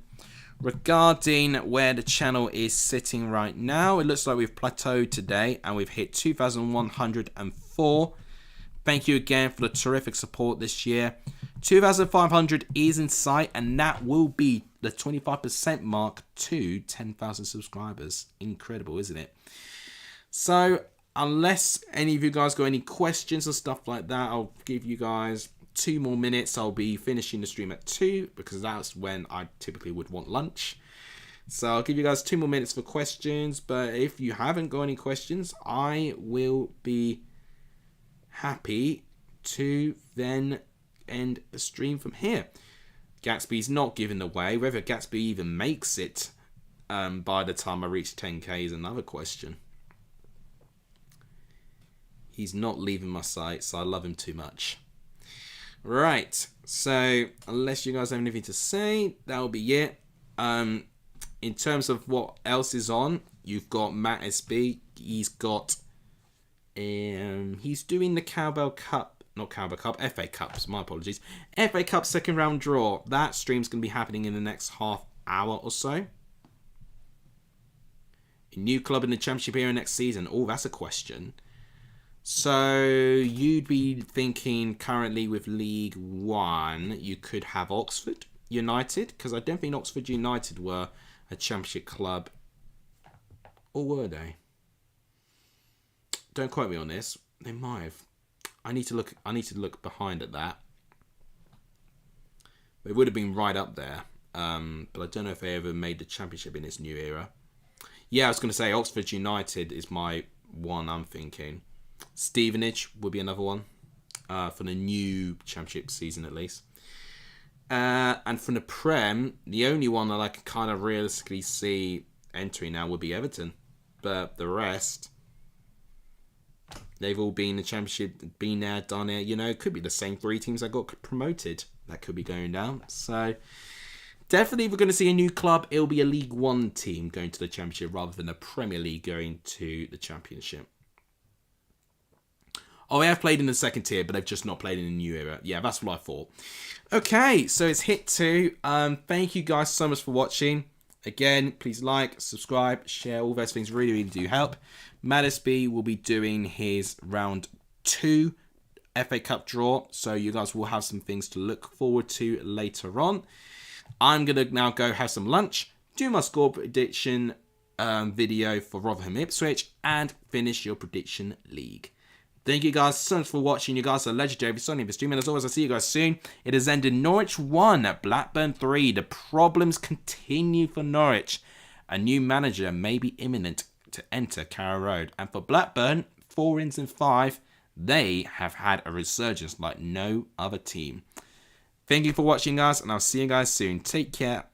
Regarding where the channel is sitting right now, it looks like we've plateaued today and we've hit 2,104. Thank you again for the terrific support this year. 2,500 is in sight, and that will be the 25% mark to 10,000 subscribers. Incredible, isn't it? So, unless any of you guys got any questions or stuff like that, I'll give you guys 2 more minutes. I'll be finishing the stream at 2 because that's when I typically would want lunch. So I'll give you guys 2 more minutes for questions. But if you haven't got any questions, I will be happy to then end the stream from here. Gatsby's not giving away. Whether Gatsby even makes it by the time I reach 10k is another question. He's not leaving my site, so I love him too much. Right, so unless you guys have anything to say, that'll be it. In terms of what else is on, you've got Matt SB. He's got he's doing the Cowbell Cup, not Cowbell Cup, FA Cups, my apologies. FA Cup second round draw. That stream's going to be happening in the next half hour or so. A new club in the Championship here next season. Oh, that's a question. So you'd be thinking currently with League One, you could have Oxford United, because I don't think Oxford United were a Championship club, or were they? Don't quote me on this. They might have. I need to look behind at that. It would have been right up there, but I don't know if they ever made the Championship in this new era. Yeah, I was going to say Oxford United is my one I'm thinking. Stevenage would be another one for the new Championship season at least. And from the Prem, the only one that I can kind of realistically see entering now would be Everton. But the rest, they've all been in the Championship, been there, done it. You know, it could be the same 3 teams that got promoted that could be going down. So definitely if we're going to see a new club, it'll be a League One team going to the Championship rather than a Premier League going to the Championship. Oh, they have played in the second tier, but they've just not played in the new era. Yeah, that's what I thought. Okay, so it's hit 2. Thank you guys so much for watching. Again, please like, subscribe, share. All those things really, really do help. Madisby will be doing his round 2 FA Cup draw. So you guys will have some things to look forward to later on. I'm going to now go have some lunch, do my score prediction video for Rotherham Ipswich, and finish your prediction league. Thank you guys so much for watching. You guys are legendary. It's only the stream, and as always, I'll see you guys soon. It has ended Norwich 1 at Blackburn 3. The problems continue for Norwich. A new manager may be imminent to enter Carrow Road. And for Blackburn, 4 wins in 5. They have had a resurgence like no other team. Thank you for watching, guys, and I'll see you guys soon. Take care.